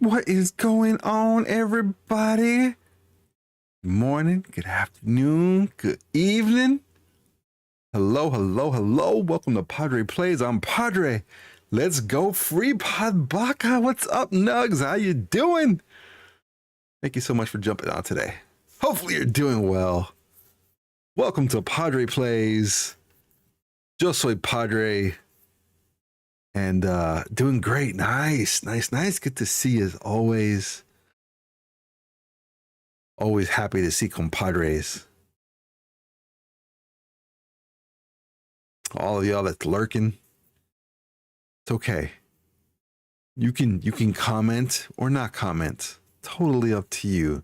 What is going on, everybody? Good morning, good afternoon, good evening. Hello, hello, hello. Welcome to Padre Plays. I'm Padre. Let's go free Podbaka. What's up, Nugs? How you doing? Thank you so much for jumping on today. Hopefully you're doing well. Welcome to Padre Plays. Yo soy Padre. And doing great. Nice. Good to see you as always. Always happy to see compadres. All of y'all that's lurking. It's okay. You can comment or not comment. Totally up to you.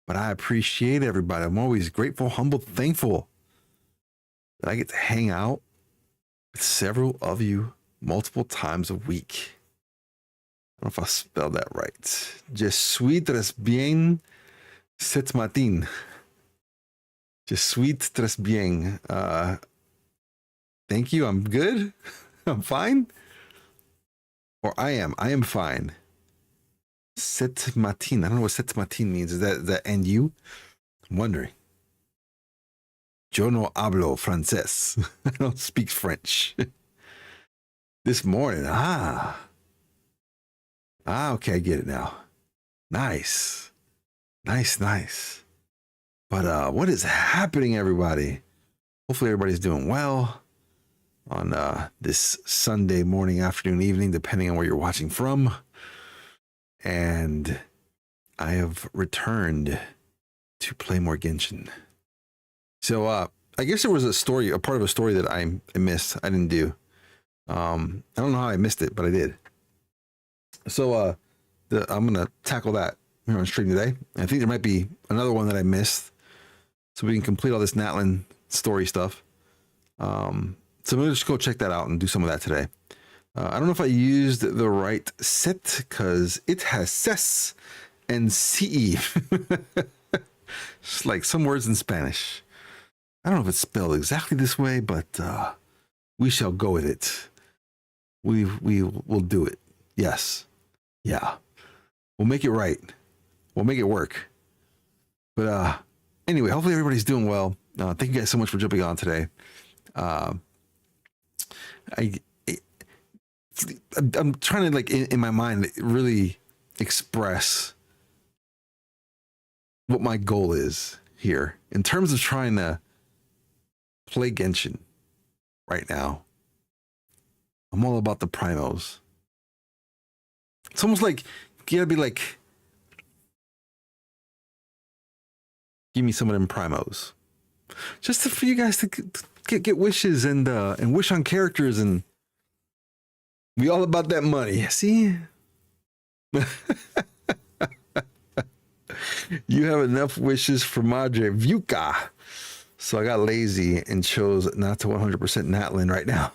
But I appreciate everybody. I'm always grateful, humble, thankful that I get to hang out with several of you multiple times a week. I don't know if I spelled that right. Je suis très bien cet matin. Je suis très bien. Thank you. I'm good. I'm fine. Or I am fine. Cet matin. I don't know what cet matin means. Is that and you? I'm wondering. Yo no hablo francés. I don't speak French. This morning. Okay, I get it now. Nice. But what is happening, everybody? Hopefully everybody's doing well on this Sunday morning, afternoon, evening, depending on where you're watching from. And I have returned to play more Genshin. So I guess there was a part of a story that I missed. I didn't do. I don't know how I missed it, but I did. So I'm gonna tackle that here on stream today. I think there might be another one that I missed, so we can complete all this Natlan story stuff. So I'm gonna just go check that out and do some of that today. I don't know if I used the right set because it has ses and ce. It's like some words in Spanish. I don't know if it's spelled exactly this way, but we shall go with it. We will do it. Yes. Yeah. We'll make it right. We'll make it work. But anyway, hopefully everybody's doing well. Thank you guys so much for jumping on today. I'm trying to, like, in my mind, really express what my goal is here in terms of trying to play Genshin right now. I'm all about the primos. It's almost like you gotta be like, give me some of them primos, just for you guys to get wishes and wish on characters, and be all about that money. See, you have enough wishes for Madre Vuka, so I got lazy and chose not to 100% Natlan right now.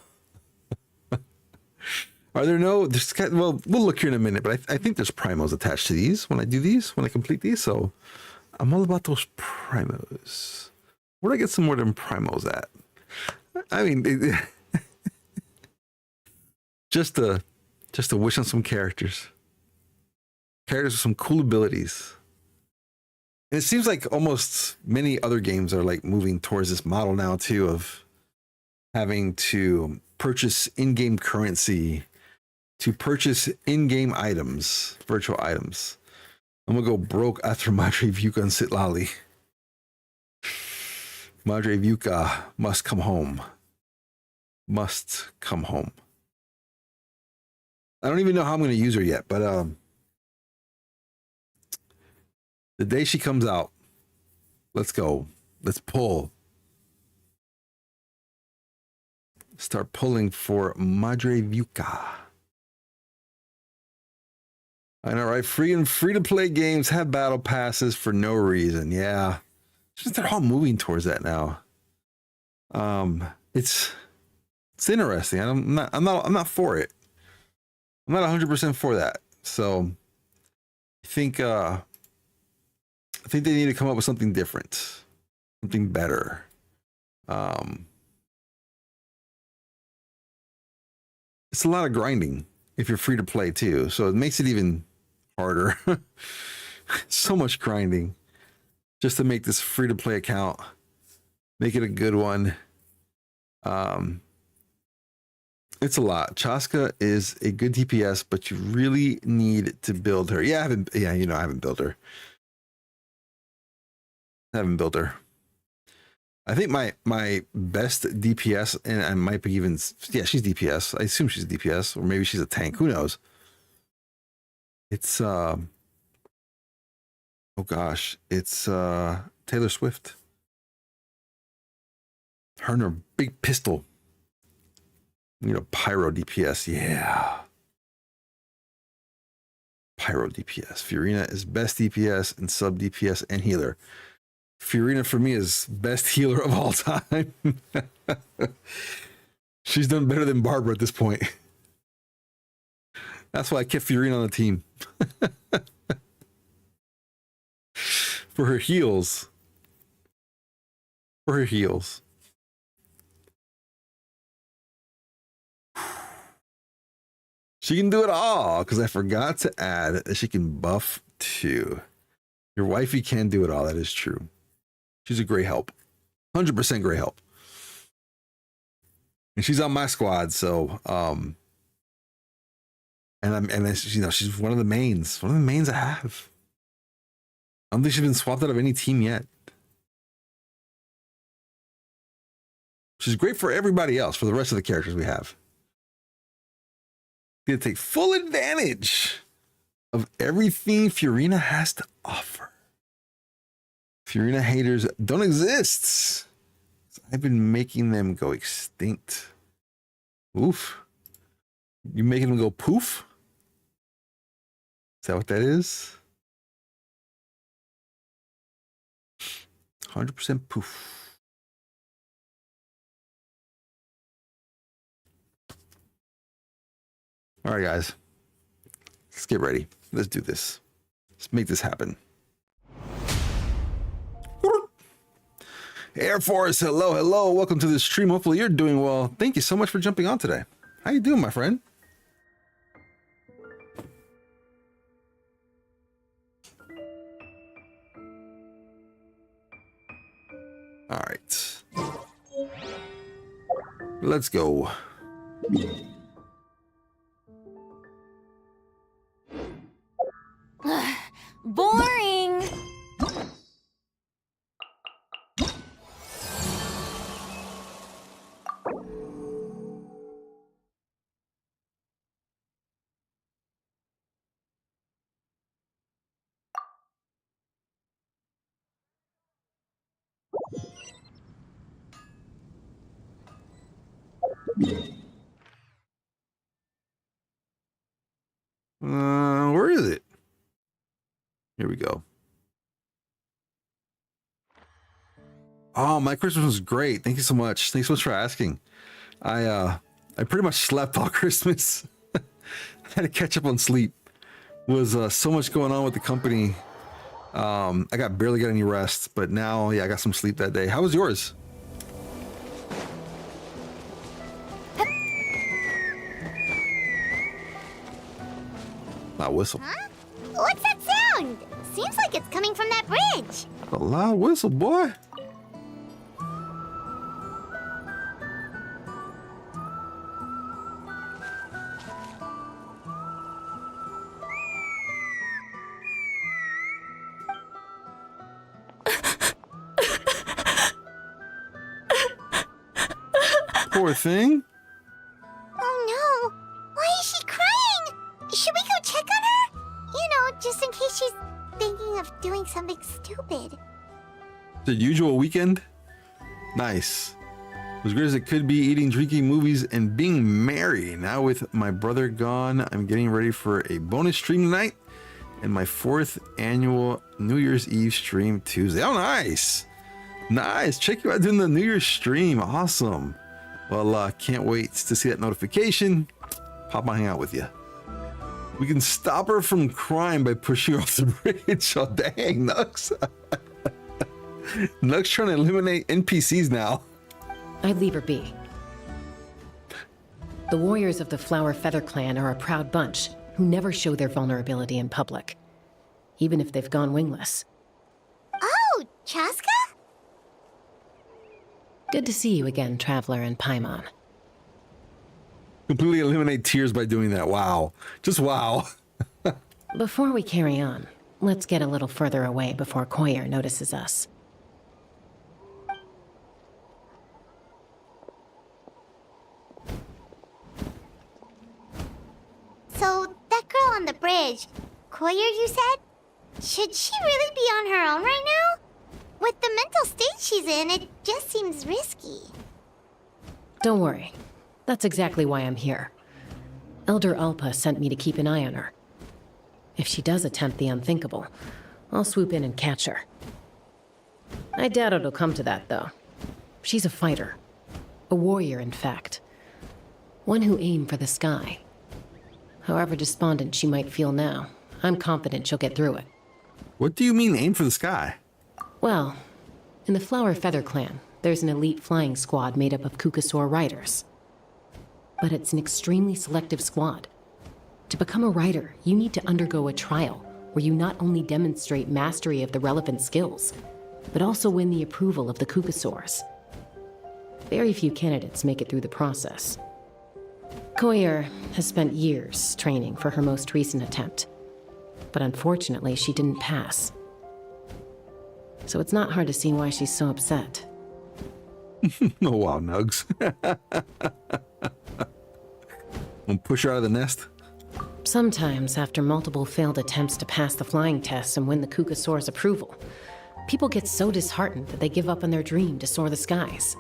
Are there no? Well, we'll look here in a minute, but I think there's primos attached to these when I do these, when I complete these. So I'm all about those primos. Where do I get some more of them primos at? I mean, just to wish on some characters with some cool abilities. And it seems like almost many other games are like moving towards this model now too, of having to purchase in-game currency to purchase in-game items, virtual items. I'm gonna go broke after Madre Vuka and Tlalocan. Madre Vuka must come home. Must come home. I don't even know how I'm gonna use her yet, but the day she comes out, let's go. Let's pull. Start pulling for Madre Vuka. I know, right? Free to play games have battle passes for no reason. Yeah, just they're all moving towards that now. It's interesting. I'm not for it. I'm not 100% for that. So I think they need to come up with something different, something better. It's a lot of grinding if you're free to play too. So it makes it even harder. So much grinding just to make this free to play account, make it a good one. It's a lot. Chaska is a good DPS, but you really need to build her. Yeah, I haven't built her. I think my best DPS, and I might be even, yeah, she's DPS. I assume she's DPS, or maybe she's a tank. Who knows? It's oh gosh, it's Taylor Swift. Her and her big pistol. Pyro DPS, yeah. Pyro DPS. Fiorina is best DPS and sub DPS and healer. Fiorina for me is best healer of all time. She's done better than Barbara at this point. That's why I kept Fiorina on the team. For her heals. She can do it all, because I forgot to add that she can buff too. Your wifey can do it all. That is true. She's a great help. 100% great help. And she's on my squad, so she's one of the mains. One of the mains I have. I don't think she's been swapped out of any team yet. She's great for everybody else, for the rest of the characters we have. To take full advantage of everything Fiorina has to offer. Fiorina haters don't exist. I've been making them go extinct. Oof. You making them go poof? Is that what that is? 100% poof. All right, guys. Let's get ready. Let's do this. Let's make this happen. Air Force, hello. Welcome to the stream. Hopefully you're doing well. Thank you so much for jumping on today. How you doing, my friend? All right. Let's go. Boring. Where is it? Here we go. Oh, my Christmas was great. Thank you so much. Thanks so much for asking. I pretty much slept all Christmas. I had to catch up on sleep. It was so much going on with the company. I barely got any rest, but now, yeah, I got some sleep that day. How was yours? Loud whistle. Huh? What's that sound? Seems like it's coming from that bridge. A loud whistle, boy. Poor thing. Oh no! Why is she crying? Should we go check on her? Just in case she's thinking of doing something stupid. The usual weekend? Nice. As great as it could be, eating, drinking, movies, and being merry. Now with my brother gone, I'm getting ready for a bonus stream tonight and my 4th annual New Year's Eve stream Tuesday. Oh, nice. Nice. Check you out doing the New Year's stream. Awesome. Well, can't wait to see that notification. Pop on, hang out with you. We can stop her from crying by pushing her off the bridge. Oh, dang, Nux. Nux trying to eliminate NPCs now. I'd leave her be. The warriors of the Flower Feather clan are a proud bunch, who never show their vulnerability in public, even if they've gone wingless. Oh, Chaska? Good to see you again, Traveler and Paimon. Completely eliminate tears by doing that. Wow. Just wow. Before we carry on, let's get a little further away before Koyer notices us. So, that girl on the bridge, Koyer, you said? Should she really be on her own right now? With the mental state she's in, it just seems risky. Don't worry. That's exactly why I'm here. Elder Alpa sent me to keep an eye on her. If she does attempt the unthinkable, I'll swoop in and catch her. I doubt it'll come to that, though. She's a fighter. A warrior, in fact. One who aimed for the sky. However despondent she might feel now, I'm confident she'll get through it. What do you mean aim for the sky? Well, in the Flower Feather Clan, there's an elite flying squad made up of Kukasaur riders. But it's an extremely selective squad. To become a rider, you need to undergo a trial where you not only demonstrate mastery of the relevant skills, but also win the approval of the Kukasaurs. Very few candidates make it through the process. Koyer has spent years training for her most recent attempt, but unfortunately she didn't pass. So it's not hard to see why she's so upset. Oh, wow, Nugs. Wanna push her out of the nest? Sometimes, after multiple failed attempts to pass the flying test and win the Kukasaur's approval, people get so disheartened that they give up on their dream to soar the skies.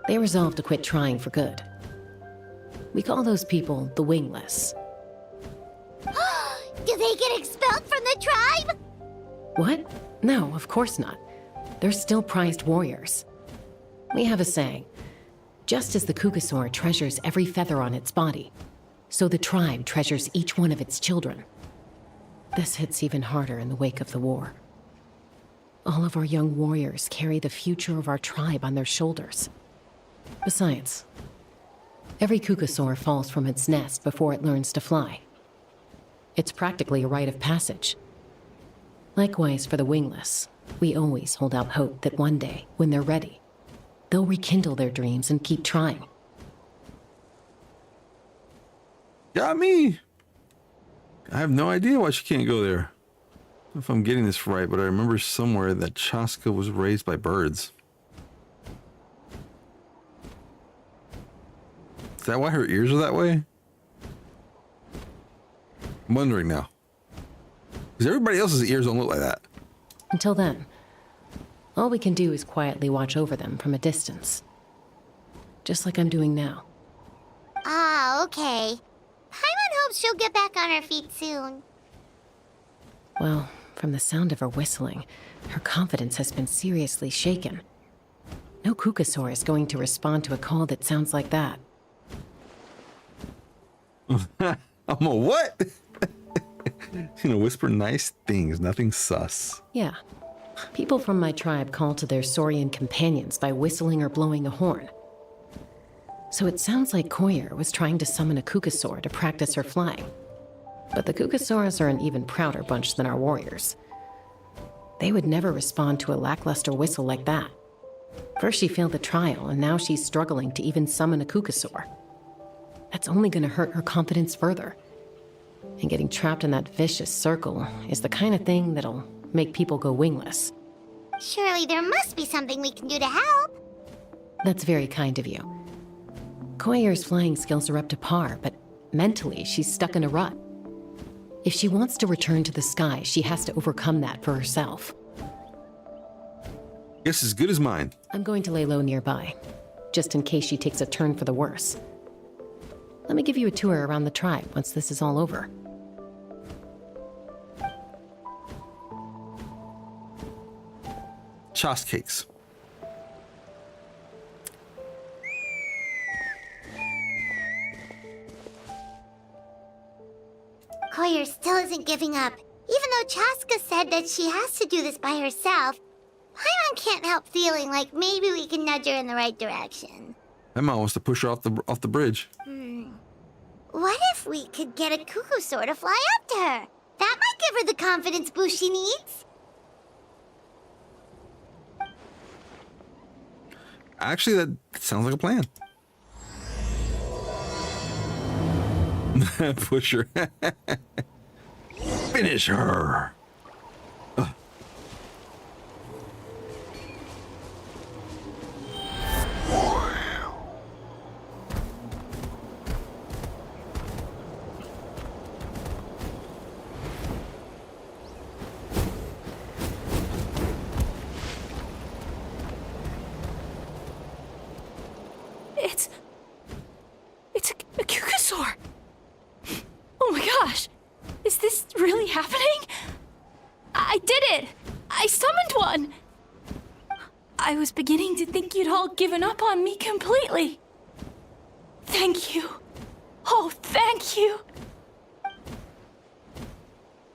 They resolve to quit trying for good. We call those people the wingless. Do they get expelled from the tribe? What? No, of course not. They're still prized warriors. We have a saying, just as the Kukasaur treasures every feather on its body, so the tribe treasures each one of its children. This hits even harder in the wake of the war. All of our young warriors carry the future of our tribe on their shoulders. Besides, every Kukasaur falls from its nest before it learns to fly. It's practically a rite of passage. Likewise for the wingless, we always hold out hope that one day, when they're ready, they'll rekindle their dreams and keep trying. Got me. I have no idea why she can't go there. I don't know if I'm getting this right, but I remember somewhere that Chaska was raised by birds. Is that why her ears are that way? I'm wondering now. Because everybody else's ears don't look like that. Until then, all we can do is quietly watch over them from a distance. Just like I'm doing now. Ah, okay. Paimon hopes she'll get back on her feet soon. Well, from the sound of her whistling, her confidence has been seriously shaken. No Kukasaur is going to respond to a call that sounds like that. I'm a what? Whisper nice things, nothing sus. Yeah. People from my tribe call to their Saurian companions by whistling or blowing a horn. So it sounds like Koyer was trying to summon a Kukasaur to practice her flying. But the Kukasaurs are an even prouder bunch than our warriors. They would never respond to a lackluster whistle like that. First she failed the trial, and now she's struggling to even summon a Kukasaur. That's only going to hurt her confidence further. And getting trapped in that vicious circle is the kind of thing that'll make people go wingless. Surely there must be something we can do to help. That's very kind of you. Koyer's flying skills are up to par, but mentally she's stuck in a rut. If she wants to return to the sky, she has to overcome that for herself. Guess as good as mine. I'm going to lay low nearby, just in case she takes a turn for the worse. Let me give you a tour around the tribe once this is all over. Chas cakes. Koyer still isn't giving up. Even though Chaska said that she has to do this by herself, Paimon can't help feeling like maybe we can nudge her in the right direction. Emma wants to push her off the bridge. What if we could get a cuckoosaur to fly up to her? That might give her the confidence boost she needs. Actually, that sounds like a plan. Push her. Finish her. It's a cuckoosaur. Oh my gosh. Is this really happening? I did it. I summoned one. I was beginning to think you'd all given up on me completely. Thank you. Oh, thank you.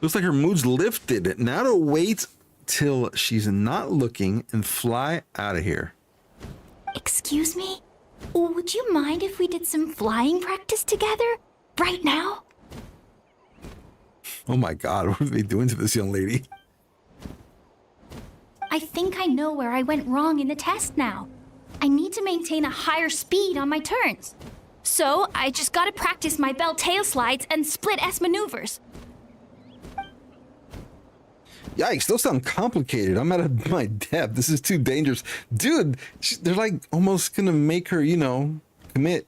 Looks like her mood's lifted. Now to wait till she's not looking and fly out of here. Excuse me? Would you mind if we did some flying practice together? Right now? Oh my God, what are they doing to this young lady? I think I know where I went wrong in the test now. I need to maintain a higher speed on my turns. So I just gotta practice my bell tail slides and split S maneuvers. Yikes, those sound complicated. I'm out of my depth. This is too dangerous. Dude, they're like almost gonna make her, you know, commit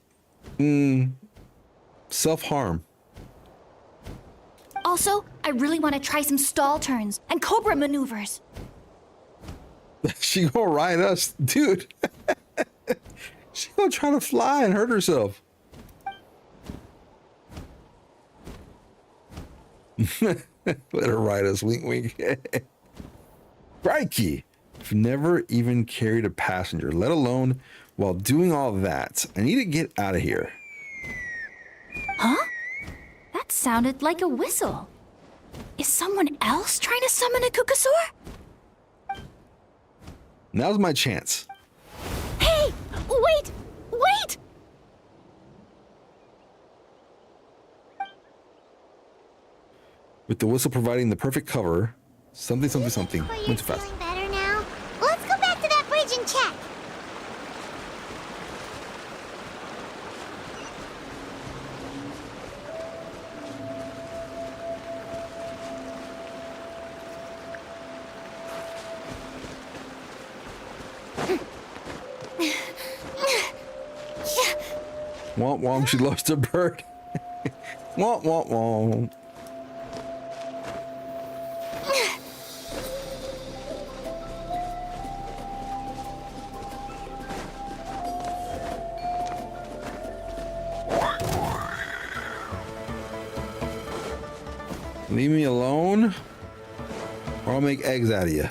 self-harm. Also, I really want to try some stall turns and cobra maneuvers. She gonna ride us, dude. She gonna try to fly and hurt herself. Let her ride us, wink, wink. Crikey. I've never even carried a passenger, let alone while doing all that. I need to get out of here. Huh? That sounded like a whistle. Is someone else trying to summon a cuckoosaur? Now's my chance. Hey! Wait! Wait! With the whistle providing the perfect cover, something. Are you Went too fast. feeling better now? Let's go back to that bridge and check. Womp womp, she lost her bird. Womp womp womp. Leave me alone, or I'll make eggs out of you.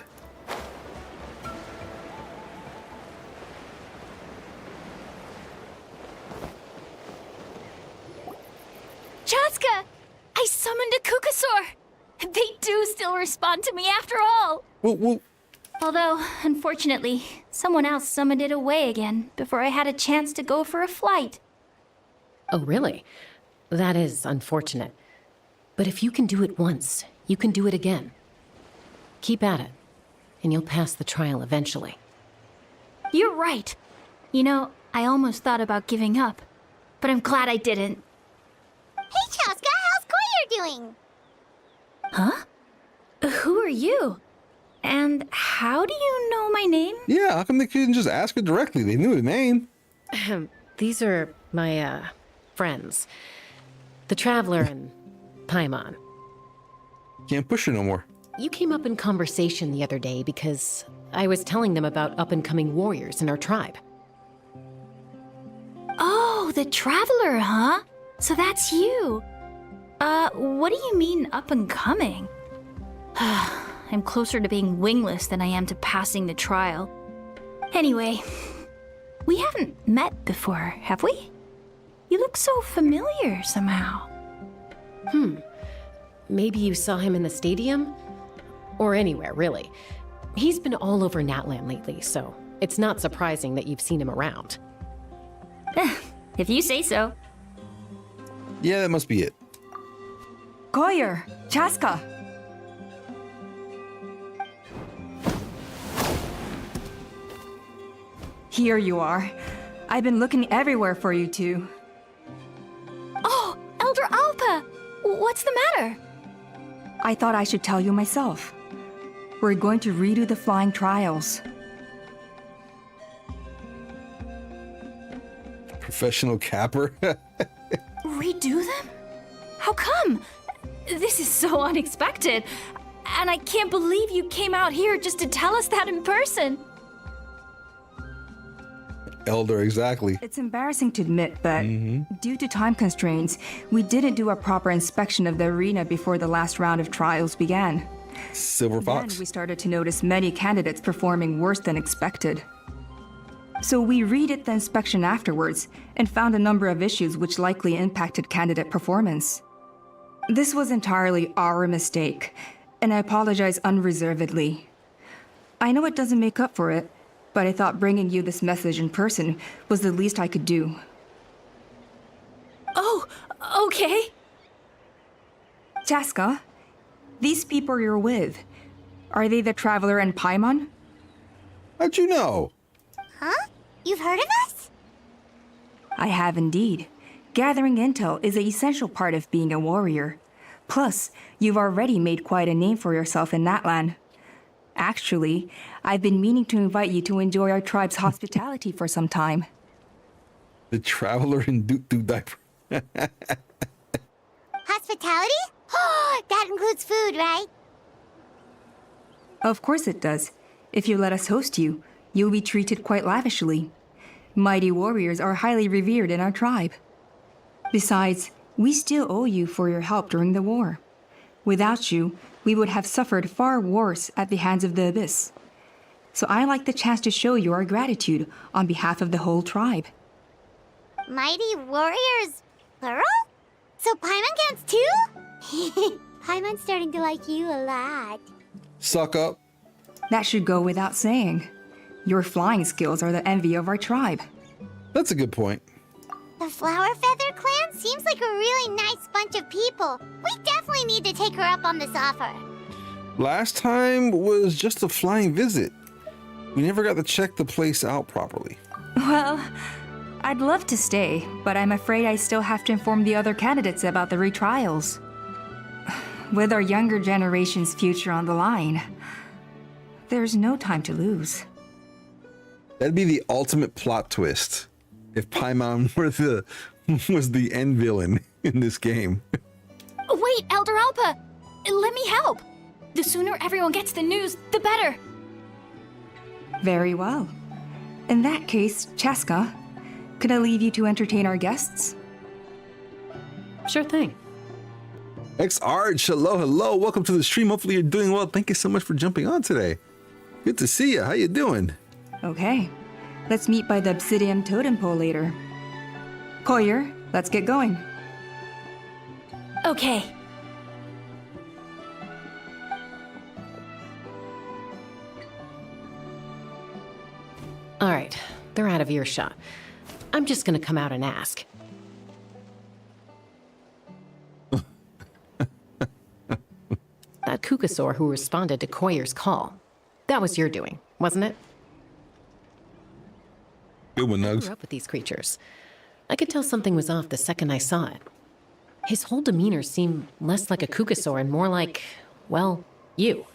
Chaska! I summoned a cuckoosaur! They do still respond to me after all! Well, Although, unfortunately, someone else summoned it away again before I had a chance to go for a flight. Oh, really? That is unfortunate. But if you can do it once, you can do it again. Keep at it, and you'll pass the trial eventually. You're right. You know, I almost thought about giving up, but I'm glad I didn't. Hey, Chaska, how's Koyer doing? Huh? Who are you? And how do you know my name? yeah, how come they couldn't just ask her directly? They knew her name. These are my, friends. The Traveler and Paimon. Can't push her no more. You came up in conversation the other day because I was telling them about up-and-coming warriors in our tribe. Oh, the Traveler, huh? So that's you. What do you mean up and coming? I'm closer to being wingless than I am to passing the trial. Anyway, we haven't met before, have we? You look so familiar somehow. Maybe you saw him in the stadium? Or anywhere, really. He's been all over Natlan lately, so it's not surprising that you've seen him around. If you say so. Yeah, that must be it. Koyer, Chaska. Here you are. I've been looking everywhere for you two. Oh, Elder Alpa! What's the matter? I thought I should tell you myself. We're going to redo the flying trials. Professional capper. Redo them? How come? This is so unexpected. And I can't believe you came out here just to tell us that in person. Elder, exactly. It's embarrassing to admit, but due to time constraints, we didn't do a proper inspection of the arena before the last round of trials began. Silver Then Fox. we started to notice many candidates performing worse than expected. So we redid the inspection afterwards and found a number of issues which likely impacted candidate performance. This was entirely our mistake, and I apologize unreservedly. I know it doesn't make up for it, but I thought bringing you this message in person was the least I could do. Oh, okay. Chaska, these people you're with, are they the Traveler and Paimon? How'd you know? Huh? You've heard of us? I have indeed. Gathering intel is an essential part of being a warrior. Plus, you've already made quite a name for yourself in that land. Actually, I've been meaning to invite you to enjoy our tribe's hospitality for some time. The Traveler in Doo diaper. Hospitality? Oh, that includes food, right? Of course it does. If you let us host you, you'll be treated quite lavishly. Mighty warriors are highly revered in our tribe. Besides, we still owe you for your help during the war. Without you, we would have suffered far worse at the hands of the Abyss. So I like the chance to show you our gratitude on behalf of the whole tribe. Mighty warriors, plural? So Paimon counts too? Paimon's starting to like you a lot. Suck up. That should go without saying. Your flying skills are the envy of our tribe. That's a good point. The Flower Feather clan seems like a really nice bunch of people. We definitely need to take her up on this offer. Last time was just a flying visit. We never got to check the place out properly. Well, I'd love to stay, but I'm afraid I still have to inform the other candidates about the retrials. With our younger generation's future on the line, there's no time to lose. That'd be the ultimate plot twist if Paimon was the end villain in this game. Wait, Elder Alpa! Let me help! The sooner everyone gets the news, the better! Very well. In that case, Chaska, could I leave you to entertain our guests? Sure thing. XR, hello. Welcome to the stream. Hopefully you're doing well. Thank you so much for jumping on today. Good to see you. How you doing? Okay. Let's meet by the Obsidian Totem Pole later. Koyer, let's get going. Okay. All right, they're out of earshot. I'm just gonna come out and ask. That Kukasaur who responded to Koyer's call, that was your doing, wasn't it? Good one, I Nugs. grew up with these creatures. I could tell something was off the second I saw it. His whole demeanor seemed less like a Kukasaur and more like, well, you.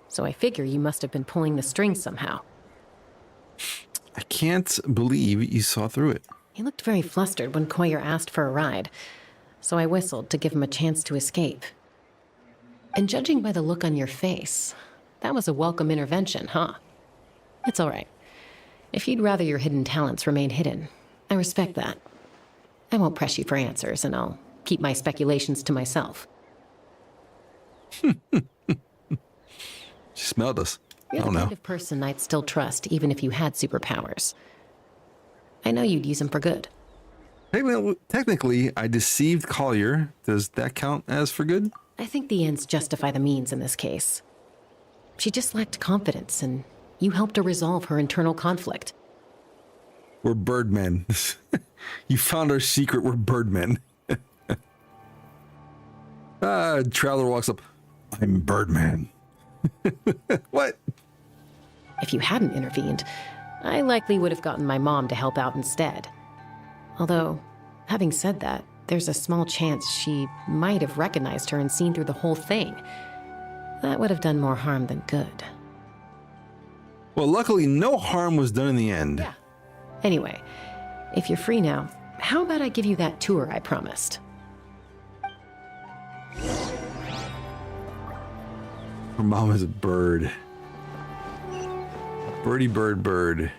So I figure you must have been pulling the strings somehow. I can't believe you saw through it. He looked very flustered when Koyer asked for a ride, so I whistled to give him a chance to escape. And judging by the look on your face, that was a welcome intervention, huh? It's all right. If you'd rather your hidden talents remain hidden, I respect that. I won't press you for answers, and I'll keep my speculations to myself. She smelled us. You're I the don't know. kind of person I'd still trust, even if you had superpowers. I know you'd use them for good. Technically, I deceived Collier. Does that count as for good? I think the ends justify the means in this case. She just lacked confidence, and you helped her resolve her internal conflict. We're birdmen. You found our secret. We're birdmen. Traveler walks up. I'm Birdman. What? If you hadn't intervened, I likely would have gotten my mom to help out instead. Although, having said that, there's a small chance she might have recognized her and seen through the whole thing. That would have done more harm than good. Well, luckily, no harm was done in the end. Yeah. Anyway, if you're free now, how about I give you that tour I promised? Her mom is a bird. Birdie, bird, bird.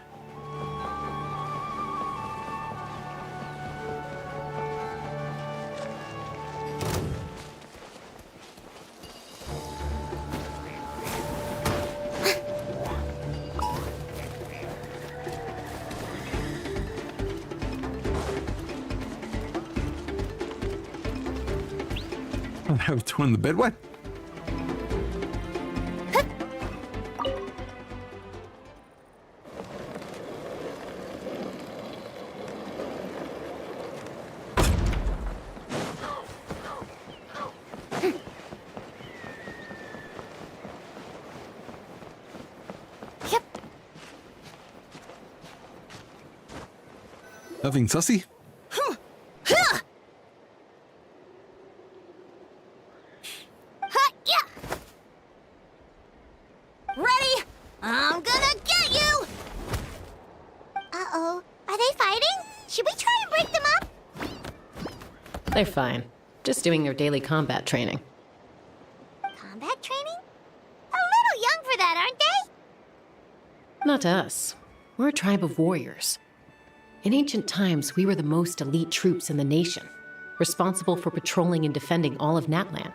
I have to in the bed. What? Yep. Nothing sussy? Yeah. Ready? I'm gonna get you. Uh-oh. Are they fighting? Should we try and break them up? They're fine. Just doing their daily combat training. Combat training? A little young for that, aren't they? Not to us. We're a tribe of warriors. In ancient times, we were the most elite troops in the nation, responsible for patrolling and defending all of Natlan.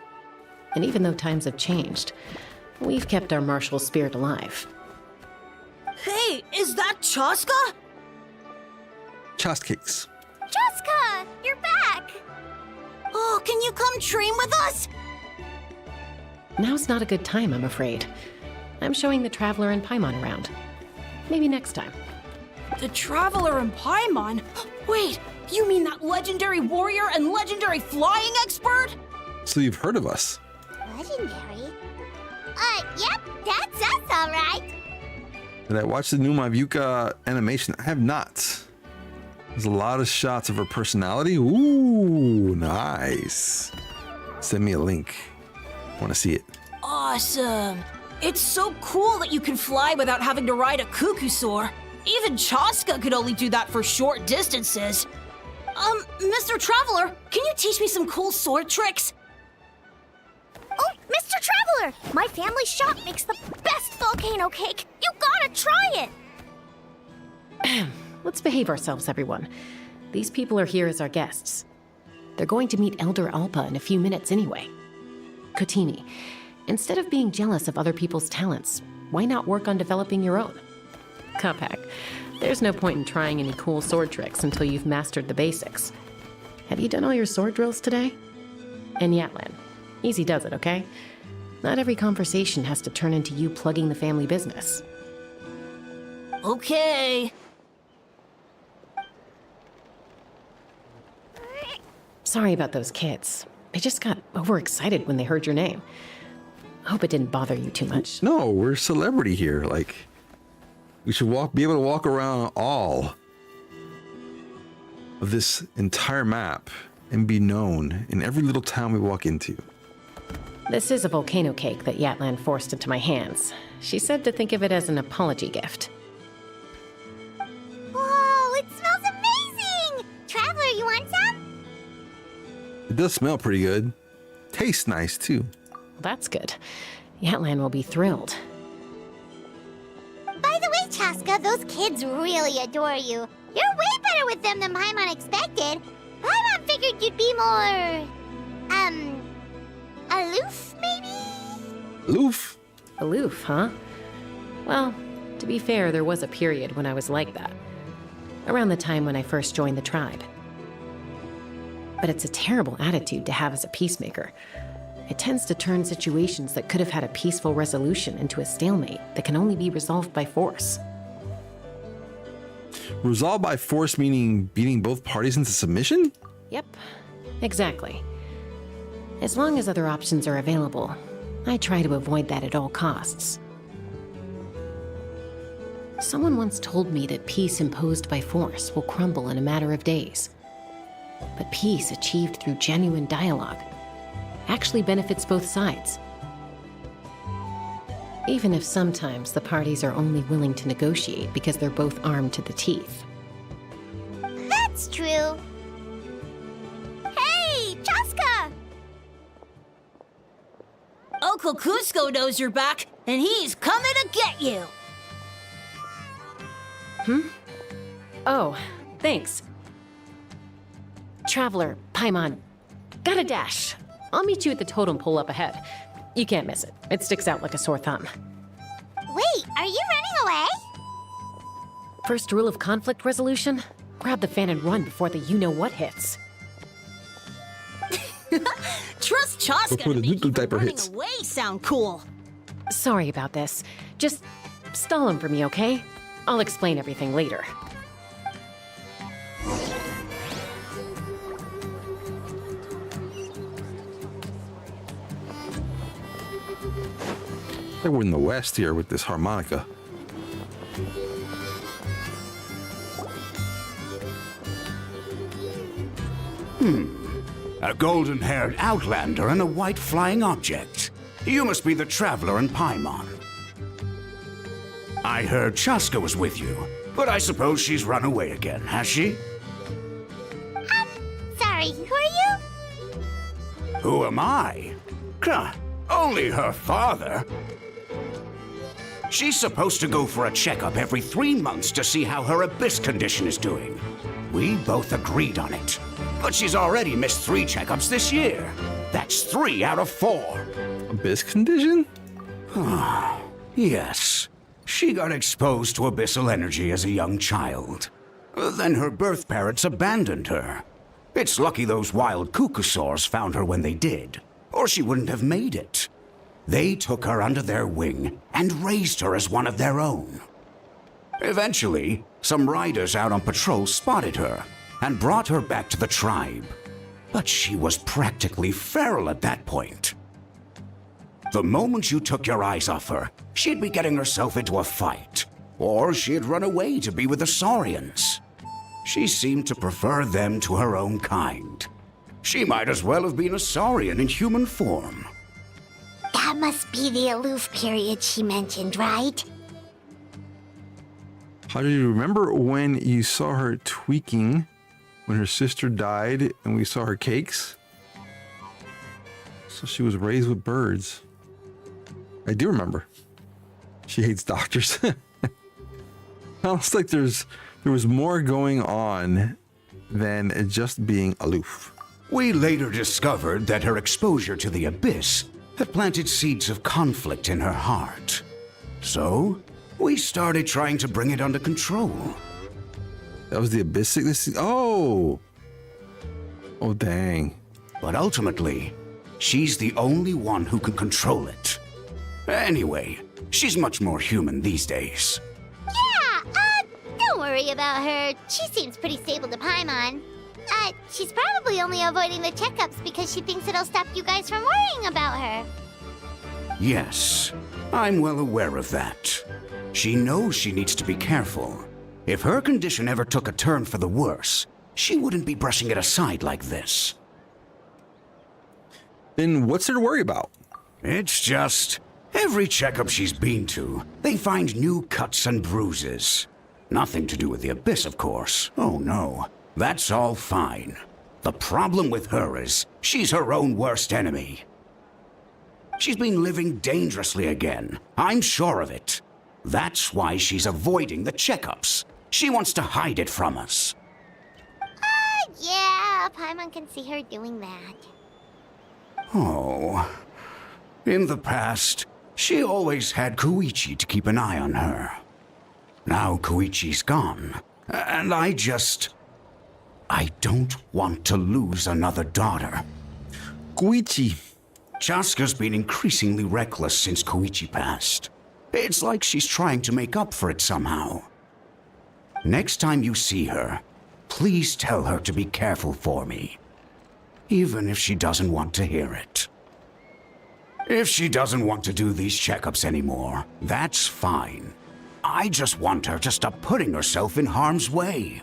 And even though times have changed, we've kept our martial spirit alive. Hey, is that Chaska? Chast cakes. Jessica, you're back. Oh, can you come train with us? Now's not a good time, I'm afraid. I'm showing the Traveler and Paimon around. Maybe next time. The Traveler and Paimon? Wait, you mean that legendary warrior and legendary flying expert? So you've heard of us. Legendary? Yep, that's us, all right. Did I watch the new Mavuka animation? I have not. There's a lot of shots of her personality. Ooh, nice. Send me a link. Want to see it. Awesome. It's so cool that you can fly without having to ride a cuckoosaur. Even Chaska could only do that for short distances. Mr. Traveler, can you teach me some cool sword tricks? Oh, Mr. Traveler! My family shop makes the best volcano cake. You gotta try it! Let's behave ourselves, everyone. These people are here as our guests. They're going to meet Elder Alpa in a few minutes anyway. Kotini, instead of being jealous of other people's talents, why not work on developing your own? Kapak, there's no point in trying any cool sword tricks until you've mastered the basics. Have you done all your sword drills today? And Yatlan, easy does it, okay? Not every conversation has to turn into you plugging the family business. Okay. Sorry about those kids. They just got overexcited when they heard your name. Hope it didn't bother you too much. No, we're celebrity here. Like, we should be able to walk around all of this entire map and be known in every little town we walk into. This is a volcano cake that Yatlan forced into my hands. She said to think of it as an apology gift. Whoa, it smells amazing! Traveler, you want some? It does smell pretty good. Tastes nice, too. That's good. Yatlan will be thrilled. By the way, Chaska, those kids really adore you. You're way better with them than Paimon expected. Paimon figured you'd be more... aloof, maybe? Aloof. Aloof, huh? Well, to be fair, there was a period when I was like that. Around the time when I first joined the tribe. But it's a terrible attitude to have as a peacemaker. It tends to turn situations that could have had a peaceful resolution into a stalemate that can only be resolved by force. Resolved by force meaning beating both parties into submission? Yep, exactly. As long as other options are available, I try to avoid that at all costs. Someone once told me that peace imposed by force will crumble in a matter of days. But peace achieved through genuine dialogue actually benefits both sides. Even if sometimes the parties are only willing to negotiate because they're both armed to the teeth. That's true. Hey, Chaska! Uncle Cusco knows you're back, and he's coming to get you. Oh, thanks. Traveler, Paimon, gotta dash. I'll meet you at the totem pole up ahead. You can't miss it. It sticks out like a sore thumb. Wait, are you running away? First rule of conflict resolution? Grab the fan and run before the you-know-what hits. Trust Chaska Before to the make doo-doo even diaper running hits. away sound cool. Sorry about this. Just stall him for me, okay? I'll explain everything later. We're in the West here with this harmonica. A golden-haired outlander and a white flying object. You must be the traveler in Paimon. I heard Chaska was with you, but I suppose she's run away again, has she? Sorry, who are you? Who am I? Only her father. She's supposed to go for a checkup every 3 months to see how her abyss condition is doing. We both agreed on it. But she's already missed 3 checkups this year. That's 3 out of 4. Abyss condition? Yes. She got exposed to abyssal energy as a young child. Then her birth parents abandoned her. It's lucky those wild cuckoosaurs found her when they did, or she wouldn't have made it. They took her under their wing and raised her as one of their own. Eventually, some riders out on patrol spotted her and brought her back to the tribe. But she was practically feral at that point. The moment you took your eyes off her, she'd be getting herself into a fight, or she'd run away to be with the Saurians. She seemed to prefer them to her own kind. She might as well have been a Saurian in human form. That must be the aloof period she mentioned, right? How do you remember when you saw her tweaking when her sister died and we saw her cakes? So she was raised with birds. I do remember. She hates doctors. Sounds like there was more going on than just being aloof. We later discovered that her exposure to the abyss had planted seeds of conflict in her heart. So, we started trying to bring it under control. That was the abyss sickness. Oh, dang. But ultimately, she's the only one who can control it. Anyway, she's much more human these days. Yeah, don't worry about her. She seems pretty stable to Paimon. She's probably only avoiding the checkups because she thinks it'll stop you guys from worrying about her. Yes, I'm well aware of that. She knows she needs to be careful. If her condition ever took a turn for the worse, she wouldn't be brushing it aside like this. Then what's there to worry about? It's just, every checkup she's been to, they find new cuts and bruises. Nothing to do with the abyss, of course. Oh no, that's all fine. The problem with her is, she's her own worst enemy. She's been living dangerously again. I'm sure of it. That's why she's avoiding the checkups. She wants to hide it from us. Yeah, Paimon can see her doing that. Oh. In the past, she always had Koichi to keep an eye on her. Now Koichi's gone, and I don't want to lose another daughter. Koichi. Chaska's been increasingly reckless since Koichi passed. It's like she's trying to make up for it somehow. Next time you see her, please tell her to be careful for me. even if she doesn't want to hear it. If she doesn't want to do these checkups anymore, that's fine. I just want her to stop putting herself in harm's way.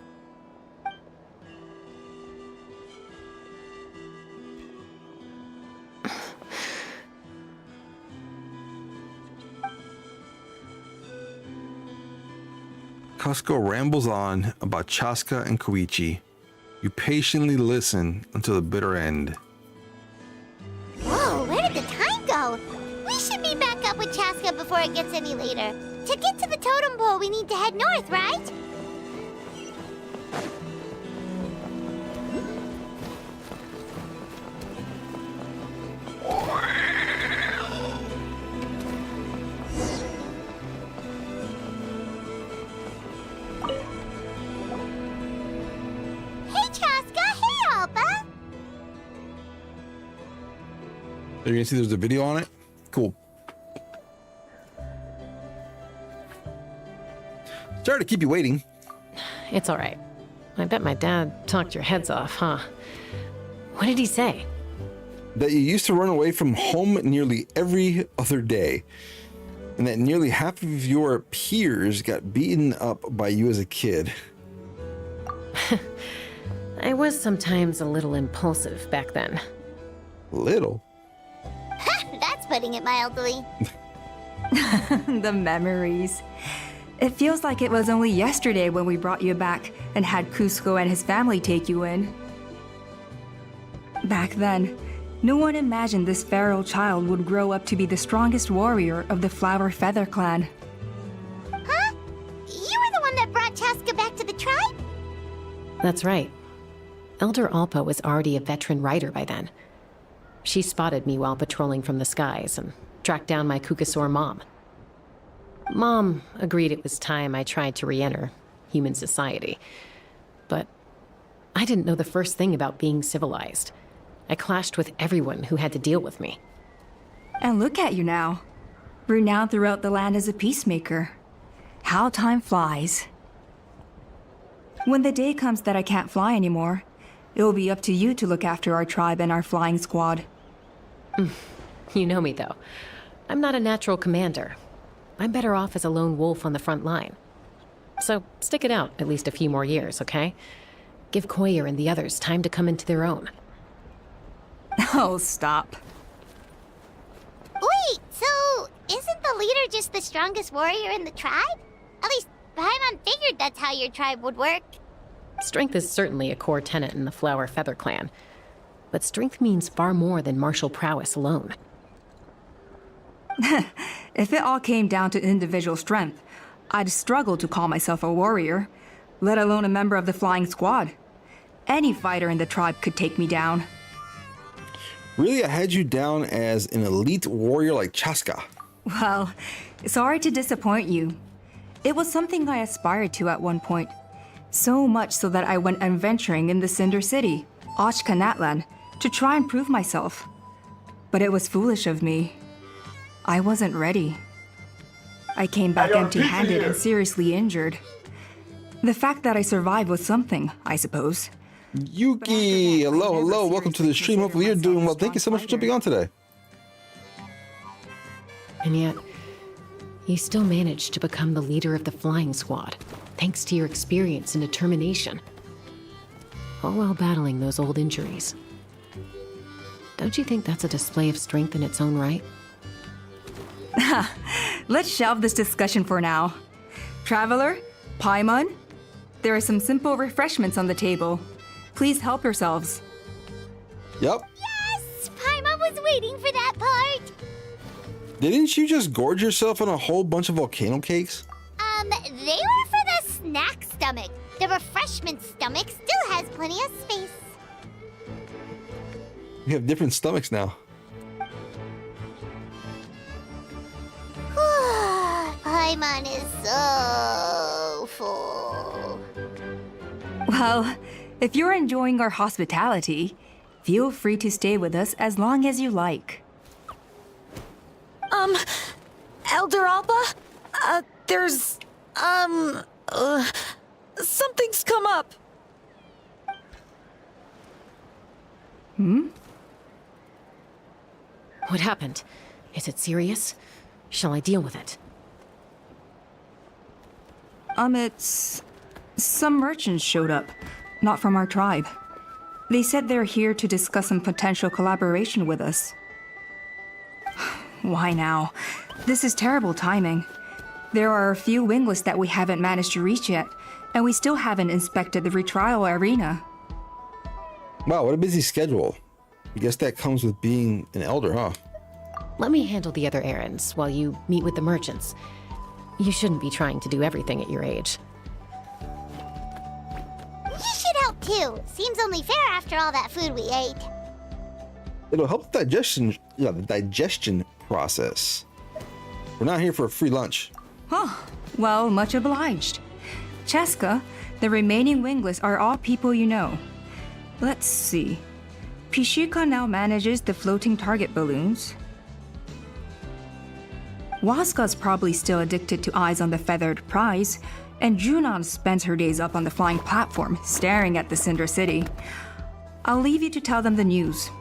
Cusco rambles on about Chaska and Koichi. You patiently listen until the bitter end. Whoa, where did the time go? We should be back up with Chaska before it gets any later. To get to the totem pole, we need to head north, right? Hey, Chaska! Hey, Alba! You're gonna see there's a video on it? Cool. Sorry to keep you waiting. It's all right. I bet my dad talked your heads off, huh? What did he say? That you used to run away from home nearly every other day, and that nearly half of your peers got beaten up by you as a kid. I was sometimes a little impulsive back then. Little? That's putting it mildly. The memories. It feels like it was only yesterday when we brought you back and had Cusco and his family take you in. Back then, no one imagined this feral child would grow up to be the strongest warrior of the Flower Feather clan. Huh? You were the one that brought Chaska back to the tribe? That's right. Elder Alpa was already a veteran rider by then. She spotted me while patrolling from the skies and tracked down my Kukasaur mom. Mom agreed it was time I tried to re-enter human society. But I didn't know the first thing about being civilized. I clashed with everyone who had to deal with me. And look at you now, renowned throughout the land as a peacemaker. How time flies. When the day comes that I can't fly anymore, it will be up to you to look after our tribe and our flying squad. You know me, though. I'm not a natural commander. I'm better off as a lone wolf on the front line. So stick it out at least a few more years, okay? Give Koyer and the others time to come into their own. Oh, stop. Wait, so isn't the leader just the strongest warrior in the tribe? At least Paimon figured that's how your tribe would work. Strength is certainly a core tenet in the Flower Feather clan. But strength means far more than martial prowess alone. If it all came down to individual strength, I'd struggle to call myself a warrior, let alone a member of the flying squad. Any fighter in the tribe could take me down. Really, I had you down as an elite warrior like Chaska. Well, sorry to disappoint you. It was something I aspired to at one point. So much so that I went adventuring in the Cinder City, Ashkanatlan, to try and prove myself. But it was foolish of me. I wasn't ready. I came back empty-handed and seriously injured. The fact that I survived was something, I suppose. Yuki, hello, welcome to the stream. Hopefully you're doing well. Thank you so much for jumping on today. And yet, you still managed to become the leader of the flying squad, thanks to your experience and determination. All while battling those old injuries. Don't you think that's a display of strength in its own right? Let's shelve this discussion for now. Traveler, Paimon, there are some simple refreshments on the table. Please help yourselves. Yep. Yes! Paimon was waiting for that part! Didn't you just gorge yourself on a whole bunch of volcano cakes? They were for the snack stomach. The refreshment stomach still has plenty of space. We have different stomachs now. Paimon is so full. Well, if you're enjoying our hospitality, feel free to stay with us as long as you like. Elder Alba? There's, something's come up. What happened? Is it serious? Shall I deal with it? It's... Some merchants showed up. Not from our tribe. They said they're here to discuss some potential collaboration with us. Why now? This is terrible timing. There are a few wingless that we haven't managed to reach yet, and we still haven't inspected the retrial arena. Wow, what a busy schedule. I guess that comes with being an elder, huh? Let me handle the other errands while you meet with the merchants. You shouldn't be trying to do everything at your age. You should help too. Seems only fair after all that food we ate. It'll help the digestion process. We're not here for a free lunch. Well, much obliged. Cheska, the remaining wingless are all people you know. Let's see. Pishika now manages the floating target balloons. Waska's probably still addicted to Eyes on the Feathered Prize, and Junon spends her days up on the flying platform, staring at the Cinder City. I'll leave you to tell them the news.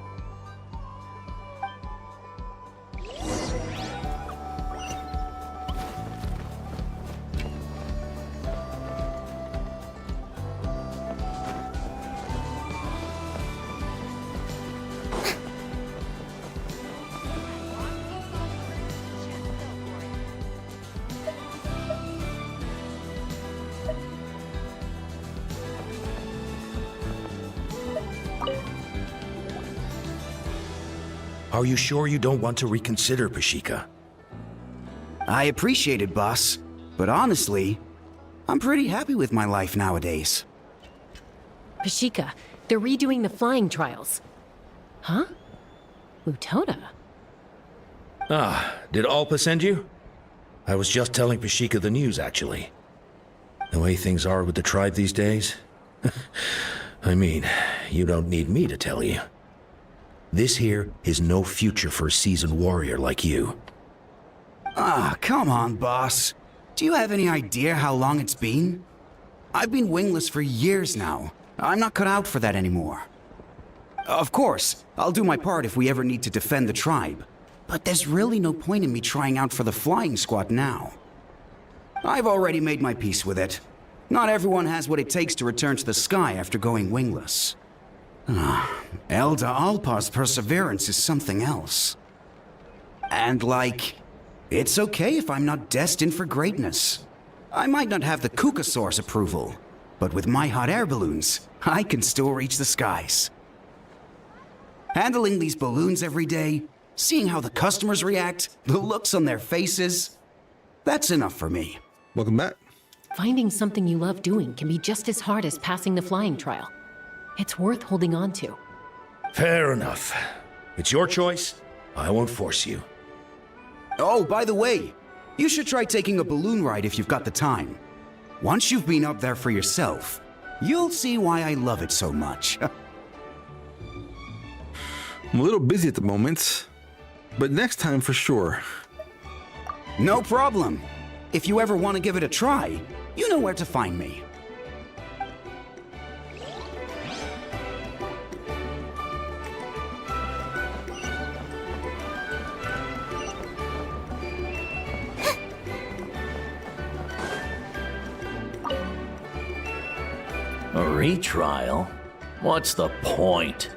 Are you sure you don't want to reconsider, Pashika? I appreciate it, boss. But honestly, I'm pretty happy with my life nowadays. Pashika, they're redoing the flying trials. Huh? Lutoda? Ah, did Alpa send you? I was just telling Pashika the news, actually. The way things are with the tribe these days? I mean, you don't need me to tell you. This here is no future for a seasoned warrior like you. Ah, come on, boss. Do you have any idea how long it's been? I've been wingless for years now. I'm not cut out for that anymore. Of course, I'll do my part if we ever need to defend the tribe. But there's really no point in me trying out for the flying squad now. I've already made my peace with it. Not everyone has what it takes to return to the sky after going wingless. Elder Alpa's perseverance is something else. And it's okay if I'm not destined for greatness. I might not have the Kukasaur's approval, but with my hot air balloons, I can still reach the skies. Handling these balloons every day, seeing how the customers react, the looks on their faces, that's enough for me. Welcome back. Finding something you love doing can be just as hard as passing the flying trial. It's worth holding on to. Fair enough. It's your choice. I won't force you. Oh, by the way, you should try taking a balloon ride if you've got the time. Once you've been up there for yourself, you'll see why I love it so much. I'm a little busy at the moment, but next time for sure. No problem. If you ever want to give it a try, you know where to find me. A retrial? What's the point?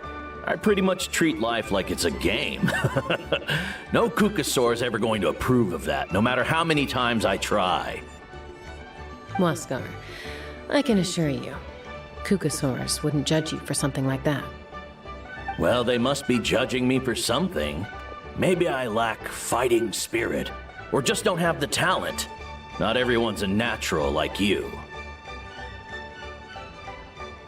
I pretty much treat life like it's a game. No Kukasaur's ever going to approve of that, no matter how many times I try. Waskar, I can assure you, Kukasaurs wouldn't judge you for something like that. Well, they must be judging me for something. Maybe I lack fighting spirit, or just don't have the talent. Not everyone's a natural like you.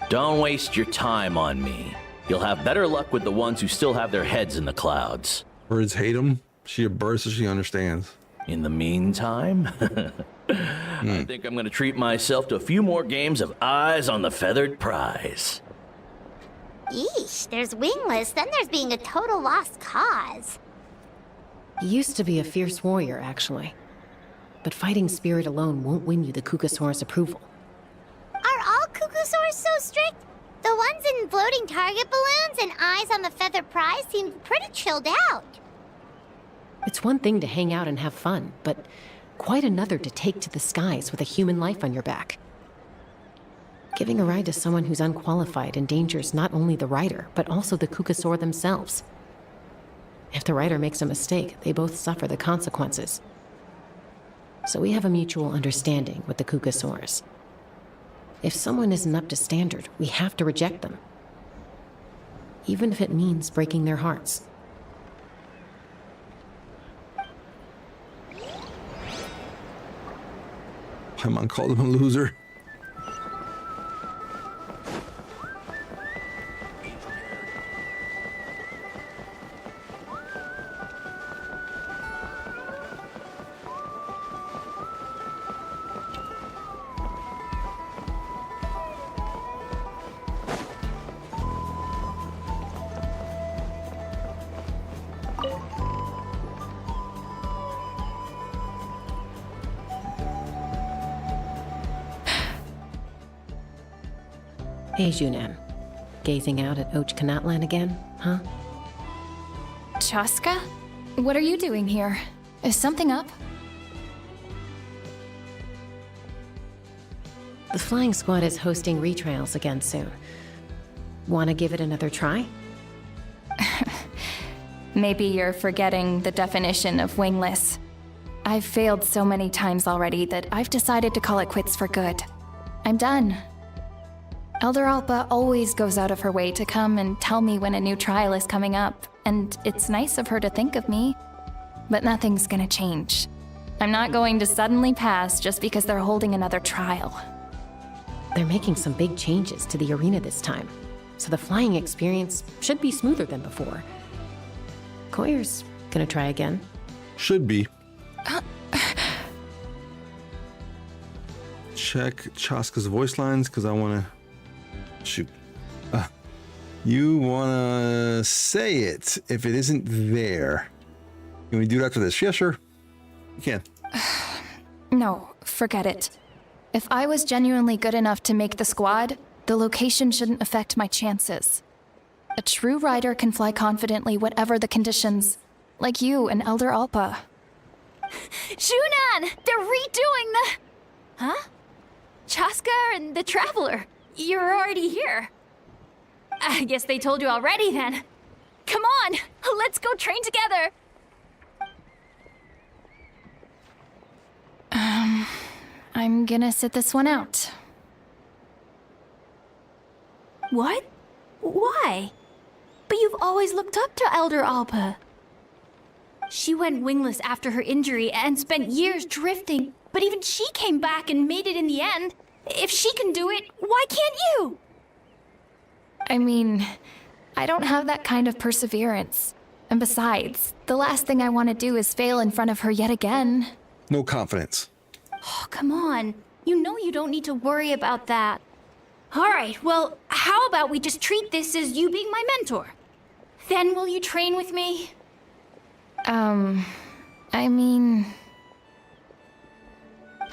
Don't waste your time on me. You'll have better luck with the ones who still have their heads in the clouds. Birds hate him. She a bird, so she understands. In the meantime, I think I'm going to treat myself to a few more games of Eyes on the Feathered Prize. Yeesh, there's wingless, then there's being a total lost cause. You used to be a fierce warrior, actually. But fighting spirit alone won't win you the Kukasaur's approval. Are all Kukusaurs so strict? The ones in floating target balloons and eyes on the feather prize seemed pretty chilled out. It's one thing to hang out and have fun, but quite another to take to the skies with a human life on your back. Giving a ride to someone who's unqualified endangers not only the rider, but also the Kukasaur themselves. If the rider makes a mistake, they both suffer the consequences. So we have a mutual understanding with the Kukasaurs. If someone isn't up to standard, we have to reject them. Even if it means breaking their hearts. Paimon called him a loser. Hey, Junan. Gazing out at Ochkanatlan again, huh? Chaska? What are you doing here? Is something up? The flying squad is hosting retrials again soon. Wanna give it another try? Maybe you're forgetting the definition of wingless. I've failed so many times already that I've decided to call it quits for good. I'm done. Elder Alpa always goes out of her way to come and tell me when a new trial is coming up, and it's nice of her to think of me. But nothing's gonna change. I'm not going to suddenly pass just because they're holding another trial. They're making some big changes to the arena this time, so the flying experience should be smoother than before. Koyer's gonna try again. Should be. Check Chaska's voice lines because I want to. Shoot. You want to say it if it isn't there. Can we do it after this? Yeah, sure. You can. No, forget it. If I was genuinely good enough to make the squad, the location shouldn't affect my chances. A true rider can fly confidently whatever the conditions, like you and Elder Alpa. Junan! They're redoing the... Huh? Chaska and the Traveler. You're already here. I guess they told you already then. Come on, let's go train together. I'm gonna sit this one out. What? Why? But you've always looked up to Elder Alpa. She went wingless after her injury and spent years drifting, but even she came back and made it in the end. If she can do it, why can't you? I mean, I don't have that kind of perseverance. And besides, the last thing I want to do is fail in front of her yet again. No confidence. Oh, come on. You know you don't need to worry about that. All right, well, how about we just treat this as you being my mentor? Then will you train with me? I mean...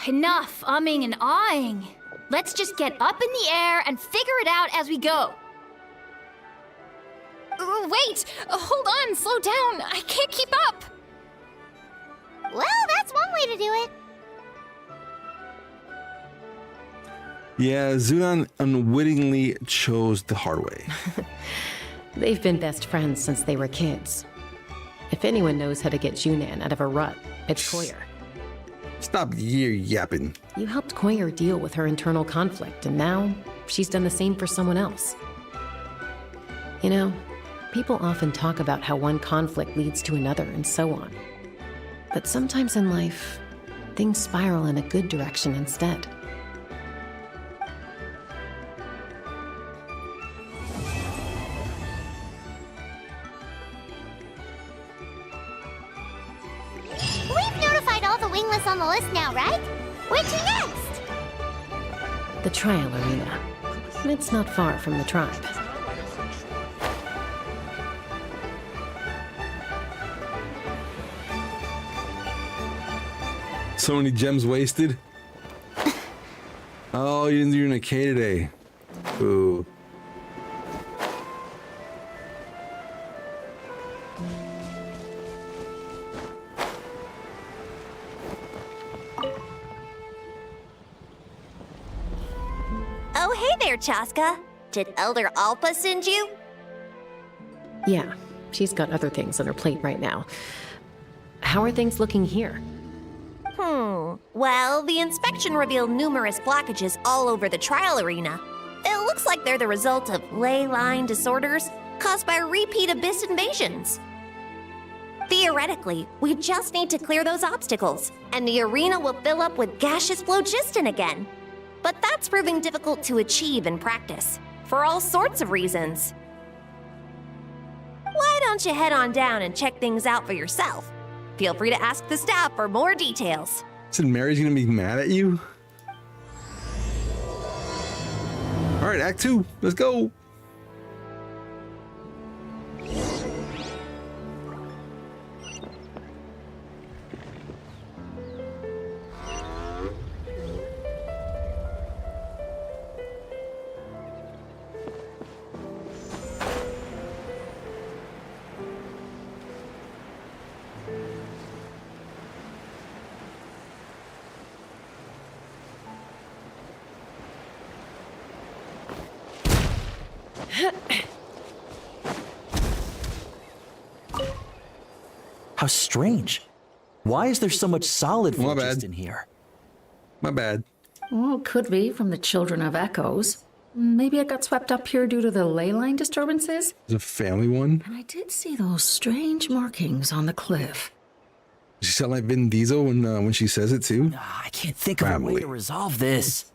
Enough umming and ahhing. Let's just get up in the air and figure it out as we go. Wait! Hold on, slow down. I can't keep up. Well, that's one way to do it. Yeah, Zunan unwittingly chose the hard way. They've been best friends since they were kids. If anyone knows how to get Junan out of a rut, it's Koyer. Stop yapping. You helped Koyer deal with her internal conflict, and now she's done the same for someone else. You know, people often talk about how one conflict leads to another and so on. But sometimes in life, things spiral in a good direction instead. We've notified all the wingless on the list now, right? Where to next? The trial arena. It's not far from the tribe. So many gems wasted. Oh, you didn't do your Nikkei today. Ooh. Oh, hey there, Chaska. Did Elder Alpa send you? Yeah, she's got other things on her plate right now. How are things looking here? Well, the inspection revealed numerous blockages all over the trial arena. It looks like they're the result of ley line disorders caused by repeat abyss invasions. Theoretically, we just need to clear those obstacles, and the arena will fill up with gaseous phlogiston again. But that's proving difficult to achieve in practice, for all sorts of reasons. Why don't you head on down and check things out for yourself? Feel free to ask the staff for more details. Said Mary's gonna be mad at you? All right, Act 2, let's go. How strange. Why is there so much solid My phlogiston bad. in here? My bad. Well, could be from the Children of Echoes. Maybe it got swept up here due to the ley line disturbances. It's a family one. And I did see those strange markings on the cliff. Does she sound like Vin Diesel when she says it too? I can't think of a way Family. to resolve this.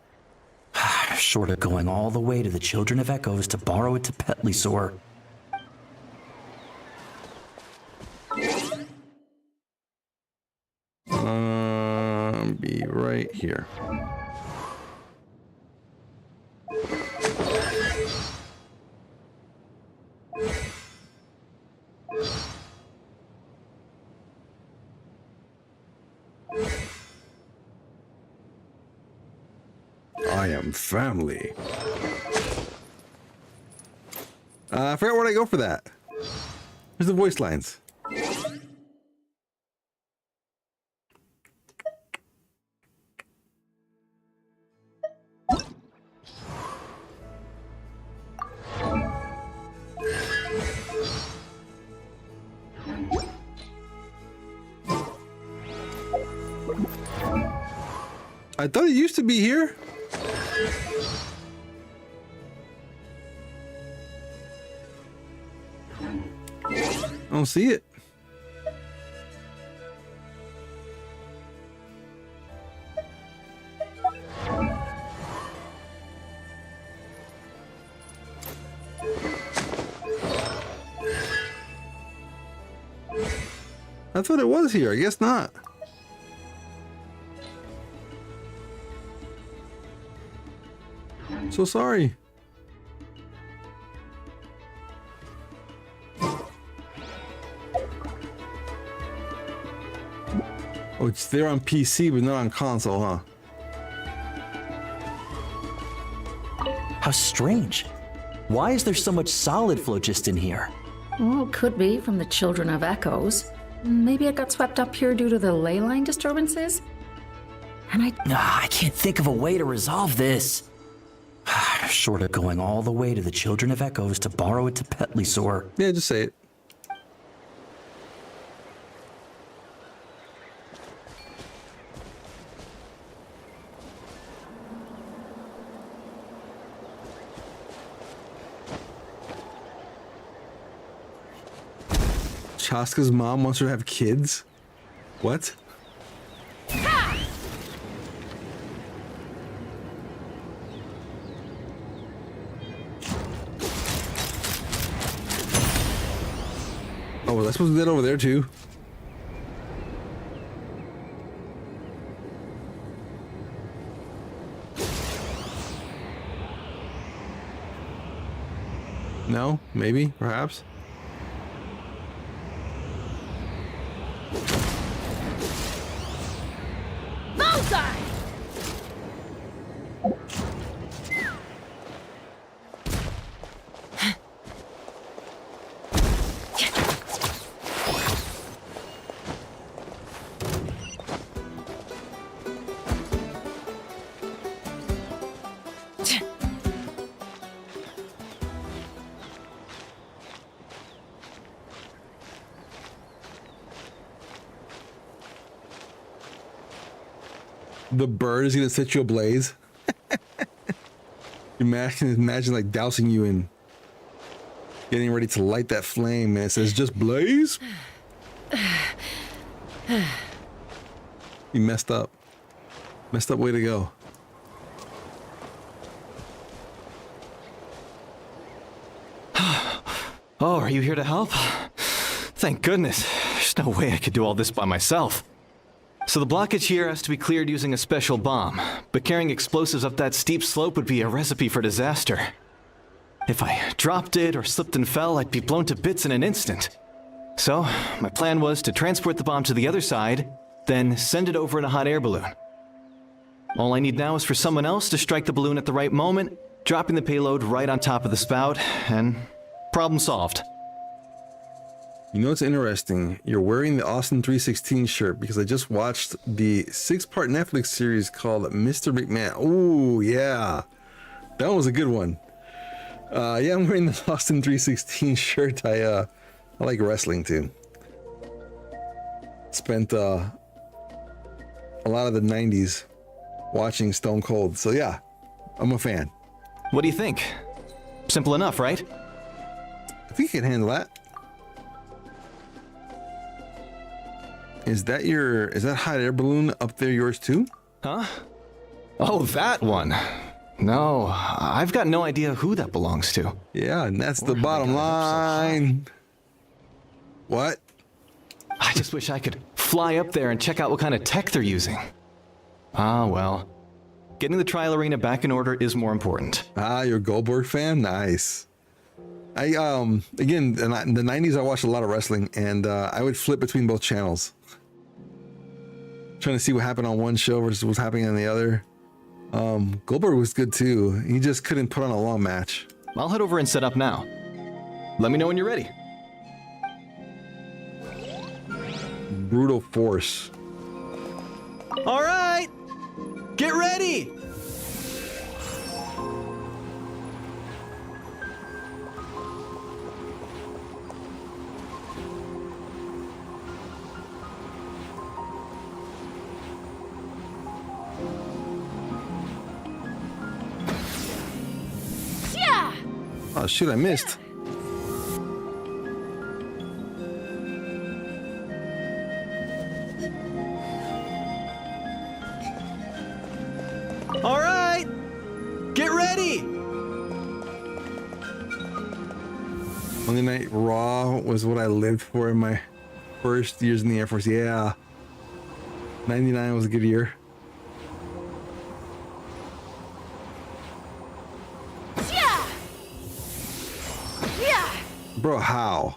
Short of going all the way to the Children of Echoes to borrow it to Petlisor. Be right here. I am family. I forgot where I go for that. Where's the voice lines? I thought it used to be here. I don't see it. I thought it was here. I guess not. So sorry. Oh, it's there on PC, but not on console, huh? How strange. Why is there so much solid phlogiston here? Well, could be from the Children of Echoes. Maybe it got swept up here due to the ley line disturbances. And I can't think of a way to resolve this. Short of going all the way to the Children of Echoes to borrow it to Petlisor. Yeah, just say it. Chaska's mom wants her to have kids? What? Oh, was I supposed to do that over there too? No? Maybe? Perhaps? Bullseye! The bird is gonna set you ablaze. Imagine like dousing you in, getting ready to light that flame, and it says just blaze. You messed up. Messed up way to go. Oh, are you here to help? Thank goodness. There's no way I could do all this by myself. So the blockage here has to be cleared using a special bomb, but carrying explosives up that steep slope would be a recipe for disaster. If I dropped it or slipped and fell, I'd be blown to bits in an instant. So, my plan was to transport the bomb to the other side, then send it over in a hot air balloon. All I need now is for someone else to strike the balloon at the right moment, dropping the payload right on top of the spout, and problem solved. You know what's interesting? You're wearing the Austin 316 shirt because I just watched the 6-part Netflix series called Mr. McMahon. Oh, yeah. That was a good one. Yeah, I'm wearing the Austin 316 shirt. I like wrestling too. Spent a lot of the 90s watching Stone Cold. So yeah, I'm a fan. What do you think? Simple enough, right? I think you can handle that. Is that hot air balloon up there yours too? Huh? Oh, that one. No, I've got no idea who that belongs to. Yeah, and that's the bottom line. What? I just wish I could fly up there and check out what kind of tech they're using. Ah, well. Getting the trial arena back in order is more important. Ah, you're a Goldberg fan? Nice. Again, in the 90s I watched a lot of wrestling, and I would flip between both channels. Trying to see what happened on one show versus what's happening on the other. Goldberg was good too. He just couldn't put on a long match. I'll head over and set up now. Let me know when you're ready. Brutal force. All right, get ready. Oh shoot, I missed. All right, get ready. Monday Night Raw was what I lived for in my first years in the Air Force. Yeah. 99 was a good year. Bro, how?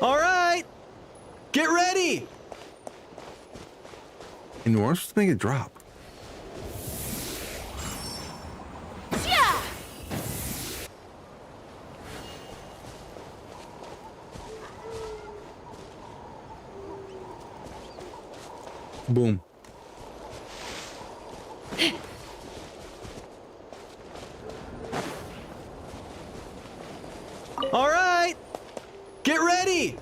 All right, get ready. And we're supposed to make it drop. Boom. All right, get ready.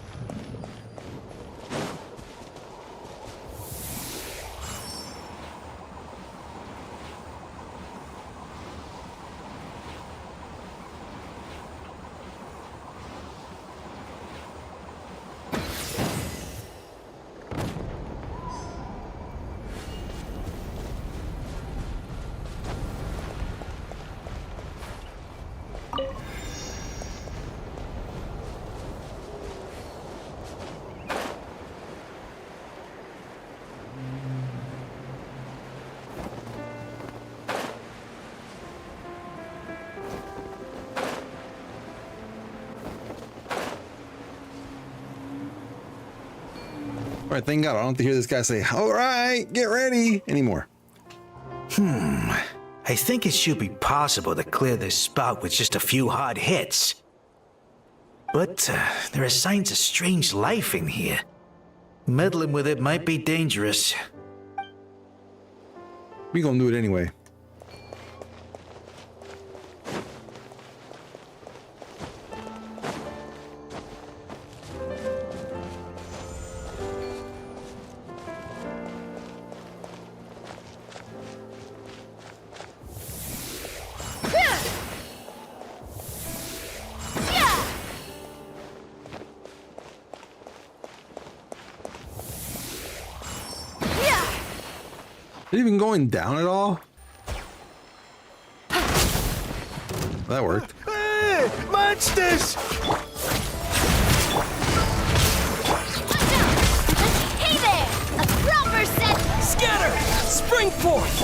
All right, thank God I don't have to hear this guy say, all right, get ready anymore. I think it should be possible to clear this spout with just a few hard hits. But there are signs of strange life in here. Meddling with it might be dangerous. We gonna do it anyway. it even going down at all? That worked. Hey, monsters! Hey there! A proper set! Scatter! Spring forth!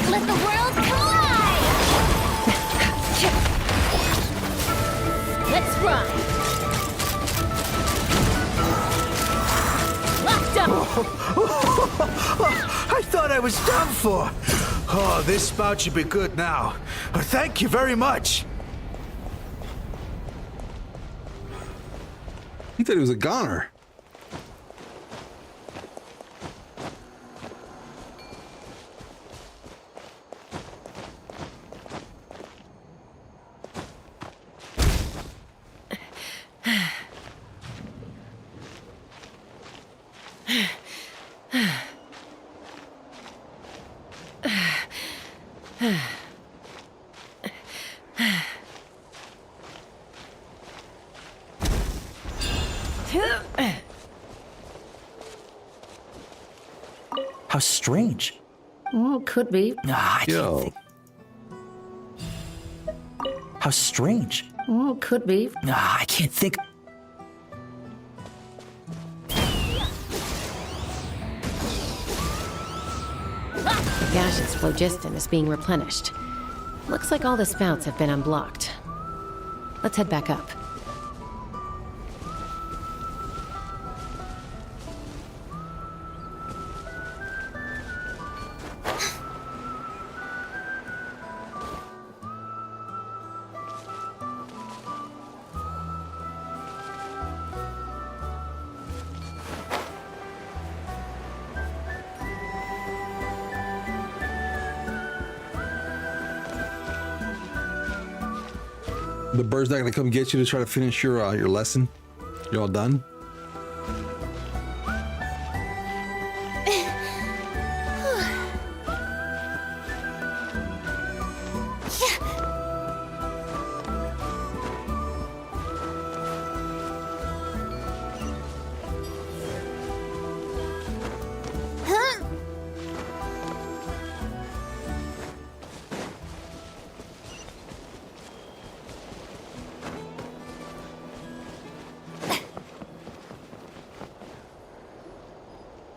Let the world collide! Let's run! Locked up! I thought I was done for. Oh, this spout should be good now. Thank you very much. He thought he was a goner. How strange. Well, could be. I can't Yo. think. How strange. Well, could be. I can't think. The gaseous phlogiston is being replenished. Looks like all the spouts have been unblocked. Let's head back up. The bird's not gonna come get you to try to finish your lesson. You all done?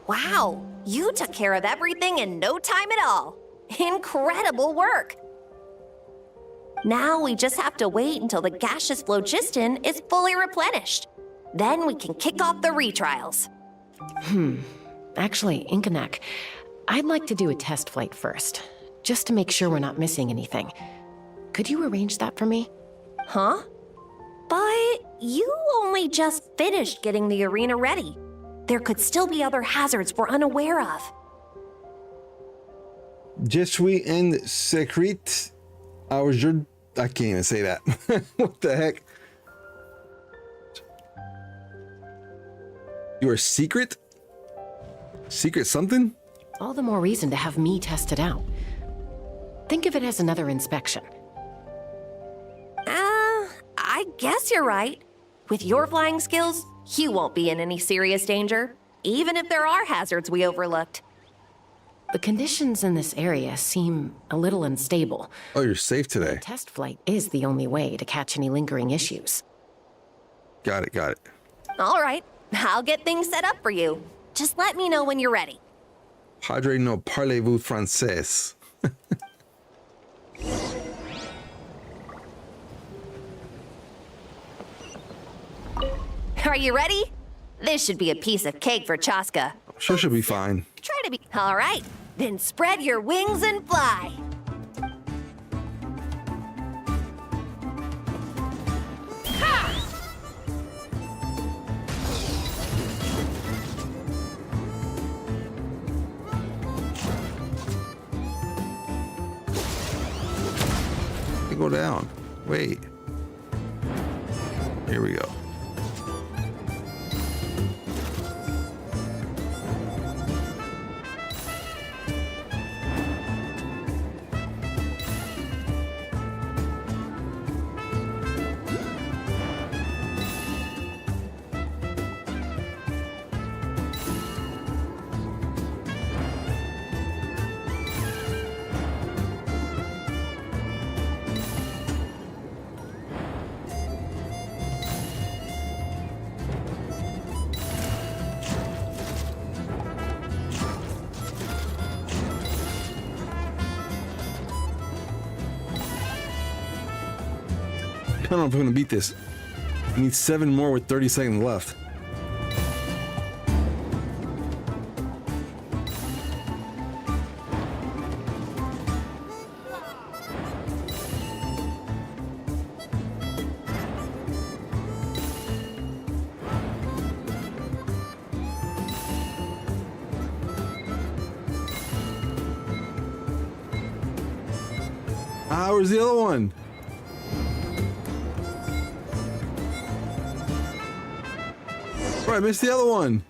Wow, you took care of everything in no time at all. Incredible work. Now we just have to wait until the gaseous phlogiston is fully replenished. Then we can kick off the retrials. Actually, Inkanak, I'd like to do a test flight first, just to make sure we're not missing anything. Could you arrange that for me? Huh? But you only just finished getting the arena ready. There could still be other hazards we're unaware of. Je suis en secret. I can't even say that. What the heck? You are secret? Secret something? All the more reason to have me test it out. Think of it as another inspection. I guess you're right. With your flying skills, you won't be in any serious danger, even if there are hazards we overlooked. The conditions in this area seem a little unstable. Oh, you're safe today. Test flight is the only way to catch any lingering issues. Got it, got it. All right, I'll get things set up for you. Just let me know when you're ready. Padre, no parlez-vous français? Are you ready? This should be a piece of cake for Chaska. Sure, should be fine. Try to be. All right, then spread your wings and fly. Go down. Wait. Here we go. don't know if I'm gonna beat this. I need 7 more with 30 seconds left. Where's the other one? Oh, I missed the other one.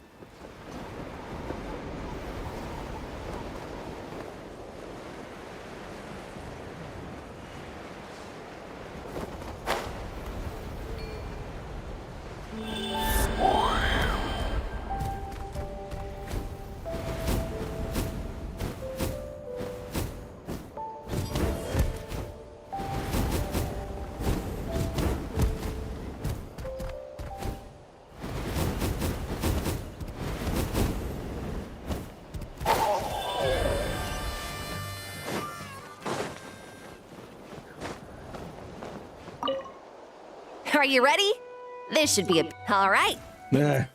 Are you ready? This should be all right. Nah.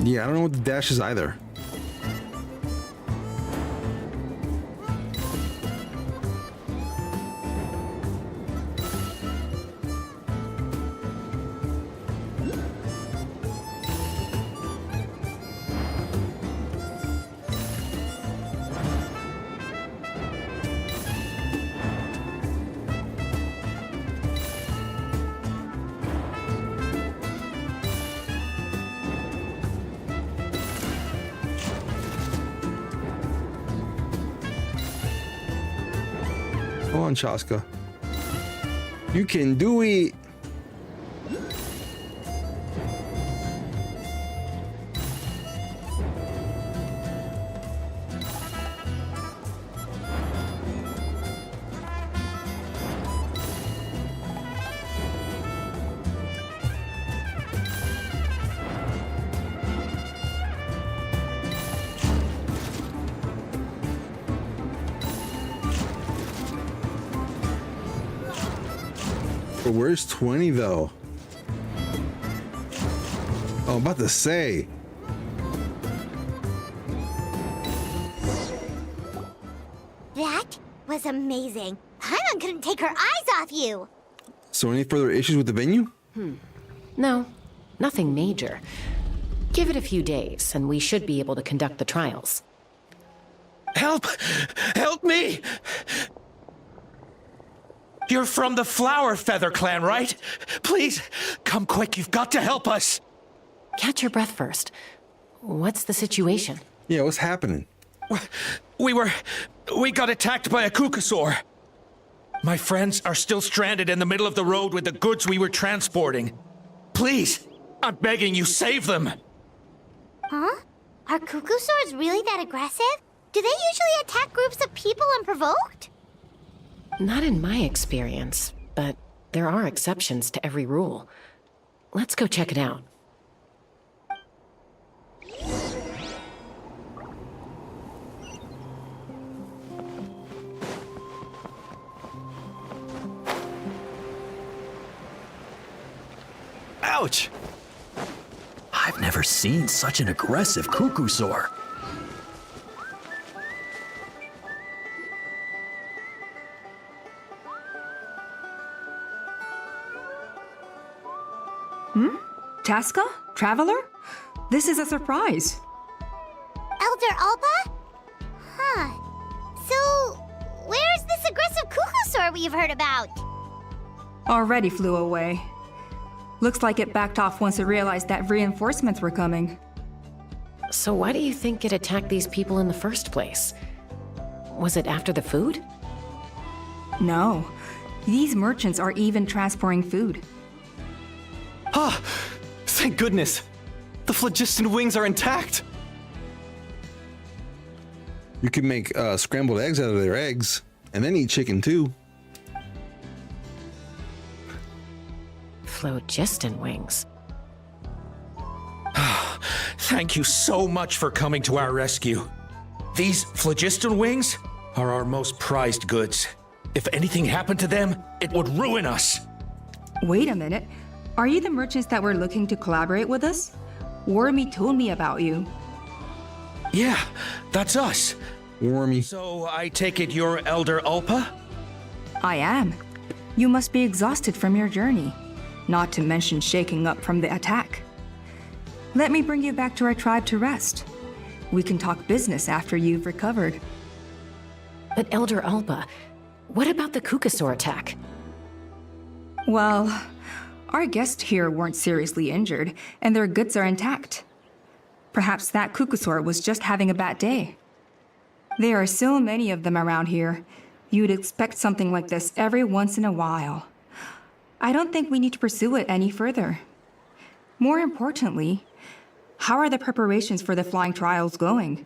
Yeah, I don't know what the dash is either. Come on, Chaska. You can do it. But where's 20 though? Oh, I'm about to say. That was amazing. Paimon couldn't take her eyes off you. So any further issues with the venue? No, nothing major. Give it a few days, and we should be able to conduct the trials. Help! Help me! You're from the Flower Feather Clan, right? Please, come quick. You've got to help us. Catch your breath first. What's the situation? Yeah, what's happening? We got attacked by a Kukasaur. My friends are still stranded in the middle of the road with the goods we were transporting. Please, I'm begging you, save them. Huh? Are Kukusaurs really that aggressive? Do they usually attack groups of people unprovoked? Not in my experience, but there are exceptions to every rule. Let's go check it out. Ouch! I've never seen such an aggressive Kukusaur. Chaska? Traveler? This is a surprise. Elder Alpa? Huh. So, where's this aggressive Kukusaur we've heard about? Already flew away. Looks like it backed off once it realized that reinforcements were coming. So why do you think it attacked these people in the first place? Was it after the food? No. These merchants are even transporting food. Ah! Thank goodness! The phlogiston wings are intact! You can make scrambled eggs out of their eggs, and then eat chicken too. Phlogiston wings. Thank you so much for coming to our rescue. These phlogiston wings are our most prized goods. If anything happened to them, it would ruin us. Wait a minute. Are you the merchants that were looking to collaborate with us? Wormy told me about you. Yeah, that's us. Wormy. So I take it you're Elder Ulpa? I am. You must be exhausted from your journey, not to mention shaking up from the attack. Let me bring you back to our tribe to rest. We can talk business after you've recovered. But Elder Alba, what about the Kukasaur attack? Well, our guests here weren't seriously injured, and their goods are intact. Perhaps that Kukasaur was just having a bad day. There are so many of them around here. You'd expect something like this every once in a while. I don't think we need to pursue it any further. More importantly, how are the preparations for the flying trials going?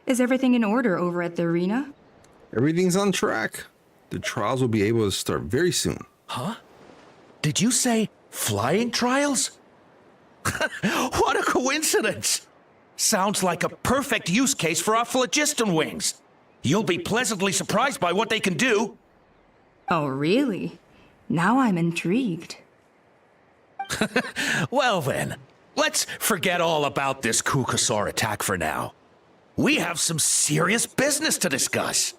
Is everything in order over at the arena? Everything's on track. The trials will be able to start very soon. Huh? Did you say flying trials? What a coincidence! Sounds like a perfect use case for our phlogiston wings. You'll be pleasantly surprised by what they can do. Oh, really? Now I'm intrigued. Well then, let's forget all about this Kukasaur attack for now. We have some serious business to discuss.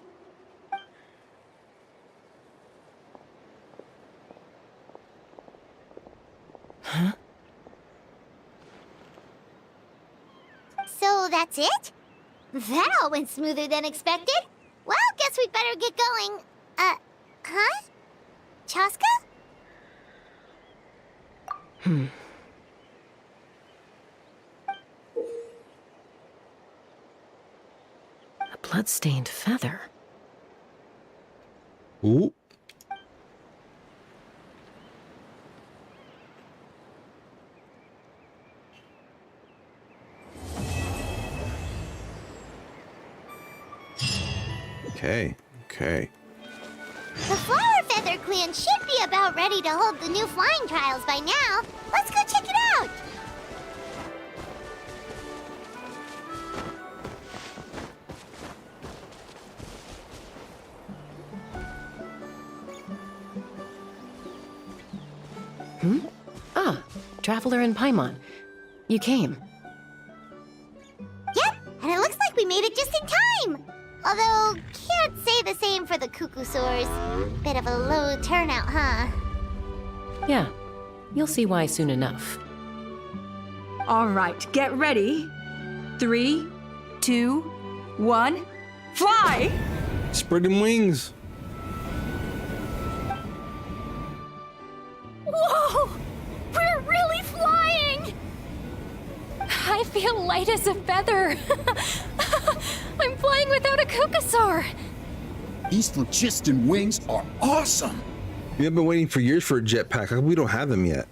Huh? So that's it? That all went smoother than expected. Well, guess we'd better get going. Huh? Chaska? A blood-stained feather. Ooh. Okay. The Flower Feather Clan should be about ready to hold the new flying trials by now. Let's go check it out. Ah, Traveler and Paimon. You came. Yep, and it looks like we made it just in time. Although, can't say the same for the Kukusaurs. Bit of a low turnout, huh? Yeah, you'll see why soon enough. All right, get ready. 3, 2, 1, fly! Spread them wings. Whoa! We're really flying! I feel light as a feather. I'm flying without a Kukasaur. These phlogiston wings are awesome. We have been waiting for years for a jetpack. How come we don't have them yet?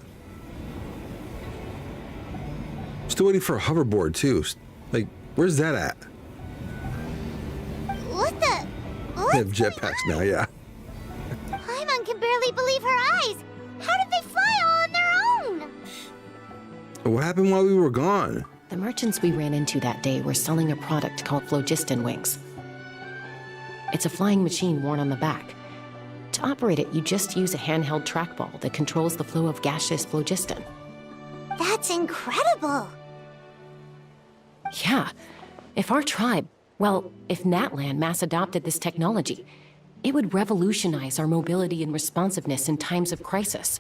Still waiting for a hoverboard too. Like, where's that at? What the? They have jetpacks now, yeah. Paimon can barely believe her eyes. How did they fly all on their own? What happened while we were gone? The merchants we ran into that day were selling a product called phlogiston wings. It's a flying machine worn on the back. To operate it, you just use a handheld trackball that controls the flow of gaseous phlogiston. That's incredible. Yeah, if our tribe, well, if Natlan mass adopted this technology, it would revolutionize our mobility and responsiveness in times of crisis.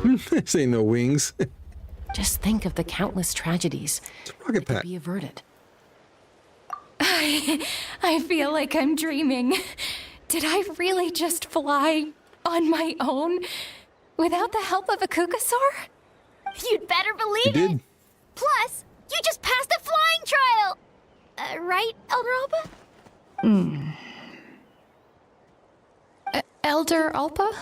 This ain't no wings. Just think of the countless tragedies that could be averted. I feel like I'm dreaming. Did I really just fly on my own without the help of a Kukasaur? You'd better believe You did. it. Plus, you just passed a flying trial. Right, Elder Alba? Elder Alpa?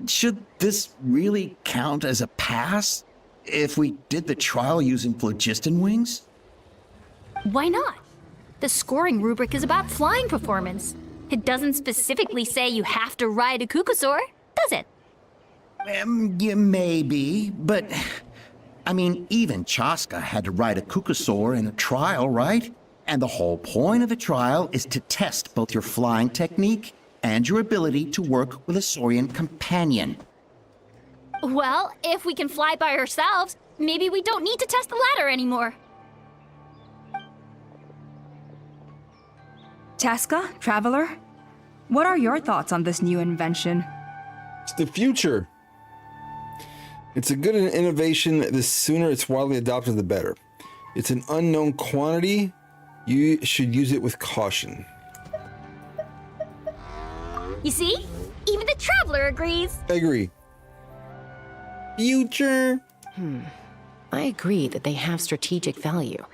Should this really count as a pass if we did the trial using phlogiston wings? Why not? The scoring rubric is about flying performance. It doesn't specifically say you have to ride a Kukasaur, does it? Yeah, maybe, but... I mean, even Chaska had to ride a Kukasaur in a trial, right? And the whole point of the trial is to test both your flying technique and your ability to work with a Saurian companion. Well, if we can fly by ourselves, maybe we don't need to test the ladder anymore. Chaska, Traveler, what are your thoughts on this new invention? It's the future. It's a good innovation. The sooner it's widely adopted, the better. It's an unknown quantity. You should use it with caution. You see? Even the Traveler agrees. I agree. Future. I agree that they have strategic value.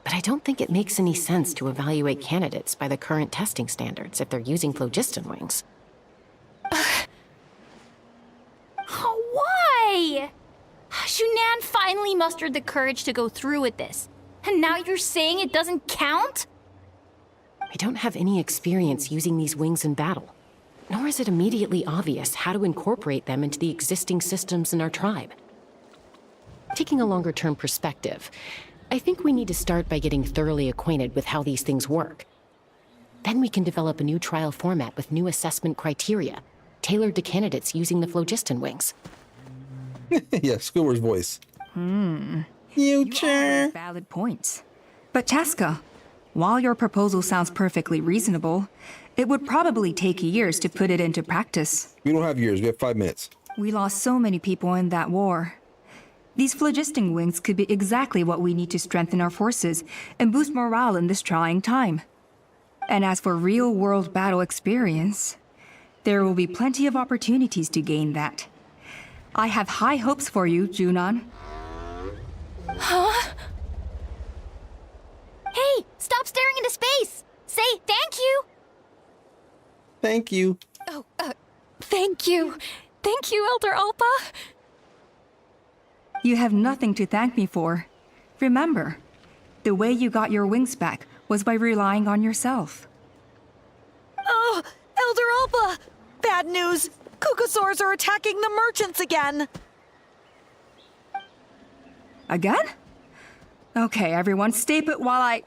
But I don't think it makes any sense to evaluate candidates by the current testing standards if they're using phlogiston wings. Why? Shunan finally mustered the courage to go through with this. And now you're saying it doesn't count? I don't have any experience using these wings in battle, nor is it immediately obvious how to incorporate them into the existing systems in our tribe. Taking a longer-term perspective, I think we need to start by getting thoroughly acquainted with how these things work. Then we can develop a new trial format with new assessment criteria, tailored to candidates using the phlogiston wings. Yeah, Squidward's voice. Future. Valid points. But Chaska, while your proposal sounds perfectly reasonable, it would probably take years to put it into practice. We don't have years. We have 5 minutes. We lost so many people in that war. These phlogiston wings could be exactly what we need to strengthen our forces and boost morale in this trying time. And as for real-world battle experience, there will be plenty of opportunities to gain that. I have high hopes for you, Junon. Huh? Hey, stop staring into space! Say thank you! Thank you. Oh, thank you. Thank you, Elder Alpa. You have nothing to thank me for. Remember, the way you got your wings back was by relying on yourself. Oh, Elder Alpa! Bad news! Kukasaurs are attacking the merchants again! Again? Okay, everyone, stay put while I...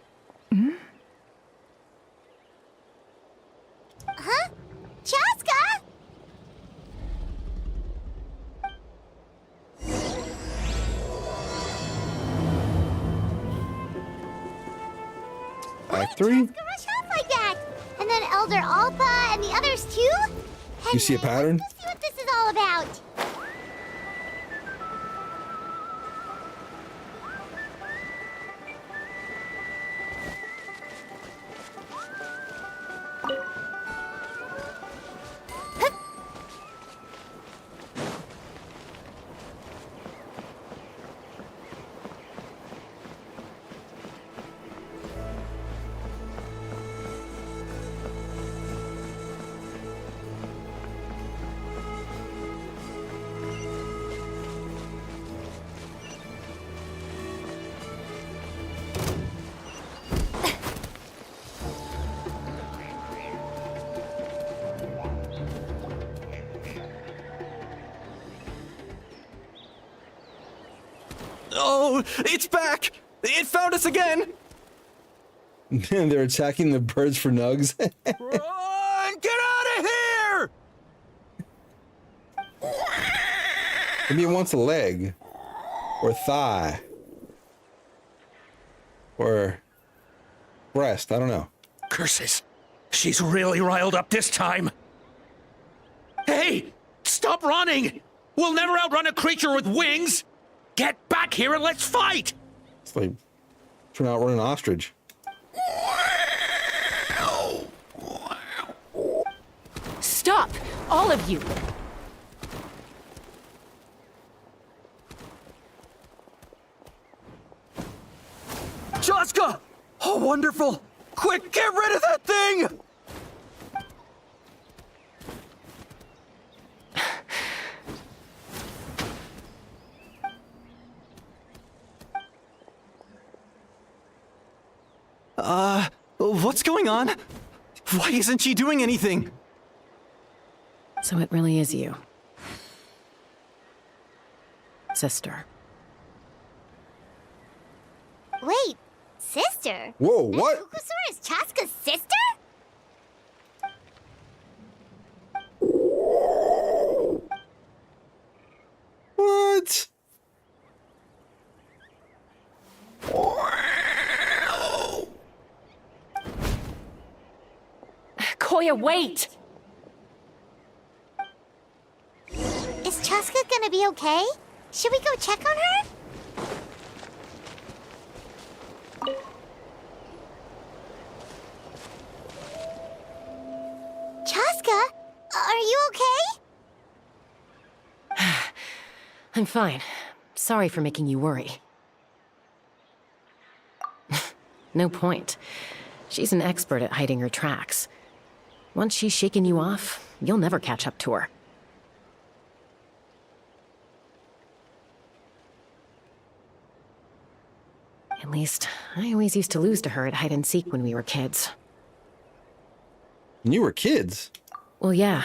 Huh? Chaska? Act 3? Chaska rush off like that? And then Elder Alpa and the others too? You see a pattern? Let's see what this is all about. Oh, it's back! It found us again! And they're attacking the birds for nugs. Run! Get out of here! Maybe it wants a leg. Or thigh. Or breast. I don't know. Curses. She's really riled up this time. Hey! Stop running! We'll never outrun a creature with wings! Get back here and let's fight! It's like trying to outrun an ostrich. Stop! All of you! Chaska! Oh, wonderful! Quick, get rid of that thing! What's going on? Why isn't she doing anything? So it really is you. sister. Wait, sister? Whoa, what? Kukusaur is Chaska's sister? What? Koya, wait! Is Chaska gonna be okay? Should we go check on her? Chaska, are you okay? I'm fine. Sorry for making you worry. No point. She's an expert at hiding her tracks. Once she's shaken you off, you'll never catch up to her. At least, I always used to lose to her at hide and seek when we were kids. When you were kids? Well, yeah.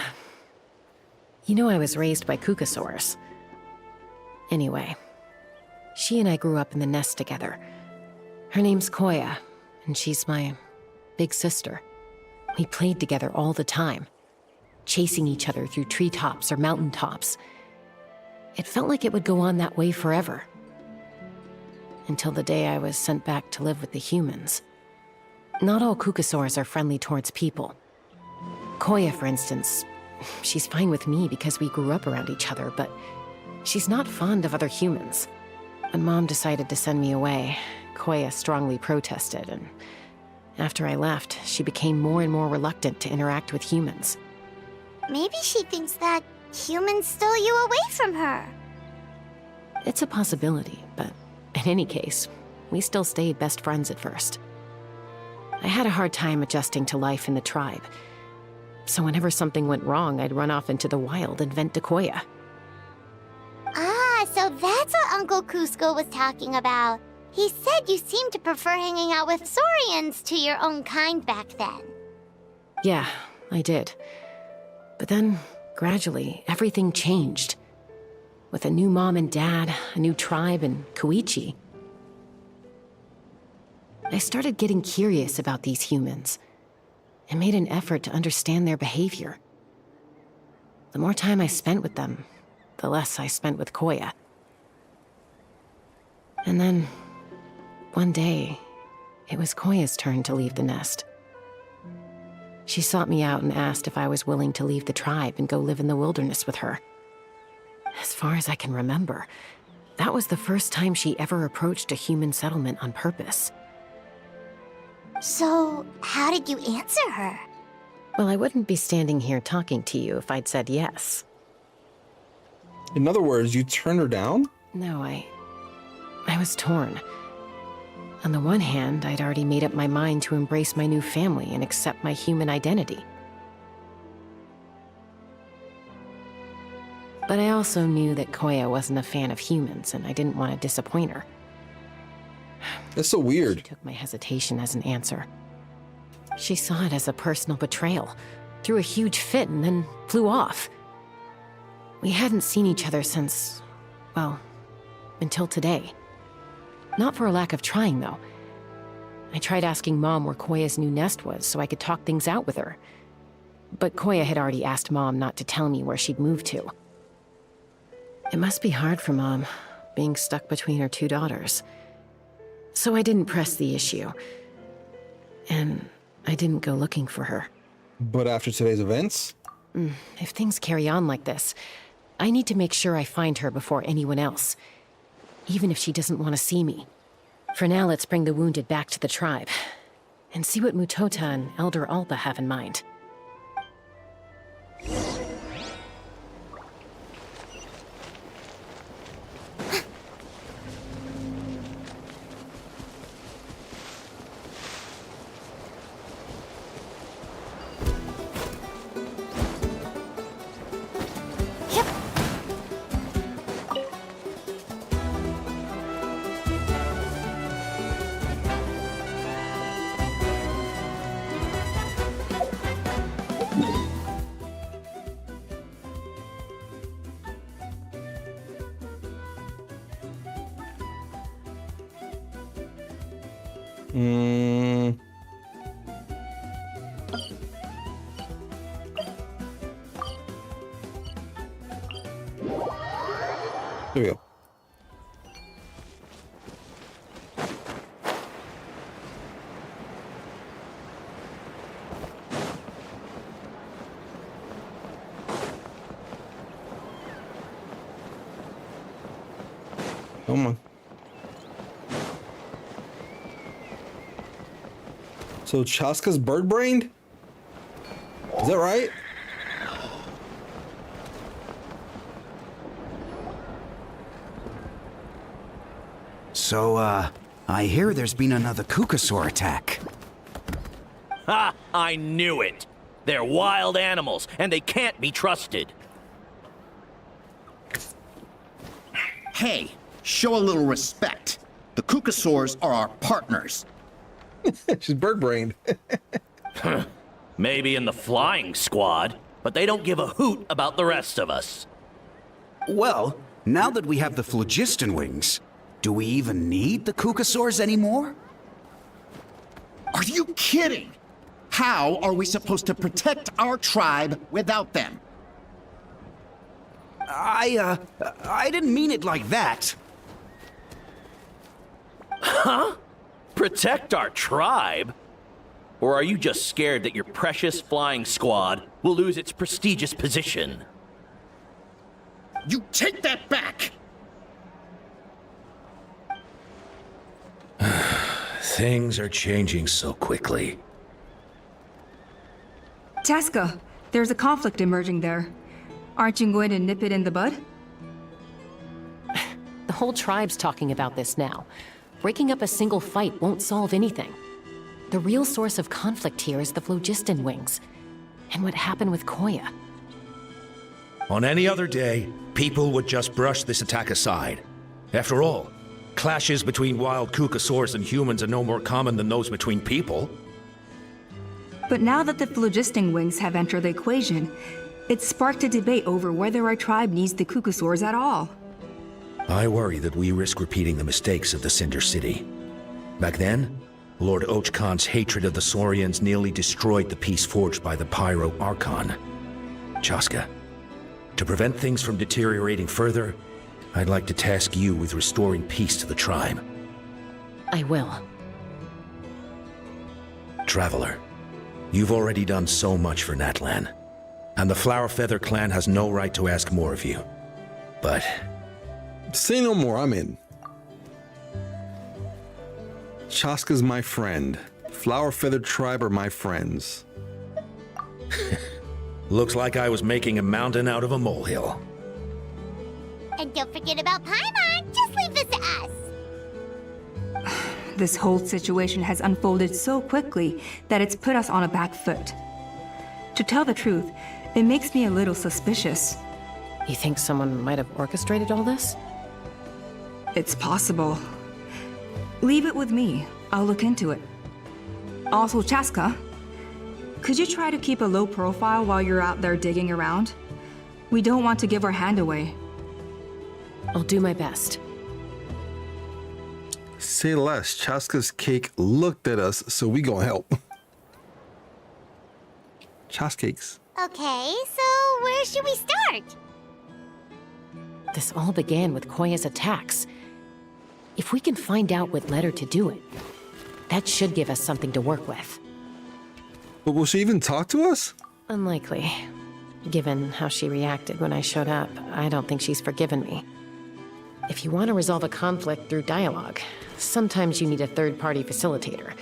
You know I was raised by kukasaurs. Anyway, she and I grew up in the nest together. Her name's Koya, and she's my big sister. We played together all the time, chasing each other through treetops or mountaintops. It felt like it would go on that way forever. Until the day I was sent back to live with the humans. Not all kukasaurs are friendly towards people. Koya, for instance, she's fine with me because we grew up around each other, but she's not fond of other humans. When Mom decided to send me away, Koya strongly protested, and after I left, she became more and more reluctant to interact with humans. Maybe she thinks that humans stole you away from her. It's a possibility, but in any case, we still stayed best friends at first. I had a hard time adjusting to life in the tribe, so whenever something went wrong, I'd run off into the wild and vent to Koya. Ah, so that's what Uncle Cusco was talking about. He said you seemed to prefer hanging out with Saurians to your own kind back then. Yeah, I did. But then, gradually, everything changed. With a new mom and dad, a new tribe, and Koichi. I started getting curious about these humans, and made an effort to understand their behavior. The more time I spent with them, the less I spent with Koya. And then, one day, it was Koya's turn to leave the nest. She sought me out and asked if I was willing to leave the tribe and go live in the wilderness with her. As far as I can remember, that was the first time she ever approached a human settlement on purpose. So, how did you answer her? Well, I wouldn't be standing here talking to you if I'd said yes. In other words, you turned her down? No, I was torn. On the one hand, I'd already made up my mind to embrace my new family and accept my human identity. But I also knew that Koya wasn't a fan of humans, and I didn't want to disappoint her. That's so weird. She took my hesitation as an answer. She saw it as a personal betrayal, threw a huge fit, and then flew off. We hadn't seen each other since, well, until today. Not for a lack of trying, though. I tried asking Mom where Koya's new nest was so I could talk things out with her. But Koya had already asked Mom not to tell me where she'd moved to. It must be hard for Mom, being stuck between her two daughters. So I didn't press the issue. And I didn't go looking for her. But after today's events? If things carry on like this, I need to make sure I find her before anyone else. Even if she doesn't want to see me. For now, let's bring the wounded back to the tribe. And see what Mutota and Elder Alpa have in mind. Here we go. Come on. So Chaska's bird-brained? Is that right? So, I hear there's been another Kukasaur attack. Ha! I knew it! They're wild animals, and they can't be trusted. Hey, show a little respect. The Kukasaurs are our partners. She's bird-brained. Maybe in the flying squad, but they don't give a hoot about the rest of us. Well, now that we have the phlogiston wings, do we even need the Kukasaurs anymore? Are you kidding? How are we supposed to protect our tribe without them? I didn't mean it like that. Huh? Protect our tribe? Or are you just scared that your precious flying squad will lose its prestigious position? You take that back! Things are changing so quickly. Chaska, there's a conflict emerging there. Aren't you going to nip it in the bud? The whole tribe's talking about this now. Breaking up a single fight won't solve anything. The real source of conflict here is the phlogiston wings, and what happened with Koya. On any other day, people would just brush this attack aside. After all, clashes between wild Kukasaurs and humans are no more common than those between people. But now that the phlogiston wings have entered the equation, it's sparked a debate over whether our tribe needs the Kukasaurs at all. I worry that we risk repeating the mistakes of the Cinder City. Back then, Lord Ochkan's hatred of the Saurians nearly destroyed the peace forged by the Pyro Archon. Chaska, to prevent things from deteriorating further, I'd like to task you with restoring peace to the tribe. I will. Traveler, you've already done so much for Natlan, and the Flower Feather clan has no right to ask more of you. But... say no more, I'm in. Chaska's my friend. Flower Feather tribe are my friends. Looks like I was making a mountain out of a molehill. And don't forget about Paimon. Just leave this to us. This whole situation has unfolded so quickly that it's put us on a back foot. To tell the truth, it makes me a little suspicious. You think someone might have orchestrated all this? It's possible. Leave it with me. I'll look into it. Also, Chaska, could you try to keep a low profile while you're out there digging around? We don't want to give our hand away. I'll do my best. Say less. Chaska's cake looked at us, so we gonna help. Chas cakes. Okay, so where should we start? This all began with Koya's attacks. If we can find out what led her to do it, that should give us something to work with. But will she even talk to us? Unlikely. Given how she reacted when I showed up, I don't think she's forgiven me. If you want to resolve a conflict through dialogue, sometimes you need a third-party facilitator.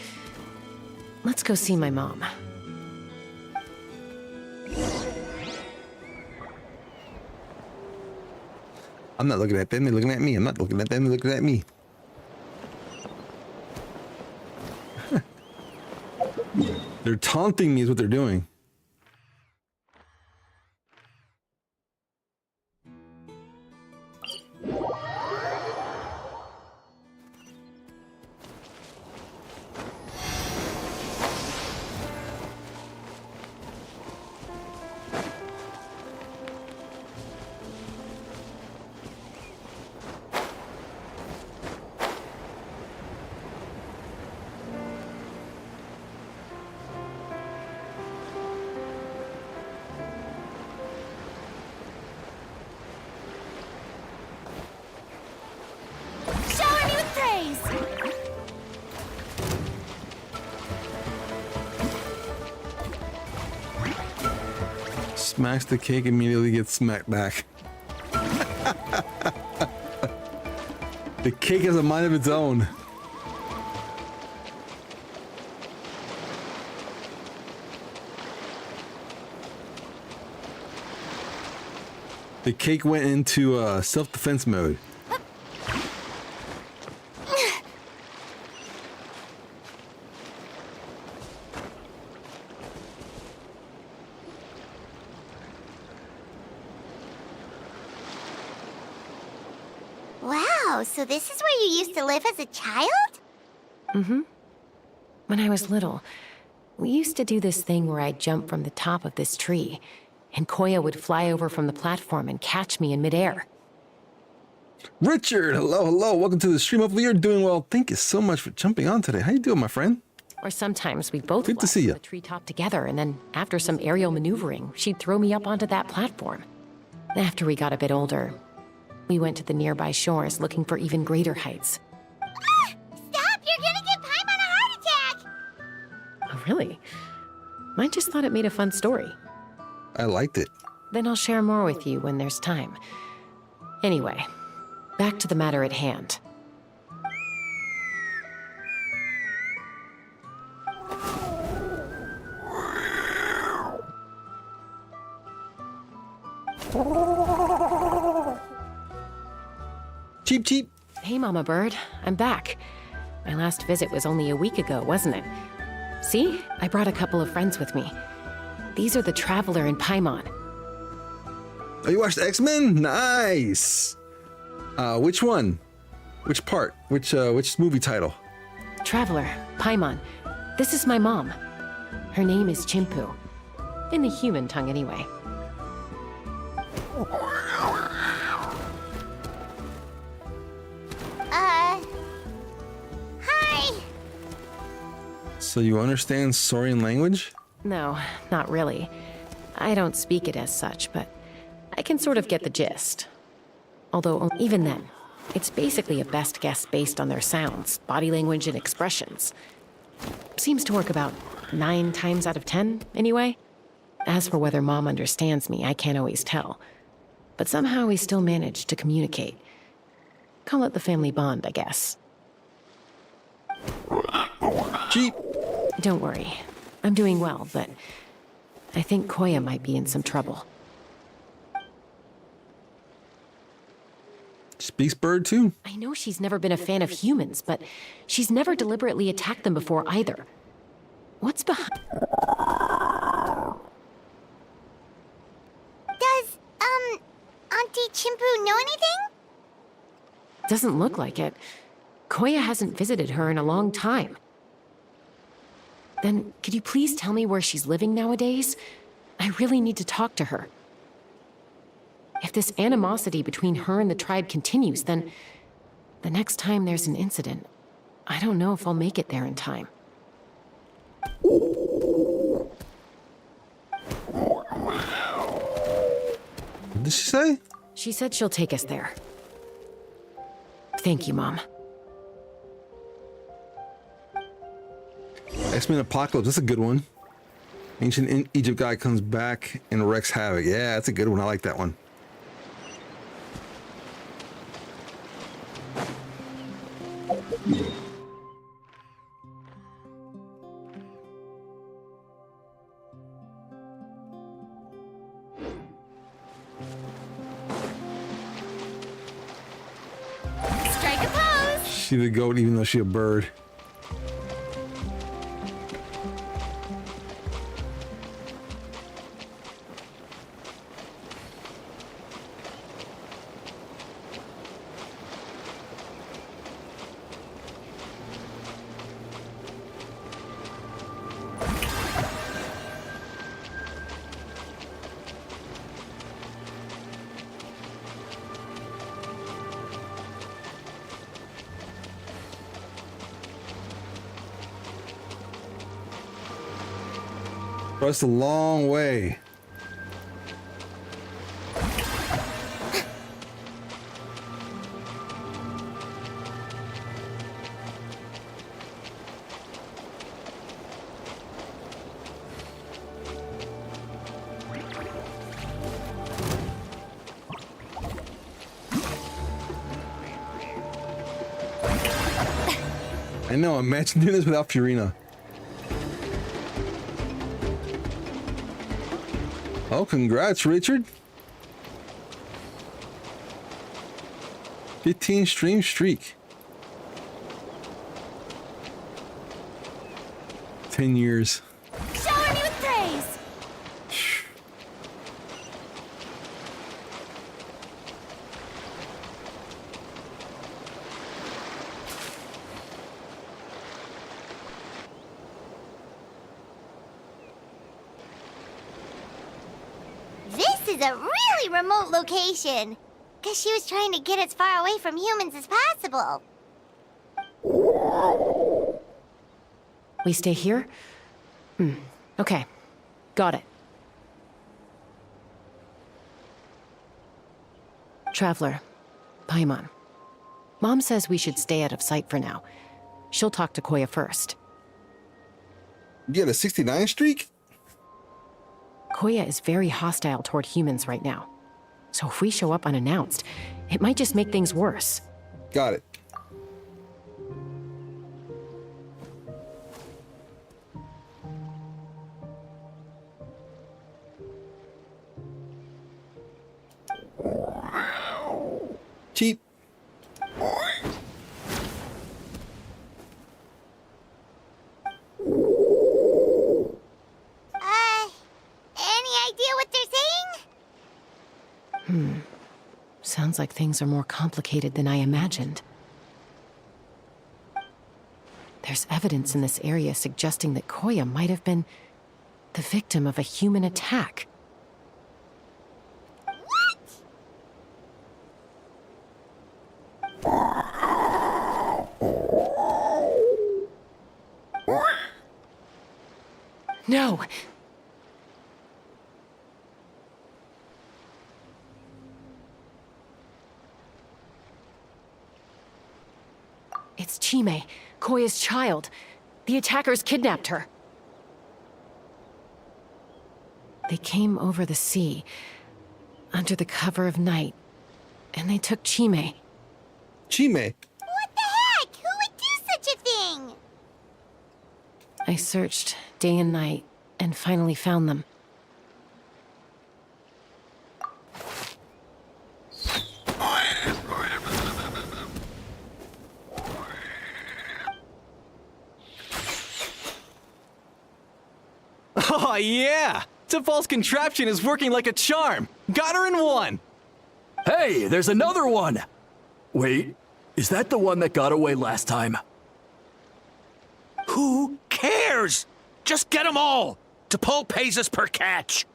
Let's go see my mom. I'm not looking at them, they're looking at me. I'm not looking at them, they're looking at me. They're taunting me is what they're doing. Smacks the cake, immediately gets smacked back. The cake has a mind of its own. The cake went into self-defense mode. Wow, so this is where you used to live as a child? Mm-hmm. When I was little, we used to do this thing where I'd jump from the top of this tree, and Koya would fly over from the platform and catch me in midair. Richard, hello, hello. Welcome to the stream. Hopefully you're doing well. Thank you so much for jumping on today. How you doing, my friend? Or sometimes we'd both Good to see fly you. from the treetop together, and then after some aerial maneuvering, she'd throw me up onto that platform. After we got a bit older, we went to the nearby shores looking for even greater heights. Stop! You're gonna give Paimon a heart attack! Oh, really? I just thought it made a fun story. I liked it. Then I'll share more with you when there's time. Anyway, back to the matter at hand. Cheep, cheep. Hey, Mama Bird. I'm back. My last visit was only a week ago, wasn't it? See? I brought a couple of friends with me. These are the Traveler and Paimon. Oh, you watched X-Men? Nice. Which one? Which part? Which movie title? Traveler, Paimon. This is my mom. Her name is Chimpu. In the human tongue, anyway. Hi! So you understand Saurian language? No, not really. I don't speak it as such, but I can sort of get the gist. Although, even then, it's basically a best guess based on their sounds, body language, and expressions. Seems to work about 9 times out of 10, anyway. As for whether Mom understands me, I can't always tell. But somehow we still manage to communicate. Call it the family bond, I guess. Jeep. Don't worry. I'm doing well, but I think Koya might be in some trouble. Speaks bird too? I know she's never been a fan of humans, but she's never deliberately attacked them before either. What's behind... Does, Auntie Chimpu know anything? Doesn't look like it. Koya hasn't visited her in a long time. Then, could you please tell me where she's living nowadays? I really need to talk to her. If this animosity between her and the tribe continues, then the next time there's an incident, I don't know if I'll make it there in time. What did she say? She said she'll take us there. Thank you, Mom. X-Men Apocalypse, that's a good one. Ancient Egypt guy comes back and wreaks havoc. Yeah, that's a good one. I like that one. Strike a pose! She the goat even though she a bird. Bro, that's a long way. I know, imagine doing this without Furina. Oh, congrats, Richard. 15 stream streak. 10 years. Shower me with praise! This is a really remote location. Guess she was trying to get as far away from humans as possible. We stay here? Okay. Got it. Traveler, Paimon. Mom says we should stay out of sight for now. She'll talk to Koya first. You get a 69 streak? Koya is very hostile toward humans right now. So if we show up unannounced, it might just make things worse. Got it. Cheap. Any idea what they're saying? Sounds like things are more complicated than I imagined. There's evidence in this area suggesting that Koya might have been the victim of a human attack. No! It's Chime, Koya's child. The attackers kidnapped her. They came over the sea, under the cover of night, and they took Chime. Chime? What the heck? Who would do such a thing? I searched day and night, and finally found them. Oh, yeah! T'Pol's contraption is working like a charm! Got her in one! Hey, there's another one! Wait, is that the one that got away last time? Who cares? Just get them all. T'Pol pays us per catch.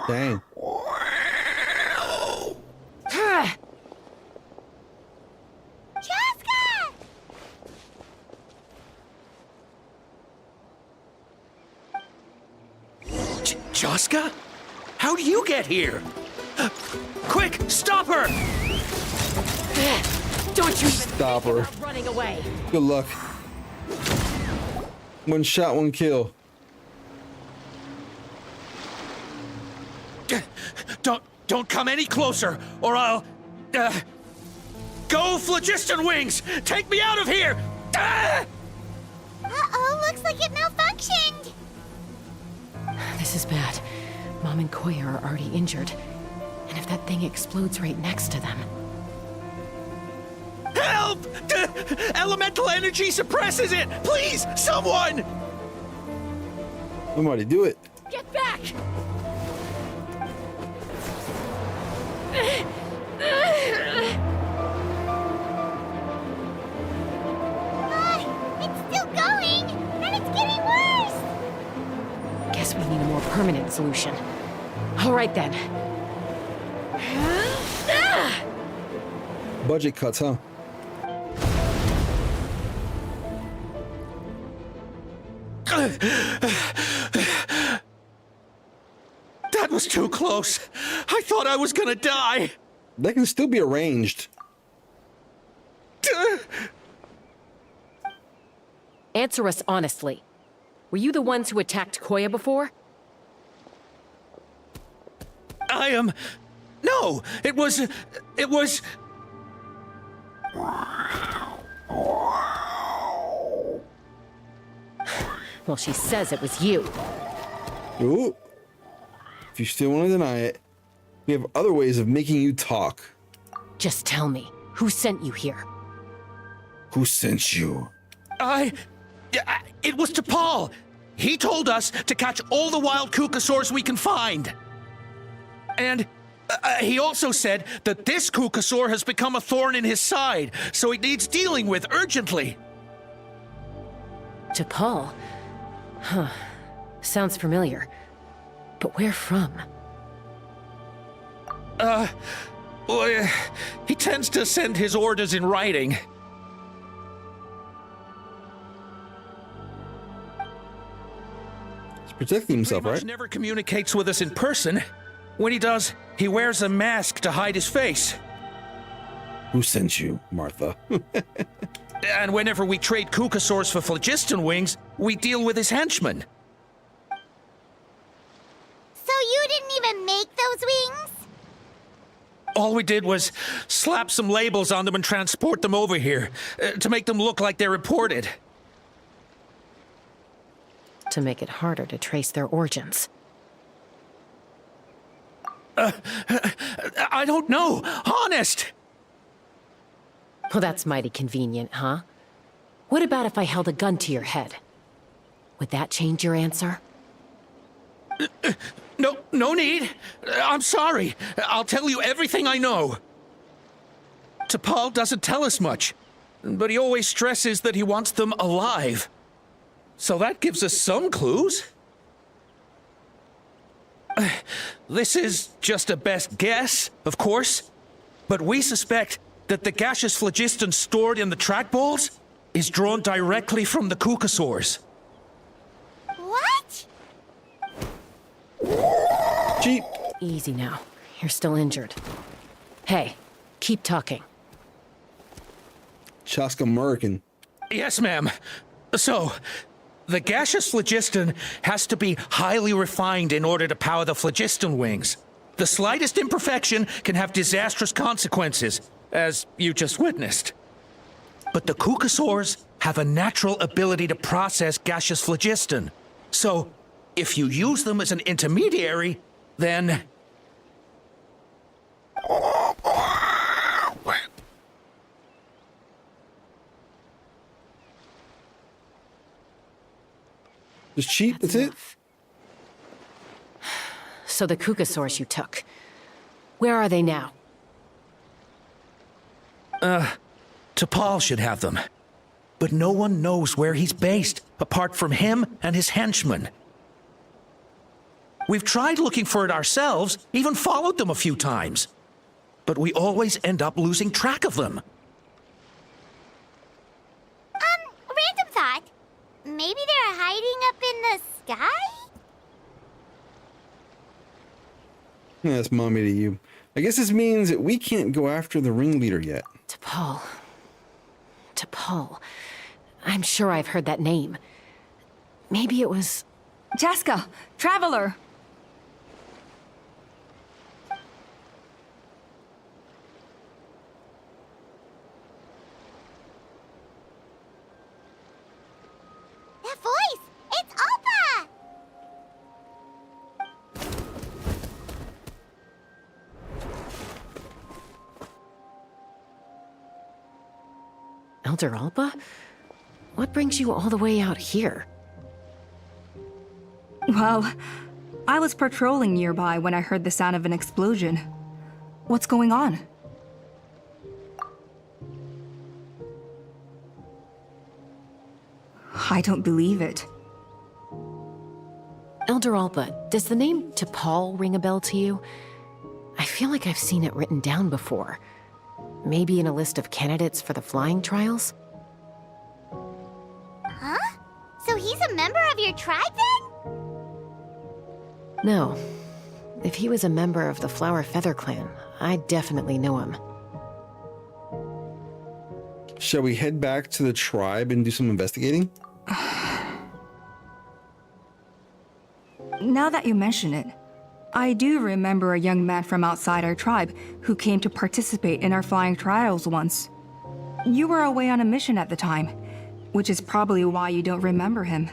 Dang. Joska? How do you get here? Quick, stop her! Don't you even Stop think her. about running away. Good luck. One shot, one kill. Don't come any closer, or I'll... Go, Phlogiston Wings! Take me out of here! Uh-oh, looks like it malfunctioned. This is bad. Mom and Koya are already injured. And if that thing explodes right next to them... Help! Elemental energy suppresses it! Please, someone! Somebody do it. Get back! It's still going, and it's getting worse. Guess we need a more permanent solution. All right then. Budget cuts, huh? That was too close. I thought I was gonna die. That can still be arranged. Answer us honestly. Were you the ones who attacked Koya before? I am... No, it was... Well, she says it was you. Ooh. If you still want to deny it, we have other ways of making you talk. Just tell me, who sent you here? Who sent you? It was to Paul. He told us to catch all the wild Kukasaurs we can find. And he also said that this Kukasaur has become a thorn in his side, so it needs dealing with urgently. To Paul? Huh. Sounds familiar. But where from? Well, he tends to send his orders in writing. He's protecting himself, right? He never communicates with us in person. When he does, he wears a mask to hide his face. Who sent you, Martha? And whenever we trade Kukasaurs for phlogiston wings, we deal with his henchmen. So you didn't even make those wings? All we did was slap some labels on them and transport them over here, to make them look like they're imported. To make it harder to trace their origins. I don't know, honest! Well, that's mighty convenient, huh? What about if I held a gun to your head? Would that change your answer? No need. I'm sorry. I'll tell you everything I know. T'Pol doesn't tell us much, but he always stresses that he wants them alive. So that gives us some clues. This is just a best guess, of course, but we suspect that the gaseous phlogiston stored in the trackballs is drawn directly from the Kukasaurs. What? Cheap. Easy now. You're still injured. Hey, keep talking. Chaska American. Yes, ma'am. So, the gaseous phlogiston has to be highly refined in order to power the phlogiston wings. The slightest imperfection can have disastrous consequences, as you just witnessed. But the Kukasaurs have a natural ability to process gaseous phlogiston. So, if you use them as an intermediary, then... Just cheap, that's it? So the Kukasaurs you took, where are they now? T'Pol should have them. But no one knows where he's based, apart from him and his henchmen. We've tried looking for it ourselves, even followed them a few times. But we always end up losing track of them. Random thought. Maybe they're hiding up in the sky? Yeah, that's mommy to you. I guess this means that we can't go after the ringleader yet. T'Pol. T'Pol. I'm sure I've heard that name. Maybe it was... Chaska, Traveler! That voice! It's Alpa! Elder Alpa? What brings you all the way out here? Well, I was patrolling nearby when I heard the sound of an explosion. What's going on? I don't believe it. Elder Alpa, does the name T'Pol ring a bell to you? I feel like I've seen it written down before. Maybe in a list of candidates for the flying trials? Huh? So he's a member of your tribe then? No. If he was a member of the Flower Feather Clan, I'd definitely know him. Shall we head back to the tribe and do some investigating? Now that you mention it, I do remember a young man from outside our tribe who came to participate in our flying trials once. You were away on a mission at the time, which is probably why you don't remember him.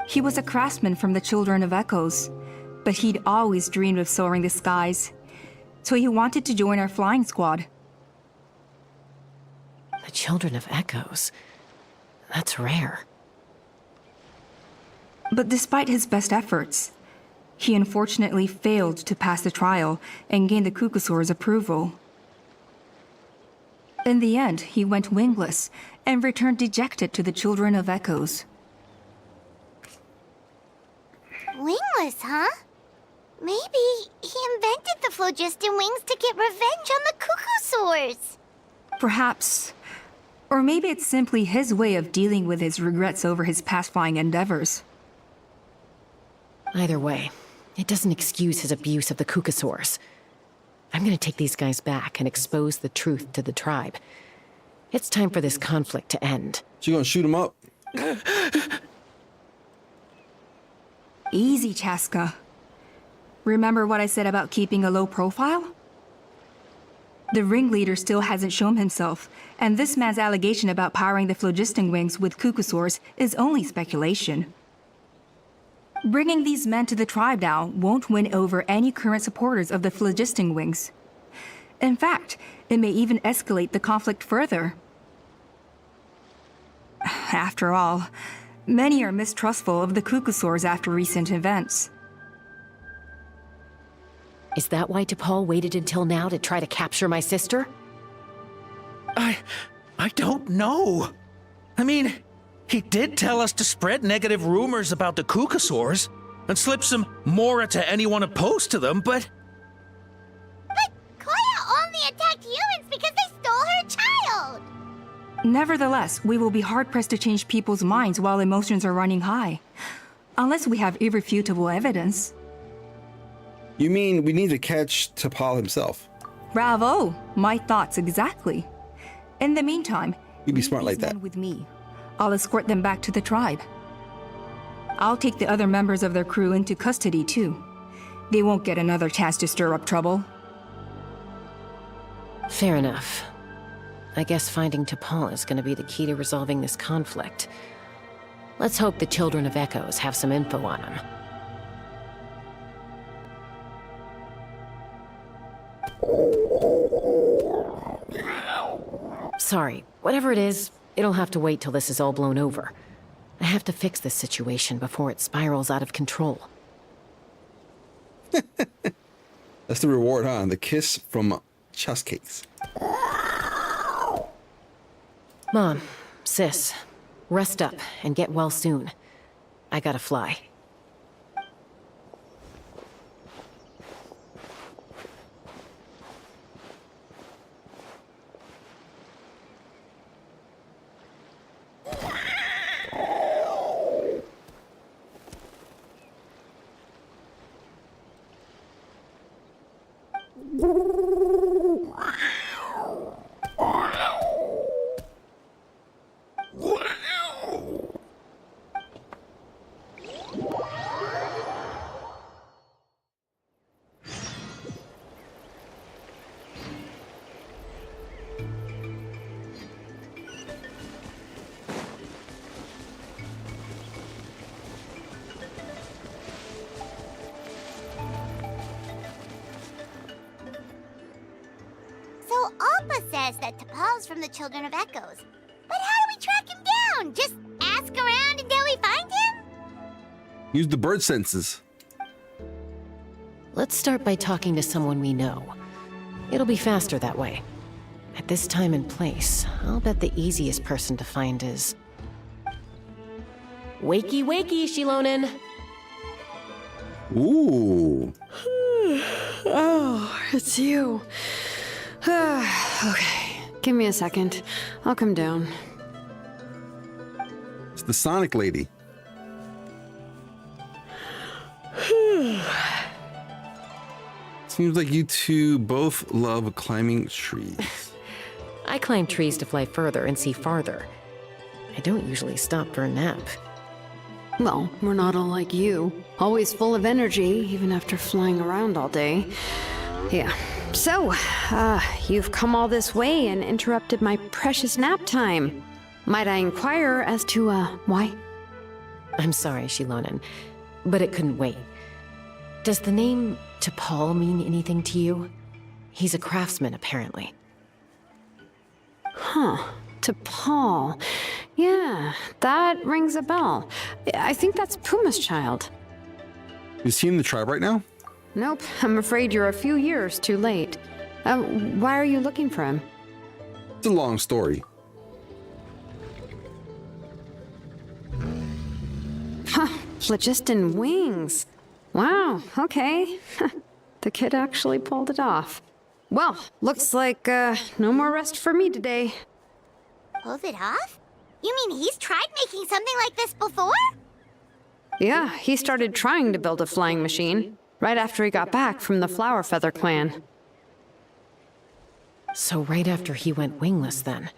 He was a craftsman from the Children of Echoes, but he'd always dreamed of soaring the skies, so he wanted to join our flying squad. The Children of Echoes? That's rare. But despite his best efforts, he unfortunately failed to pass the trial and gain the Kukusaur's approval. In the end, he went wingless and returned dejected to the Children of Echoes. Wingless, huh? Maybe he invented the phlogiston wings to get revenge on the Kukusaurs. Perhaps. Or maybe it's simply his way of dealing with his regrets over his past flying endeavors. Either way, it doesn't excuse his abuse of the Kukusaurs. I'm gonna take these guys back and expose the truth to the tribe. It's time for this conflict to end. So you gonna shoot him up? Easy, Chaska. Remember what I said about keeping a low profile? The ringleader still hasn't shown himself, and this man's allegation about powering the phlogiston wings with Kukusaurs is only speculation. Bringing these men to the tribe now won't win over any current supporters of the phlogiston wings. In fact, it may even escalate the conflict further. After all, many are mistrustful of the Kukusaurs after recent events. Is that why T'Pol waited until now to try to capture my sister? I don't know. I mean, he did tell us to spread negative rumors about the Kukusaurs and slip some Mora to anyone opposed to them, but... But Koya only attacked humans because they stole her child! Nevertheless, we will be hard-pressed to change people's minds while emotions are running high. Unless we have irrefutable evidence. You mean we need to catch T'Pol himself? Bravo! My thoughts exactly. In the meantime, you'd be smart like that. With me. I'll escort them back to the tribe. I'll take the other members of their crew into custody too. They won't get another chance to stir up trouble. Fair enough. I guess finding T'Pol is gonna be the key to resolving this conflict. Let's hope the Children of Echoes have some info on him. Sorry, whatever it is, it'll have to wait till this is all blown over. I have to fix this situation before it spirals out of control. That's the reward, huh? The kiss from Chascakes. Mom, sis, rest up and get well soon. I gotta fly. So Alpa says that T'Pol's from the Children of Echoes. But how do we track him down? Just ask around until we find him? Use the bird senses. Let's start by talking to someone we know. It'll be faster that way. At this time and place, I'll bet the easiest person to find is... Wakey, wakey, Shilonen! Ooh. Oh, it's you. Okay, give me a second. I'll come down. It's the Sonic lady. Seems like you two both love climbing trees. I climb trees to fly further and see farther. I don't usually stop for a nap. Well, we're not all like you. Always full of energy, even after flying around all day. Yeah, So, you've come all this way and interrupted my precious nap time. Might I inquire as to, why? I'm sorry, Tlalocan, but it couldn't wait. Does the name T'Pol mean anything to you? He's a craftsman, apparently. Huh. T'Pol. Yeah, that rings a bell. I think that's Puma's child. Is he in the tribe right now? Nope, I'm afraid you're a few years too late. Why are you looking for him? It's a long story. Huh, phlogiston wings. Wow, okay. The kid actually pulled it off. Well, looks like, no more rest for me today. Pulled it off? You mean he's tried making something like this before? Yeah, he started trying to build a flying machine right after he got back from the Flower Feather clan. So right after he went wingless, then.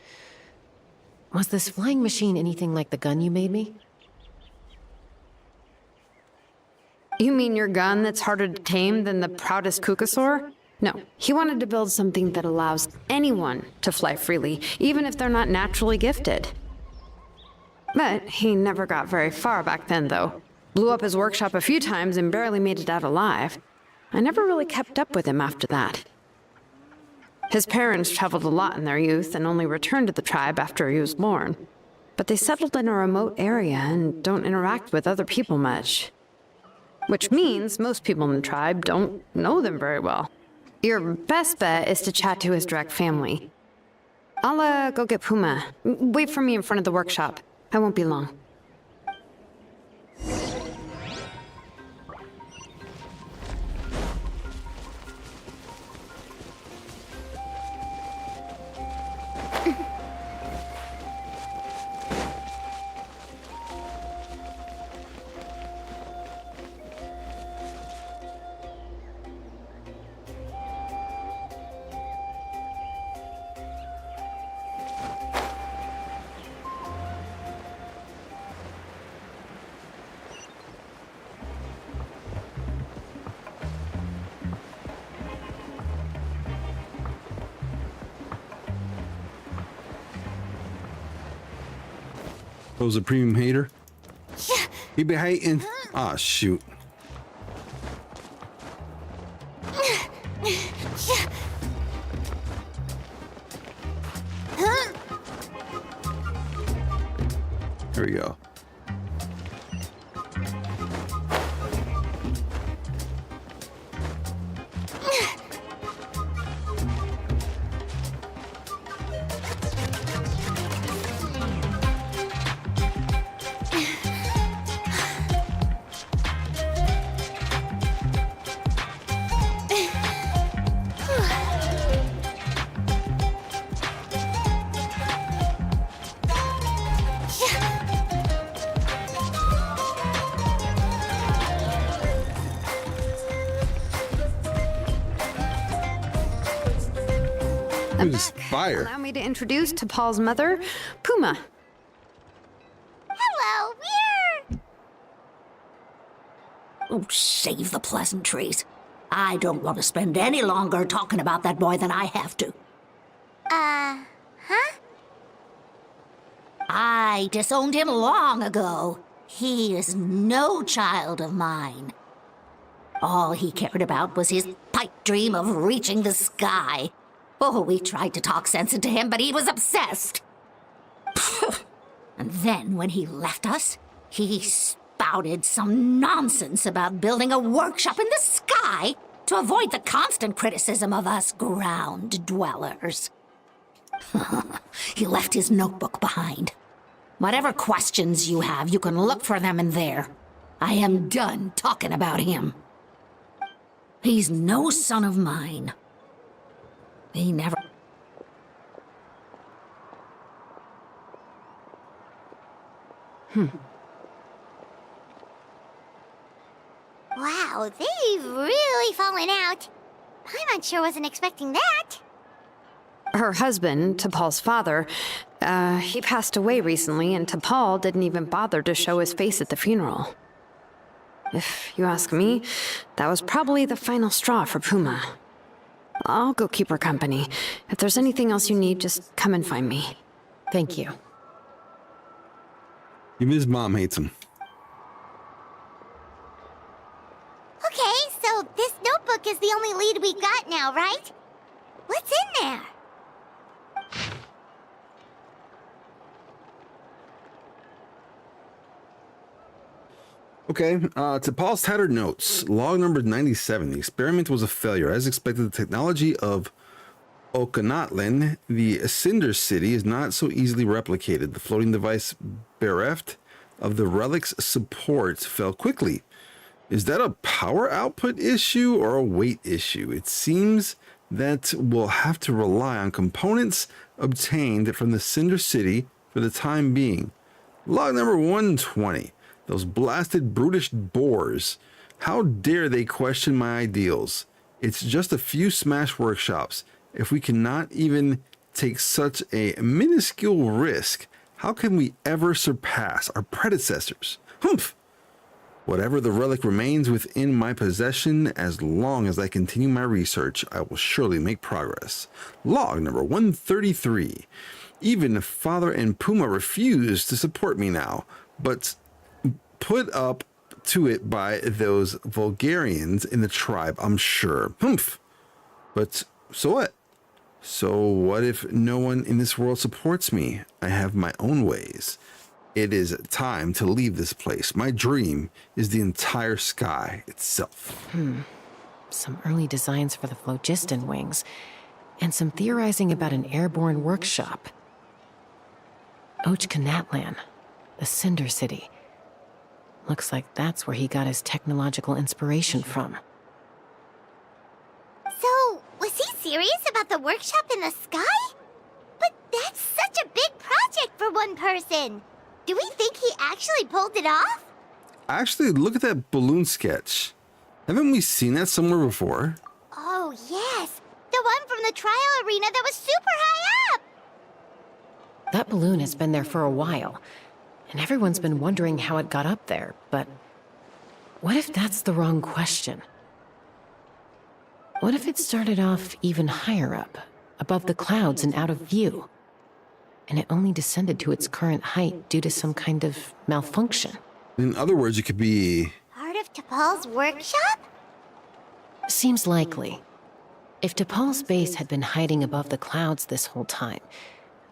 Was this flying machine anything like the gun you made me? You mean your gun that's harder to tame than the proudest Kukasaur? No, he wanted to build something that allows anyone to fly freely, even if they're not naturally gifted. But he never got very far back then, though. Blew up his workshop a few times and barely made it out alive. I never really kept up with him after that. His parents traveled a lot in their youth and only returned to the tribe after he was born. But they settled in a remote area and don't interact with other people much. Which means most people in the tribe don't know them very well. Your best bet is to chat to his direct family. I'll, go get Puma. Wait for me in front of the workshop. I won't be long. Was a premium hater? He be hating. Ah, shoot. Here we go. Fire. Allow me to introduce T'Pol's mother, Puma. Hello, we're... Oh, save the pleasantries. I don't want to spend any longer talking about that boy than I have to. Huh? I disowned him long ago. He is no child of mine. All he cared about was his pipe dream of reaching the sky. Oh, we tried to talk sense into him, but he was obsessed. And then when he left us, he spouted some nonsense about building a workshop in the sky to avoid the constant criticism of us ground dwellers. He left his notebook behind. Whatever questions you have, you can look for them in there. I am done talking about him. He's no son of mine. He never... Wow, they've really fallen out. Paimon sure wasn't expecting that. Her husband, T'Pol's father, he passed away recently, and T'Pol didn't even bother to show his face at the funeral. If you ask me, that was probably the final straw for Puma. I'll go keep her company. If there's anything else you need, just come and find me. Thank you. Even his mom hates him. Okay, so this notebook is the only lead we got now, right? What's in there? Okay, to Paul's tattered notes, log number 97. The experiment was a failure. As expected, the technology of Okanatlan, the Cinder City, is not so easily replicated. The floating device, bereft of the relic's support, fell quickly. Is that a power output issue or a weight issue? It seems that we'll have to rely on components obtained from the Cinder City for the time being. Log number 120. Those blasted brutish boars. How dare they question my ideals? It's just a few smash workshops. If we cannot even take such a minuscule risk, how can we ever surpass our predecessors? Humph! Whatever the relic remains within my possession, as long as I continue my research, I will surely make progress. Log number 133. Even Father and Puma refuse to support me now, but put up to it by those Vulgarians in the tribe, I'm sure. Humph! But so what? So what if no one in this world supports me? I have my own ways. It is time to leave this place. My dream is the entire sky itself. Some early designs for the phlogiston wings, and some theorizing about an airborne workshop. Okanatlan, the Cinder City. Looks like that's where he got his technological inspiration from. So, was he serious about the workshop in the sky? But that's such a big project for one person. Do we think he actually pulled it off? Actually, look at that balloon sketch. Haven't we seen that somewhere before? Oh, yes. The one from the trial arena that was super high up. That balloon has been there for a while, and everyone's been wondering how it got up there, but what if that's the wrong question? What if it started off even higher up, above the clouds and out of view, and it only descended to its current height due to some kind of malfunction? In other words, it could be... Part of T'Pol's workshop? Seems likely. If T'Pol's base had been hiding above the clouds this whole time,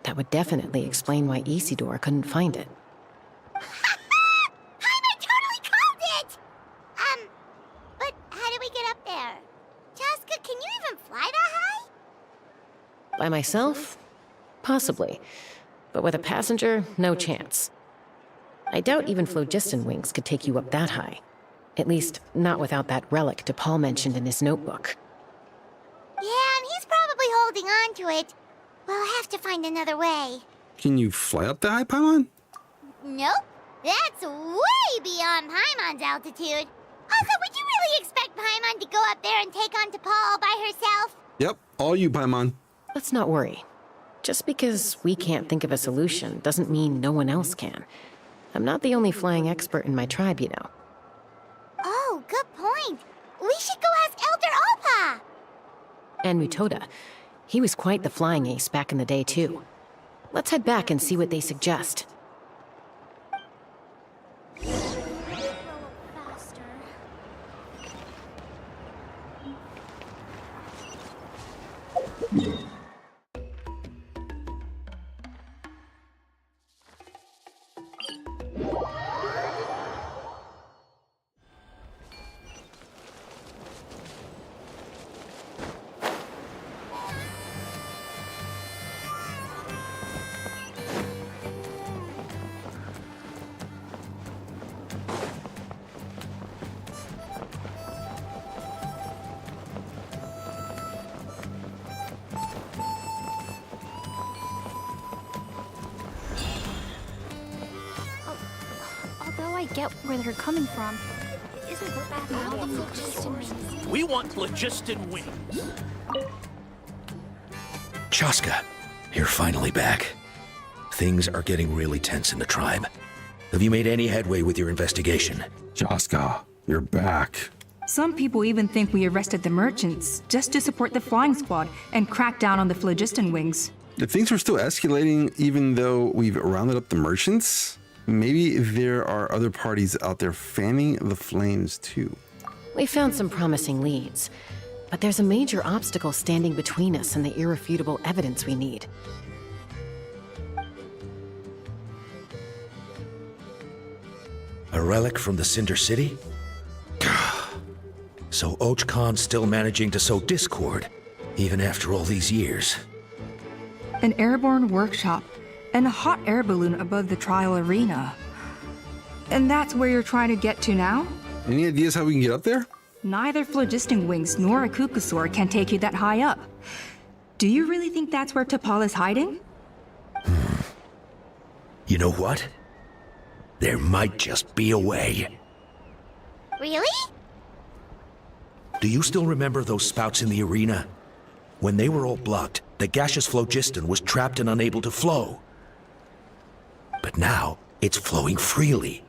that would definitely explain why Isidore couldn't find it. I totally called it! But how do we get up there? Chaska, can you even fly that high? By myself? Possibly. But with a passenger, no chance. I doubt even phlogiston wings could take you up that high. At least, not without that relic T'Pol mentioned in his notebook. Yeah, and he's probably holding on to it. We'll have to find another way. Can you fly up that high, Paimon? Nope. That's way beyond Paimon's altitude. Also, would you really expect Paimon to go up there and take on T'Pol all by herself? Yep, all you, Paimon. Let's not worry. Just because we can't think of a solution doesn't mean no one else can. I'm not the only flying expert in my tribe, you know. Oh, good point. We should go ask Elder Alpa. And Mutoda. He was quite the flying ace back in the day, too. Let's head back and see what they suggest. Although I get where they're coming from, isn't that how the phlogiston wings? We want phlogiston wings. Chaska, you're finally back. Things are getting really tense in the tribe. Have you made any headway with your investigation? Chaska, you're back. Some people even think we arrested the merchants just to support the flying squad and crack down on the phlogiston wings. If things were still escalating, even though we've rounded up the merchants, maybe there are other parties out there fanning the flames too. We found some promising leads, but there's a major obstacle standing between us and the irrefutable evidence we need. A relic from the Cinder City? So Och Khan's still managing to sow discord, even after all these years. An airborne workshop and a hot air balloon above the trial arena. And that's where you're trying to get to now? Any ideas how we can get up there? Neither phlogiston wings nor a Kukusaur can take you that high up. Do you really think that's where T'Pol is hiding? You know what? There might just be a way. Really? Do you still remember those spouts in the arena? When they were all blocked, the gaseous phlogiston was trapped and unable to flow. But now, it's flowing freely.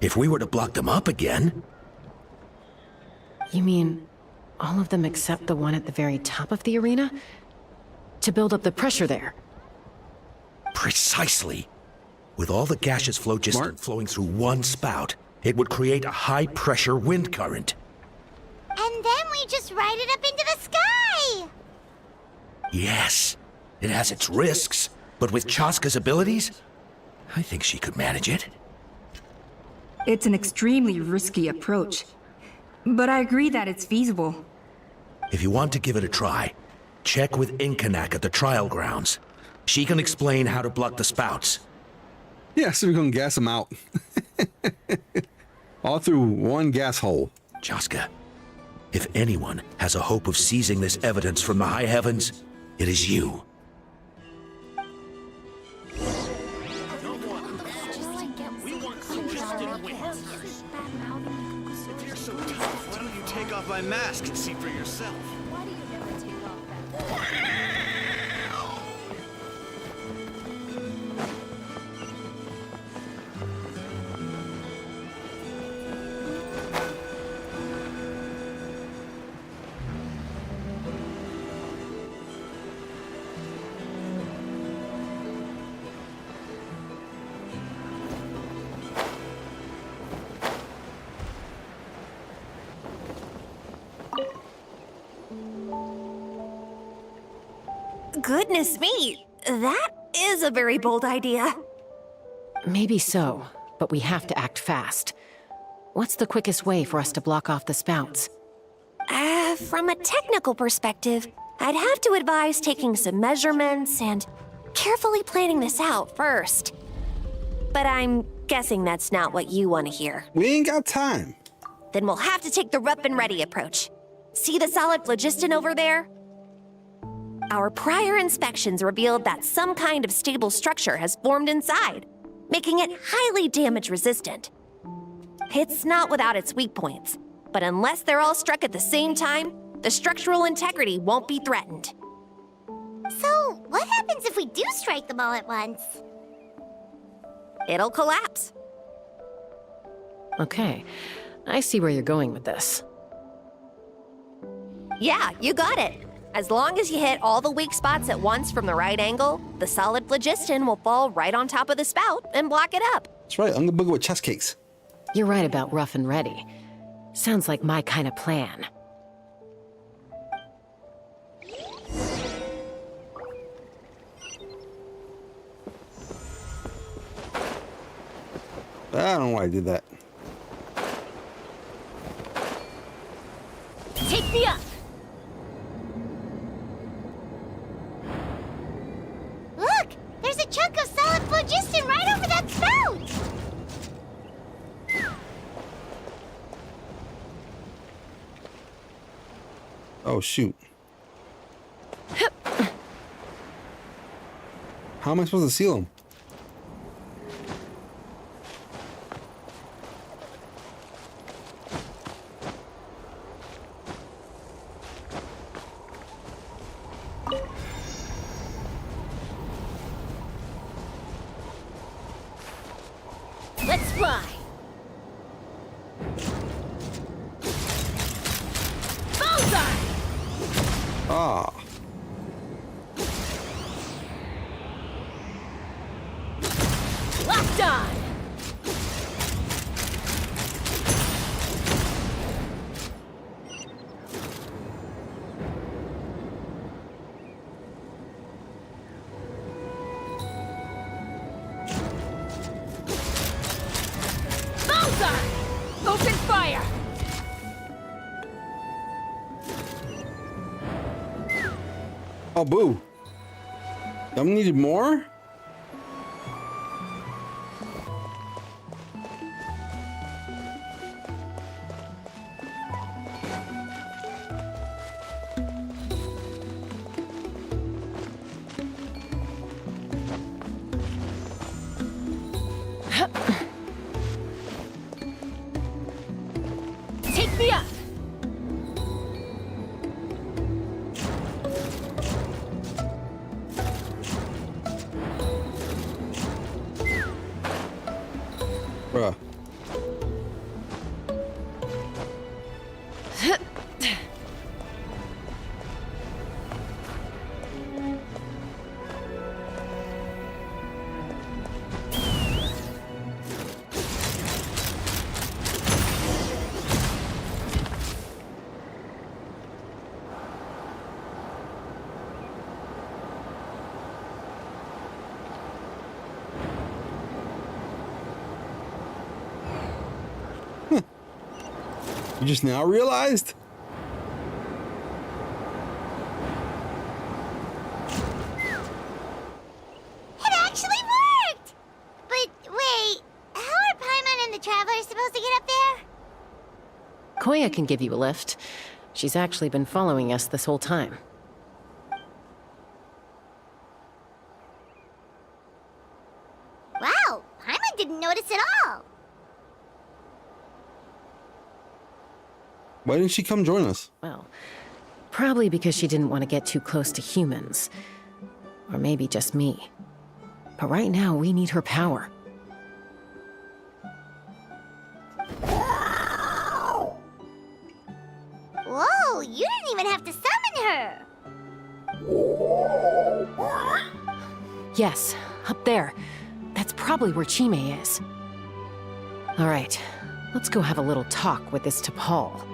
If we were to block them up again... You mean all of them except the one at the very top of the arena? To build up the pressure there? Precisely. With all the gaseous phlogiston flowing through one spout, it would create a high-pressure wind current. And then we just ride it up into the sky! Yes, it has its risks, but with Chaska's abilities, I think she could manage it. It's an extremely risky approach, but I agree that it's feasible. If you want to give it a try, check with Inkanak at the trial grounds. She can explain how to block the spouts. Yeah, so we can gas them out. All through one gas hole. Chaska, if anyone has a hope of seizing this evidence from the high heavens, it is you. If you're so tough, why don't you take off my mask and see for yourself? Why do you never take off that? Goodness me, that is a very bold idea. Maybe so, but we have to act fast. What's the quickest way for us to block off the spouts? From a technical perspective, I'd have to advise taking some measurements and carefully planning this out first. But I'm guessing that's not what you want to hear. We ain't got time. Then we'll have to take the rough and ready approach. See the solid phlogiston over there? Our prior inspections revealed that some kind of stable structure has formed inside, making it highly damage resistant. It's not without its weak points, but unless they're all struck at the same time, the structural integrity won't be threatened. So, what happens if we do strike them all at once? It'll collapse. Okay, I see where you're going with this. Yeah, you got it. As long as you hit all the weak spots at once from the right angle, the solid phlogiston will fall right on top of the spout and block it up. That's right, I'm gonna boogie with chest cakes. You're right about rough and ready. Sounds like my kind of plan. I don't know why I did that. Take me up! Look! There's a chunk of solid phlogiston right over that spout! Oh, shoot. How am I supposed to seal them? Let's fly! Ah. Locked on! Bullseye! Open fire! Oh, boo. Them needed more? Take me up! Bruh. You just now realized? It actually worked! But wait, how are Paimon and the Traveler supposed to get up there? Koya can give you a lift. She's actually been following us this whole time. Wow, Paimon didn't notice at all. Why didn't she come join us? Well, probably because she didn't want to get too close to humans. Or maybe just me. But right now, we need her power. Whoa, you didn't even have to summon her. Yes, up there. That's probably where Chime is. All right, let's go have a little talk with this T'Pol.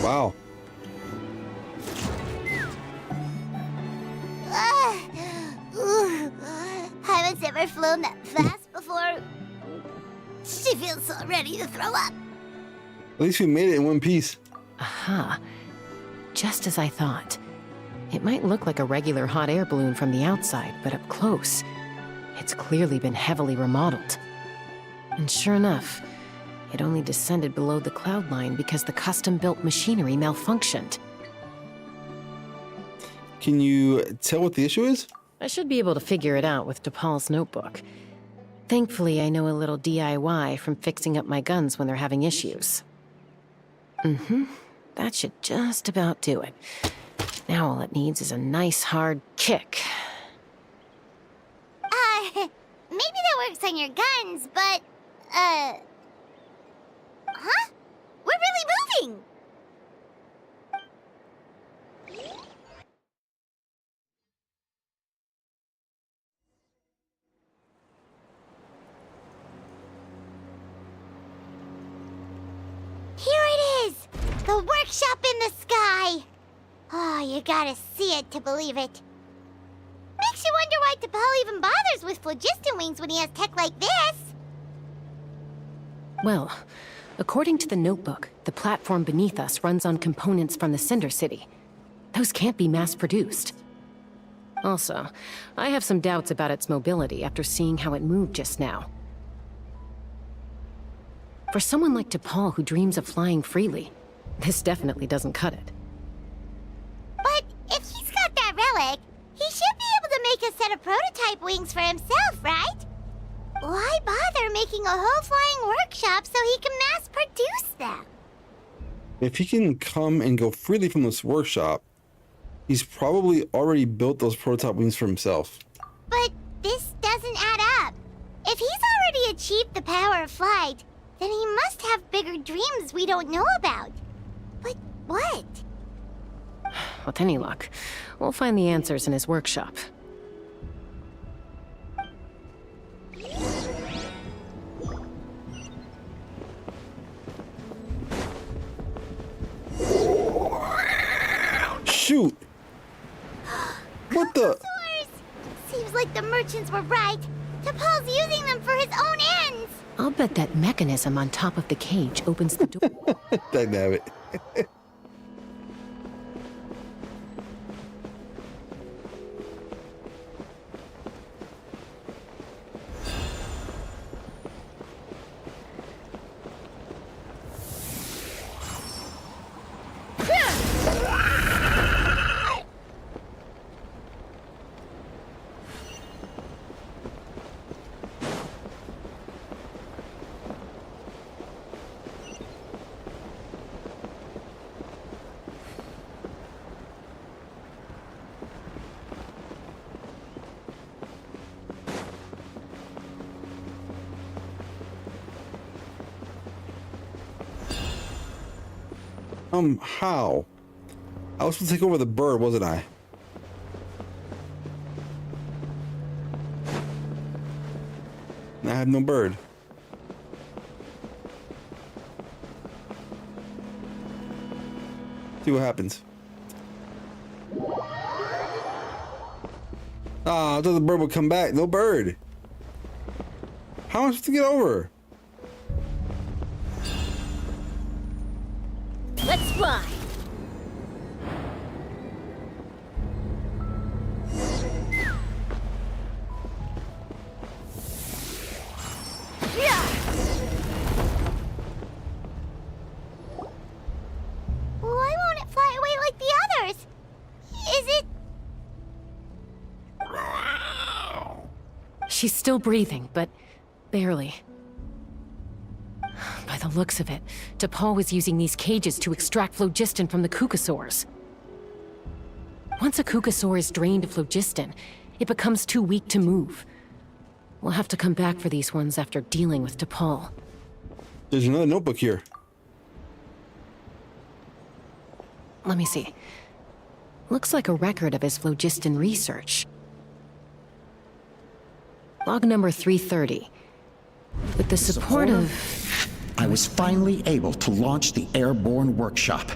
Wow. Haven't ever flown that fast before. She feels so ready to throw up. At least we made it in one piece. Aha. Just as I thought. It might look like a regular hot air balloon from the outside, but up close, it's clearly been heavily remodeled. And sure enough, it only descended below the cloud line because the custom-built machinery malfunctioned. Can you tell what the issue is? I should be able to figure it out with T'Pol's notebook. Thankfully, I know a little DIY from fixing up my guns when they're having issues. That should just about do it. Now all it needs is a nice hard kick. Maybe that works on your guns, but, huh? We're really moving! Here it is! The workshop in the sky! Oh, you gotta see it to believe it. Makes you wonder why T'Pol even bothers with phlogiston wings when he has tech like this. Well, according to the notebook, the platform beneath us runs on components from the Cinder City. Those can't be mass-produced. Also, I have some doubts about its mobility after seeing how it moved just now. For someone like T'Pol who dreams of flying freely, this definitely doesn't cut it. But if he's got that relic, he should be able to make a set of prototype wings for himself, right? Why bother making a whole flying workshop so he can mass produce them? If he can come and go freely from this workshop, he's probably already built those prototype wings for himself. But this doesn't add up. If he's already achieved the power of flight, then he must have bigger dreams we don't know about. But what? With any luck, we'll find the answers in his workshop. Shoot! What the? Seems like the merchants were right. T'Pol's using them for his own ends. I'll bet that mechanism on top of the cage opens the door. Dynamic. How? I was supposed to take over the bird, wasn't I? I have no bird. See what happens. Ah, I thought the bird would come back. No bird. How am I supposed to get over? Let's fly. Why won't it fly away like the others? Is it... She's still breathing, but barely. By the looks of it, T'Pol was using these cages to extract phlogiston from the Kukasaurs. Once a Kukasaur is drained of phlogiston, it becomes too weak to move. We'll have to come back for these ones after dealing with T'Pol. There's another notebook here. Let me see. Looks like a record of his phlogiston research. Log number 330. With the support of... I was finally able to launch the airborne workshop.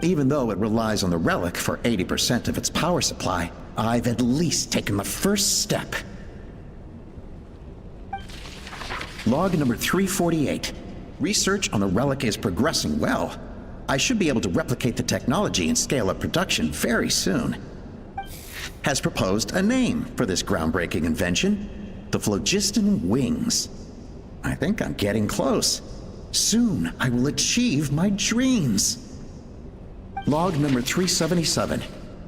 Even though it relies on the relic for 80% of its power supply, I've at least taken the first step. Log number 348. Research on the relic is progressing well. I should be able to replicate the technology and scale up production very soon. Has proposed a name for this groundbreaking invention: the phlogiston wings. I think I'm getting close. Soon I will achieve my dreams. Log number 377.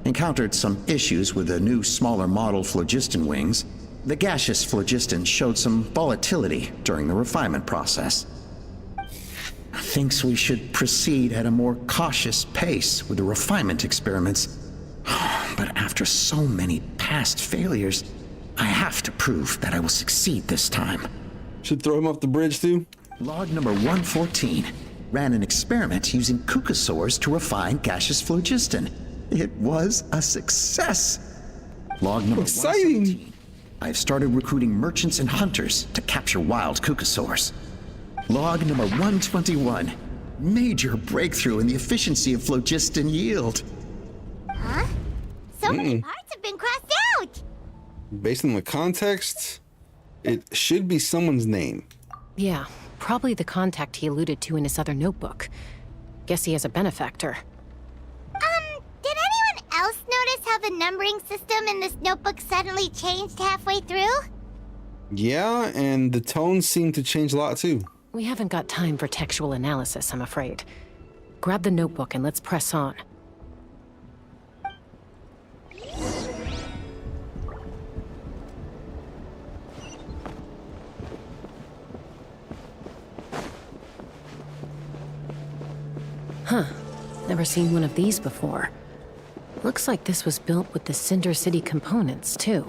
Encountered some issues with the new smaller model phlogiston wings. The gaseous phlogiston showed some volatility during the refinement process. Thinks we should proceed at a more cautious pace with the refinement experiments. But after so many past failures, I have to prove that I will succeed this time. Should throw him off the bridge too? Log number 114. Ran an experiment using Kukasaurs to refine gaseous phlogiston. It was a success. Log number 117. I've started recruiting merchants and hunters to capture wild Kukasaurs. Log number 121. Major breakthrough in the efficiency of phlogiston yield. Huh? So many parts have been crossed out! Based on the context, it should be someone's name. Yeah, probably the contact he alluded to in his other notebook. Guess he has a benefactor. Did anyone else notice how the numbering system in this notebook suddenly changed halfway through? Yeah, and the tones seem to change a lot too. We haven't got time for textual analysis, I'm afraid. Grab the notebook and let's press on. Never seen one of these before. Looks like this was built with the Cinder City components, too.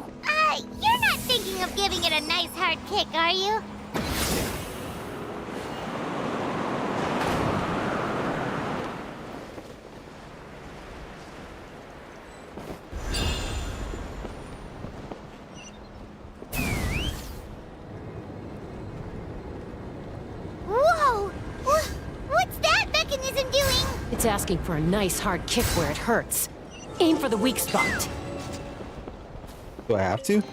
You're not thinking of giving it a nice hard kick, are you? Whoa! What's that mechanism doing? It's asking for a nice hard kick where it hurts. Aim for the weak spot. Do I have to?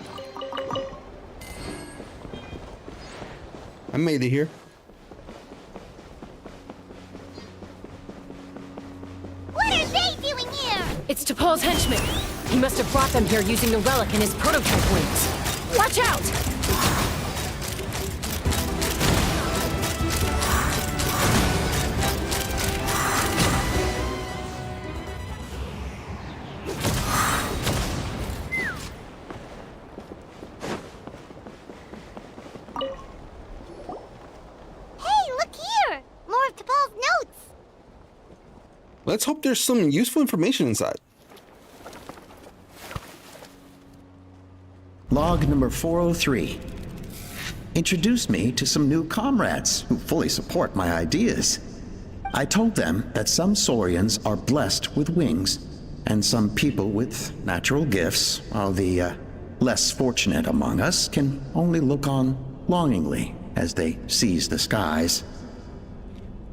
I made it here. What are they doing here? It's T'Pol's henchman. He must have brought them here using the relic in his prototype wings. Watch out! Let's hope there's some useful information inside. Log number 403. Introduced me to some new comrades who fully support my ideas. I told them that some Saurians are blessed with wings, and some people with natural gifts, while the less fortunate among us can only look on longingly as they seize the skies.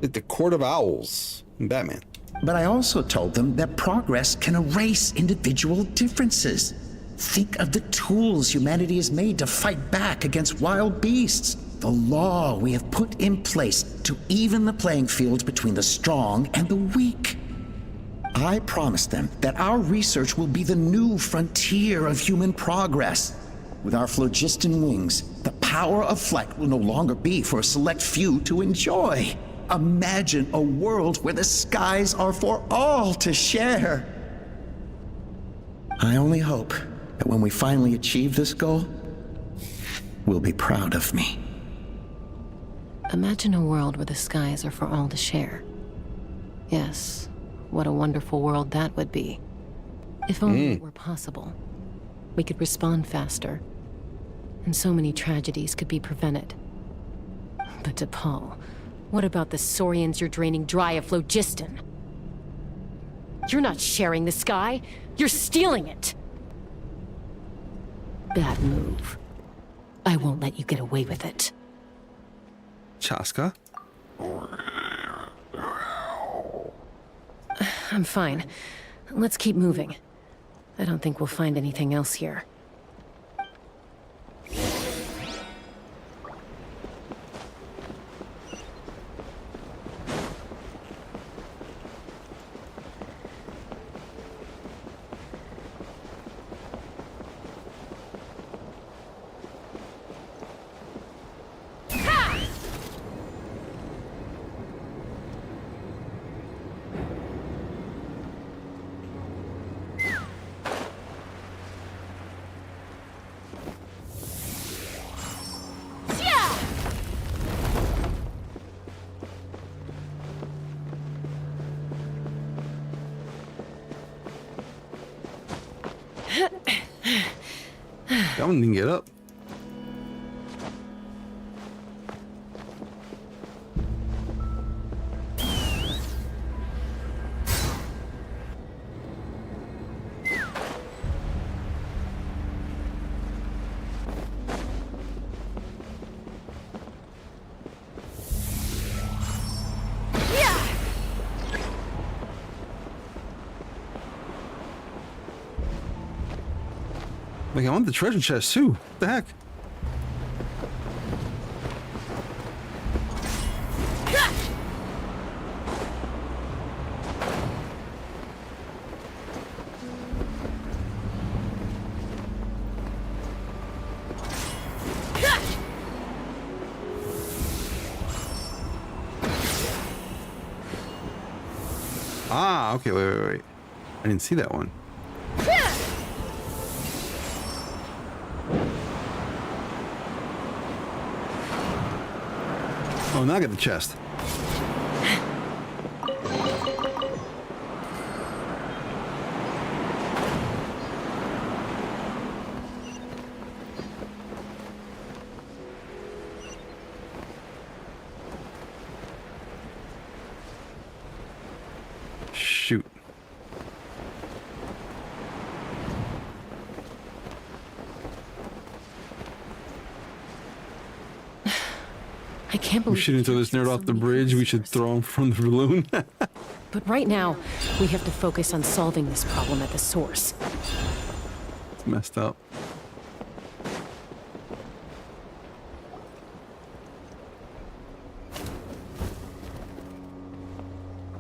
Like the Court of Owls in Batman. But I also told them that progress can erase individual differences. Think of the tools humanity has made to fight back against wild beasts. The law we have put in place to even the playing field between the strong and the weak. I promised them that our research will be the new frontier of human progress. With our phlogiston wings, the power of flight will no longer be for a select few to enjoy. Imagine a world where the skies are for all to share. I only hope that when we finally achieve this goal, we'll be proud of me. Imagine a world where the skies are for all to share. Yes, what a wonderful world that would be. If only it were possible. We could respond faster, and so many tragedies could be prevented. But T'Pol, what about the Saurians you're draining dry of phlogiston? You're not sharing the sky, you're stealing it! Bad move. I won't let you get away with it. Chaska? I'm fine. Let's keep moving. I don't think we'll find anything else here. That one didn't get up. Like, I want the treasure chest too. What the heck? Ah, okay, wait. I didn't see that one. Oh, now I get the chest. Shoot. I can't We believe shouldn't throw this nerd off the bridge. We should throw him from the balloon. But right now, we have to focus on solving this problem at the source. It's messed up.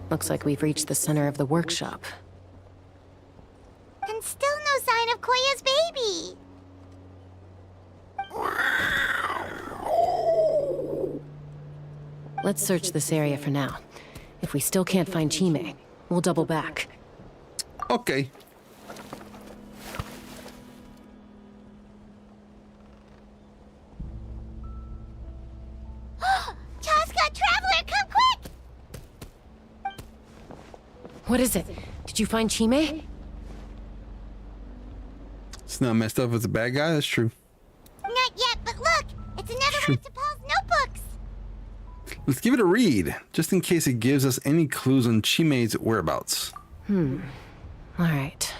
Looks like we've reached the center of the workshop. And still no sign of Koya's baby. Let's search this area for now. If we still can't find Chime, we'll double back. Okay. Chaska, Traveler, come quick! What is it? Did you find Chime? It's not messed up if it's a bad guy. That's true. Not yet, but look! It's another one of Paul's notebooks! Let's give it a read, just in case it gives us any clues on Chime's whereabouts. All right.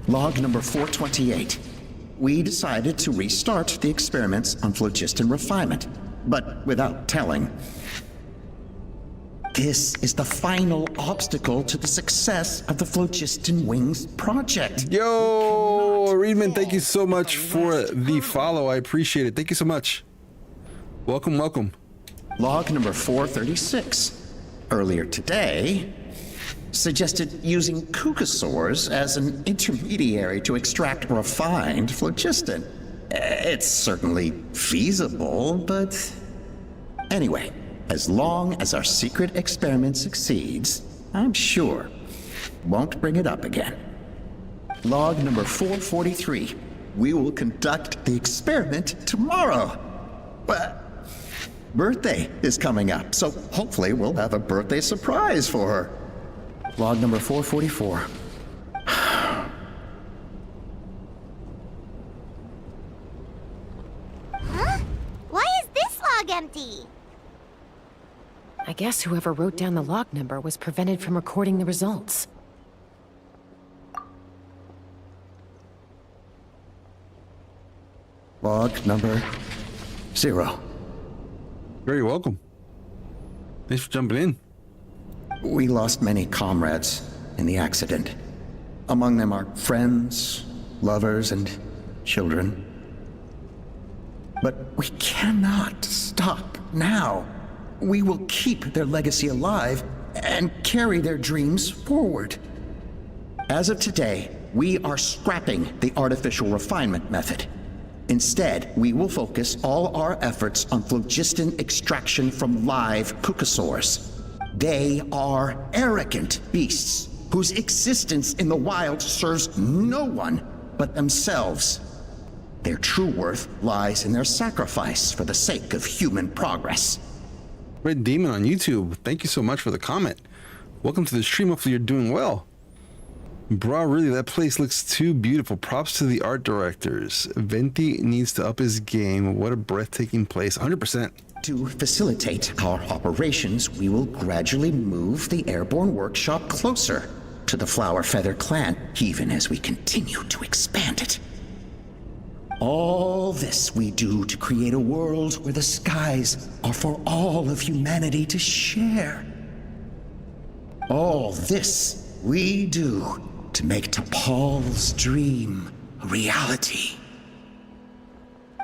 Log number 428. We decided to restart the experiments on phlogiston refinement, but without telling. This is the final obstacle to the success of the Phlogiston Wings project. Yo, Reedman, thank you so much for the follow. I appreciate it. Thank you so much. Welcome, welcome. Log number 436. Earlier today, suggested using cucosaurs as an intermediary to extract refined phlogiston. It's certainly feasible, but anyway, as long as our secret experiment succeeds, I'm sure won't bring it up again. Log number 443. We will conduct the experiment tomorrow. But birthday is coming up, so hopefully we'll have a birthday surprise for her. Log number 444. Huh? Why is this log empty? I guess whoever wrote down the log number was prevented from recording the results. Log number 0. Very welcome. Thanks for jumping in. We lost many comrades in the accident. Among them are friends, lovers, and children. But we cannot stop now. We will keep their legacy alive and carry their dreams forward. As of today, we are scrapping the artificial refinement method. Instead, we will focus all our efforts on phlogiston extraction from live cucosaurs. They are arrogant beasts whose existence in the wild serves no one but themselves. Their true worth lies in their sacrifice for the sake of human progress. Red Demon on YouTube, thank you so much for the comment. Welcome to the stream. Hopefully you're doing well. Bro, really, that place looks too beautiful. Props to the art directors. Venti needs to up his game. What a breathtaking place. 100%. To facilitate our operations, we will gradually move the airborne workshop closer to the Flower Feather clan, even as we continue to expand it. All this we do to create a world where the skies are for all of humanity to share. All this we do to make T'Pol's dream a reality.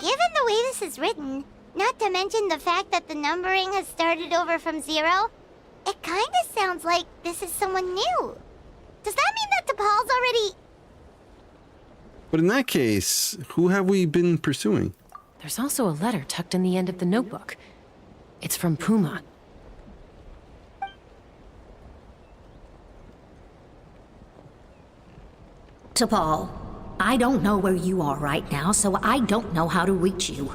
Given the way this is written, not to mention the fact that the numbering has started over from 0, it kinda sounds like this is someone new. Does that mean that T'Pol's already... But in that case, who have we been pursuing? There's also a letter tucked in the end of the notebook. It's from Puma. T'Pol, I don't know where you are right now, so I don't know how to reach you.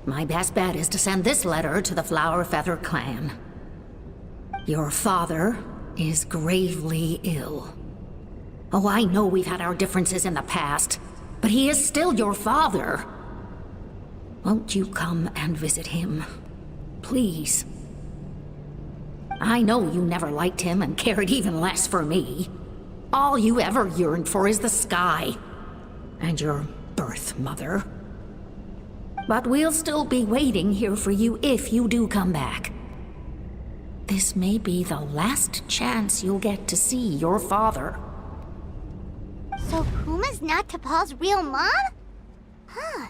My best bet is to send this letter to the Flower Feather clan. Your father is gravely ill. Oh, I know we've had our differences in the past, but he is still your father. Won't you come and visit him? Please. I know you never liked him and cared even less for me. All you ever yearned for is the sky. And your birth mother. But we'll still be waiting here for you if you do come back. This may be the last chance you'll get to see your father. So Puma's not T'Pol's real mom? Huh.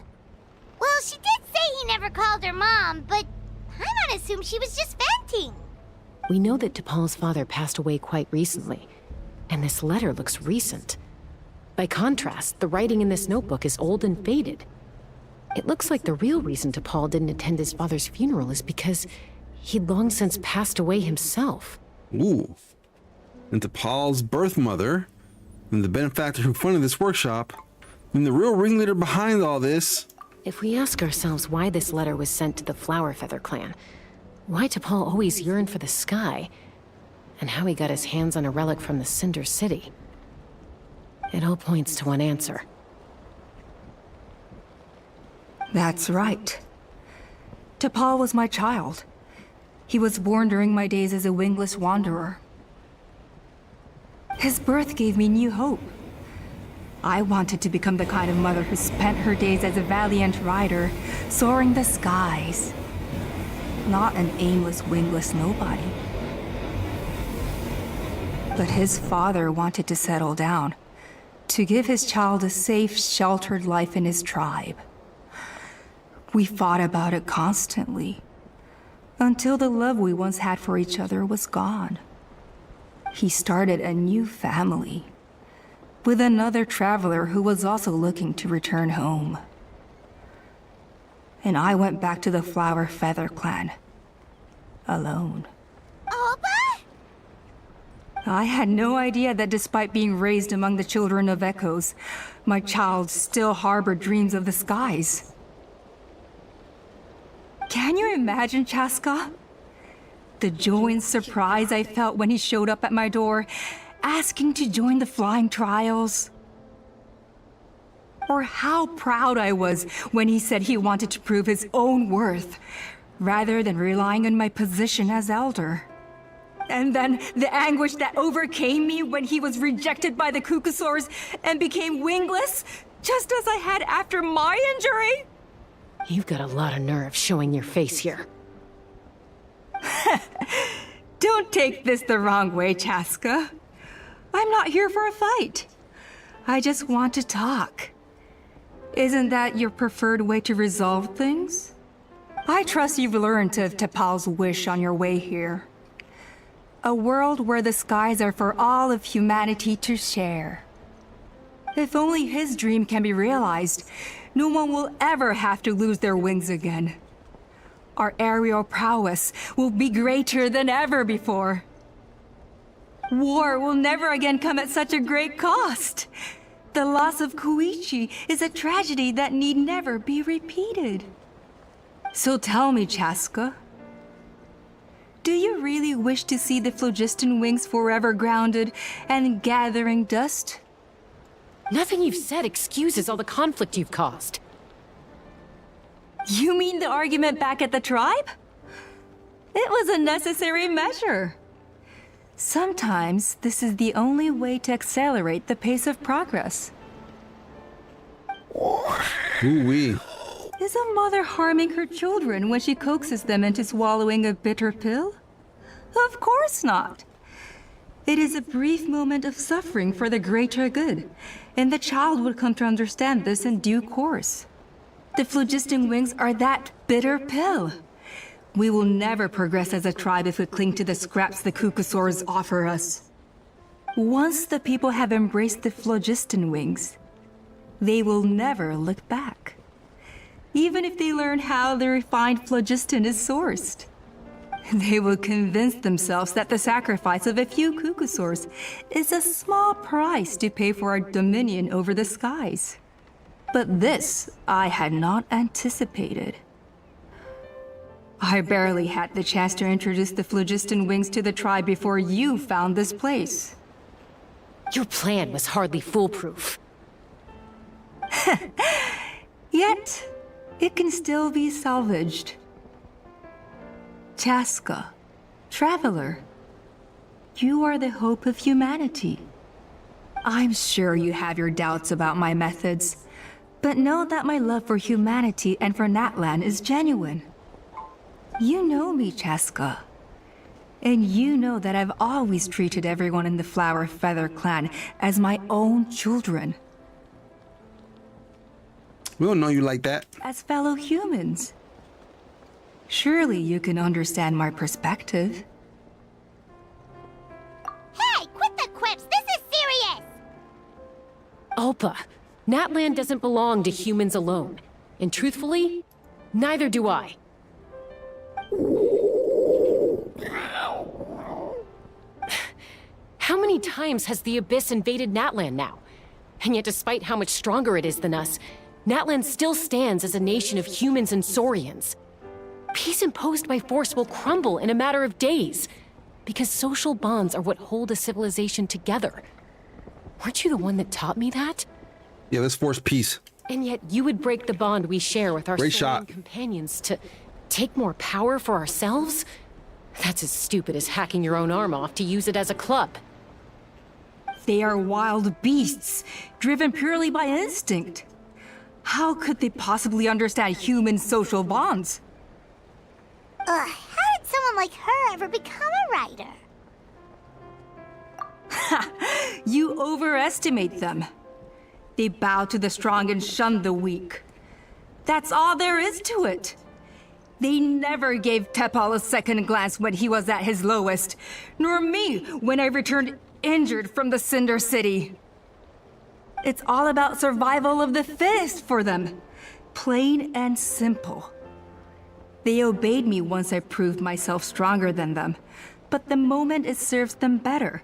Well, she did say he never called her mom, but I'm gonna assume she was just venting. We know that T'Pol's father passed away quite recently, and this letter looks recent. By contrast, the writing in this notebook is old and faded. It looks like the real reason T'Pol didn't attend his father's funeral is because he'd long since passed away himself. Ooh. And T'Pol's birth mother, and the benefactor who funded this workshop, and the real ringleader behind all this. If we ask ourselves why this letter was sent to the Flower Feather clan, why T'Pol always yearned for the sky, and how he got his hands on a relic from the Cinder City, it all points to one answer. That's right. T'Pol was my child. He was born during my days as a wingless wanderer. His birth gave me new hope. I wanted to become the kind of mother who spent her days as a valiant rider, soaring the skies. Not an aimless, wingless nobody. But his father wanted to settle down, to give his child a safe, sheltered life in his tribe. We fought about it constantly, until the love we once had for each other was gone. He started a new family, with another traveler who was also looking to return home. And I went back to the Flower Feather clan, alone. Alba? I had no idea that despite being raised among the children of echoes, my child still harbored dreams of the skies. Can you imagine, Chaska? The joy and surprise I felt when he showed up at my door, asking to join the flying trials. Or how proud I was when he said he wanted to prove his own worth, rather than relying on my position as elder. And then the anguish that overcame me when he was rejected by the Cucusaurs and became wingless, just as I had after my injury. You've got a lot of nerve showing your face here. Don't take this the wrong way, Chaska. I'm not here for a fight. I just want to talk. Isn't that your preferred way to resolve things? I trust you've learned of T'Pol's wish on your way here. A world where the skies are for all of humanity to share. If only his dream can be realized, no one will ever have to lose their wings again. Our aerial prowess will be greater than ever before. War will never again come at such a great cost. The loss of Koichi is a tragedy that need never be repeated. So tell me, Chaska, do you really wish to see the phlogiston wings forever grounded and gathering dust? Nothing you've said excuses all the conflict you've caused. You mean the argument back at the tribe? It was a necessary measure. Sometimes this is the only way to accelerate the pace of progress. Ooh-wee. Is a mother harming her children when she coaxes them into swallowing a bitter pill? Of course not. It is a brief moment of suffering for the greater good, and the child would come to understand this in due course. The phlogiston wings are that bitter pill. We will never progress as a tribe if we cling to the scraps the Cucusaurs offer us. Once the people have embraced the phlogiston wings, they will never look back. Even if they learn how the refined phlogiston is sourced. They will convince themselves that the sacrifice of a few Cucusaurs is a small price to pay for our dominion over the skies. But this I had not anticipated. I barely had the chance to introduce the phlogiston wings to the tribe before you found this place. Your plan was hardly foolproof. Yet, it can still be salvaged. Chaska, Traveler, you are the hope of humanity. I'm sure you have your doubts about my methods, but know that my love for humanity and for Natlan is genuine. You know me, Chaska. And you know that I've always treated everyone in the Flower Feather clan as my own children. We don't know you like that. As fellow humans. Surely you can understand my perspective. Hey, quit the quips! This is serious! Alpa, Natlan doesn't belong to humans alone. And truthfully, neither do I. How many times has the Abyss invaded Natlan now? And yet despite how much stronger it is than us, Natlan still stands as a nation of humans and Saurians. Peace imposed by force will crumble in a matter of days, because social bonds are what hold a civilization together. Weren't you the one that taught me that? Yeah, let's force peace. And yet you would break the bond we share with our Great Saurian shot. companions to take more power for ourselves? That's as stupid as hacking your own arm off to use it as a club. They are wild beasts, driven purely by instinct. How could they possibly understand human social bonds? Ugh, how did someone like her ever become a writer? You overestimate them. They bow to the strong and shun the weak. That's all there is to it. They never gave Tepal a second glance when he was at his lowest, nor me when I returned injured from the Cinder City. It's all about survival of the fittest for them. Plain and simple. They obeyed me once I proved myself stronger than them, but the moment it serves them better,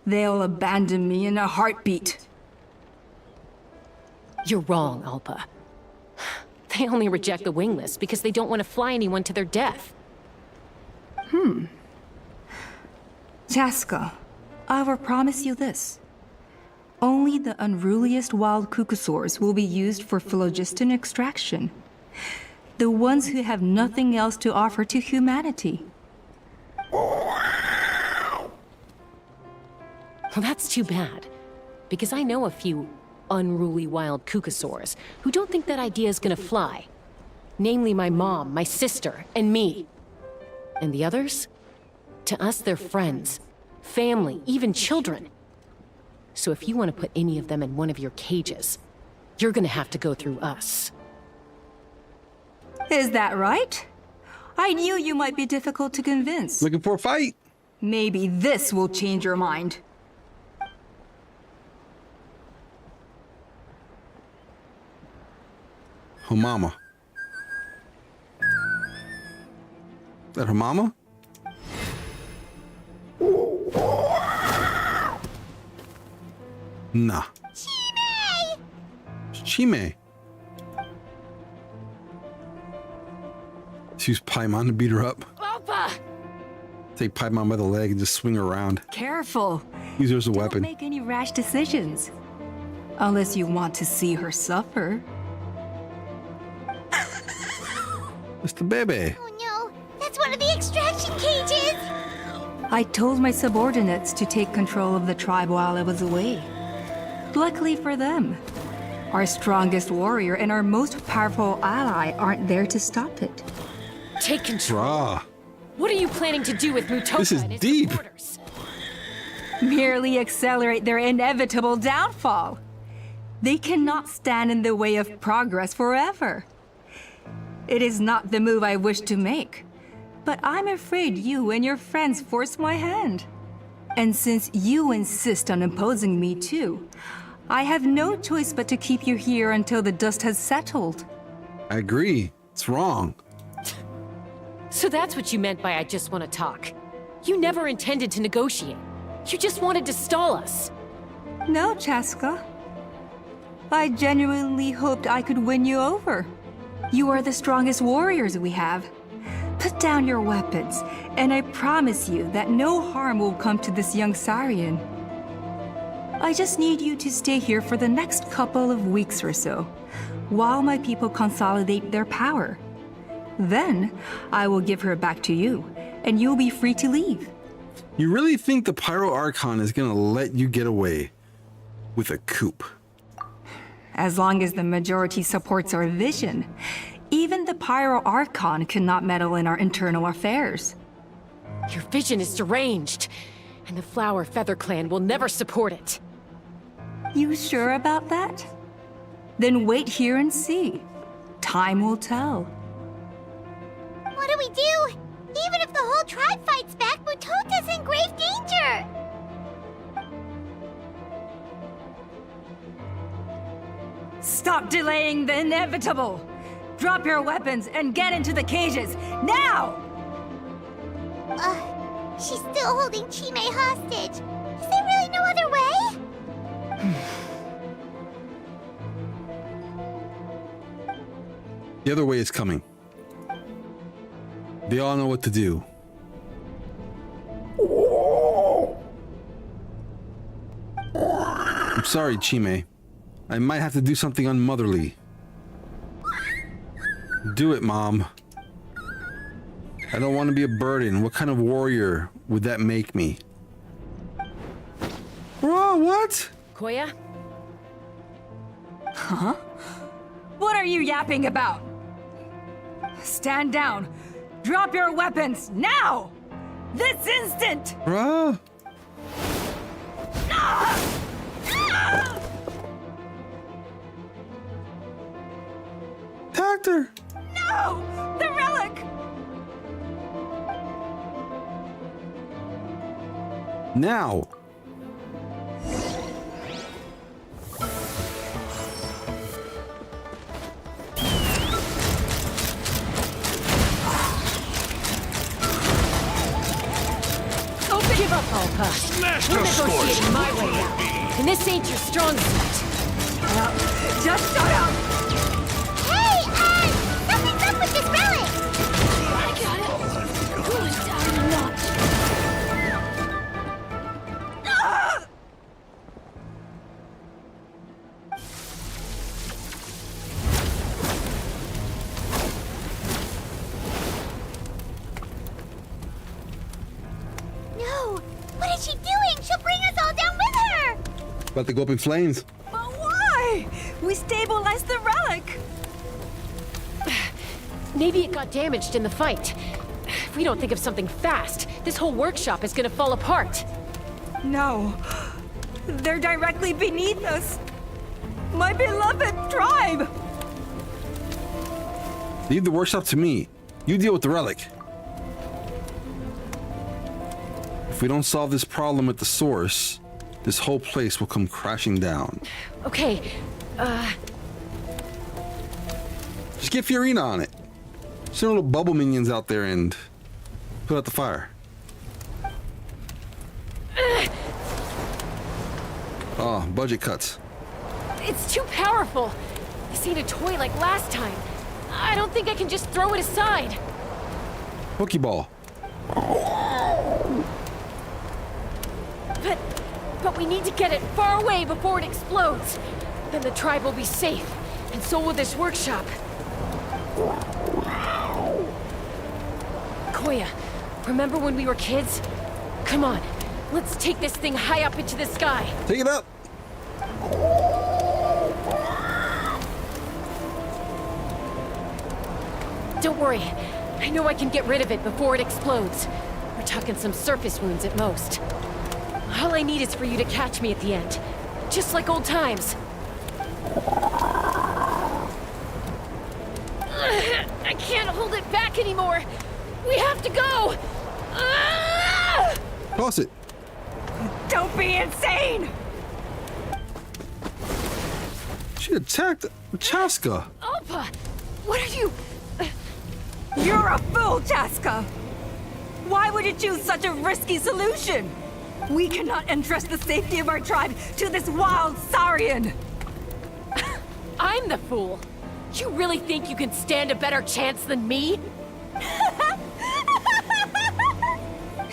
they'll abandon me in a heartbeat. You're wrong, Alpa. They only reject the wingless because they don't want to fly anyone to their death. Chaska, I will promise you this. Only the unruliest wild cucosaurs will be used for phlogiston extraction. The ones who have nothing else to offer to humanity. Well, that's too bad, because I know a few unruly wild cucosaurs who don't think that idea is gonna fly. Namely my mom, my sister, and me. And the others? To us, they're friends, family, even children. So if you want to put any of them in one of your cages, you're gonna have to go through us. Is that right? I knew you might be difficult to convince. Looking for a fight? Maybe this will change your mind. Her mama. Is that her mama? Nah. Chime! She used Paimon to beat her up. Alpa! Take Paimon by the leg and just swing her around. Careful. Use her as a Don't weapon. make any rash decisions. Unless you want to see her suffer. It's the baby. Oh no, that's one of the extraction cages! I told my subordinates to take control of the tribe while I was away. Luckily for them, our strongest warrior and our most powerful ally aren't there to stop it. Take control. Rah. What are you planning to do with Mutoka This is and his deep. supporters? Merely accelerate their inevitable downfall. They cannot stand in the way of progress forever. It is not the move I wish to make, but I'm afraid you and your friends force my hand. And since you insist on imposing me too, I have no choice but to keep you here until the dust has settled. I agree. It's wrong. So that's what you meant by I just want to talk. You never intended to negotiate. You just wanted to stall us. No, Chaska. I genuinely hoped I could win you over. You are the strongest warriors we have. Put down your weapons, and I promise you that no harm will come to this young Saurian. I just need you to stay here for the next couple of weeks or so, while my people consolidate their power. Then I will give her back to you, and you'll be free to leave. You really think the Pyro Archon is gonna let you get away with a coup? As long as the majority supports our vision, even the Pyro Archon cannot meddle in our internal affairs. Your vision is deranged, and the Flower Feather Clan will never support it. You sure about that? Then wait here and see. Time will tell. What do we do? Even if the whole tribe fights back, Mutota's in grave danger! Stop delaying the inevitable! Drop your weapons and get into the cages, now! She's still holding Chime hostage. Is there really no other way? The other way is coming. They all know what to do. I'm sorry, Chime. I might have to do something unmotherly. Do it, Mom. I don't want to be a burden. What kind of warrior would that make me? Whoa, what? Koya? Huh? What are you yapping about? Stand down. Drop your weapons, now! This instant! Bruh? Doctor! No! The relic! Now! Give up, Alpa. Smash We're the negotiating scorch. my way now. And this ain't your strong suit. Just shut up! Hey, something's up with this relic! I got it. Going down a notch. No! What is she doing? She'll bring us all down with her! About to go up in flames. But why? We stabilized the relic! Maybe it got damaged in the fight. If we don't think of something fast, this whole workshop is gonna fall apart. No. They're directly beneath us. My beloved tribe! Leave the workshop to me. You deal with the relic. If we don't solve this problem at the source, this whole place will come crashing down. Okay, Just get Fiorina on it. Send little bubble minions out there and put out the fire. Oh, budget cuts. it's too powerful. This ain't a toy like last time. I don't think I can just throw it aside. Pokeball. But we need to get it far away before it explodes. Then the tribe will be safe, and so will this workshop. Koya, remember when we were kids? Come on, let's take this thing high up into the sky. Take it up. Don't worry, I know I can get rid of it before it explodes. We're talking some surface wounds at most. All I need is for you to catch me at the end, just like old times. I can't hold it back anymore. We have to go. Toss it. Don't be insane! She attacked Chaska. Alpa, what are you? You're a fool, Chaska! Why would you choose such a risky solution? We cannot entrust the safety of our tribe to this wild Saurian! I'm the fool. You really think you can stand a better chance than me?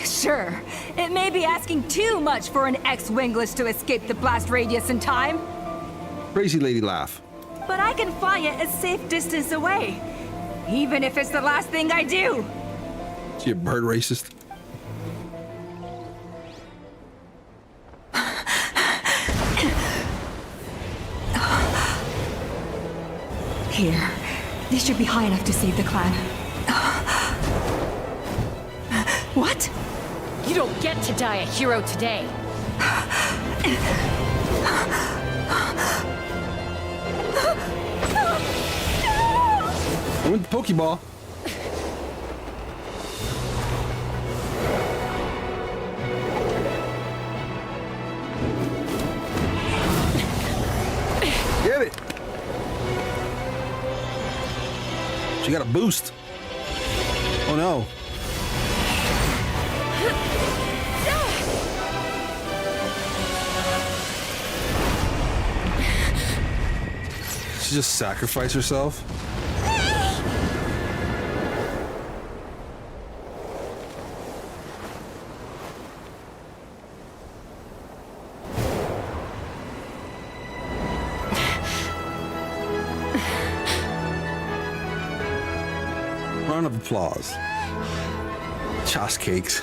Sure, it may be asking too much for an ex-wingless to escape the blast radius in time. Crazy lady laugh. but I can fly it a safe distance away, even if it's the last thing I do. Is she a bird racist? Here, this should be high enough to save the clan. What? You don't get to die a hero today. I went the Pokeball. Get it. She got a boost. Oh no. She just sacrificed herself. Round of applause. Choss cakes.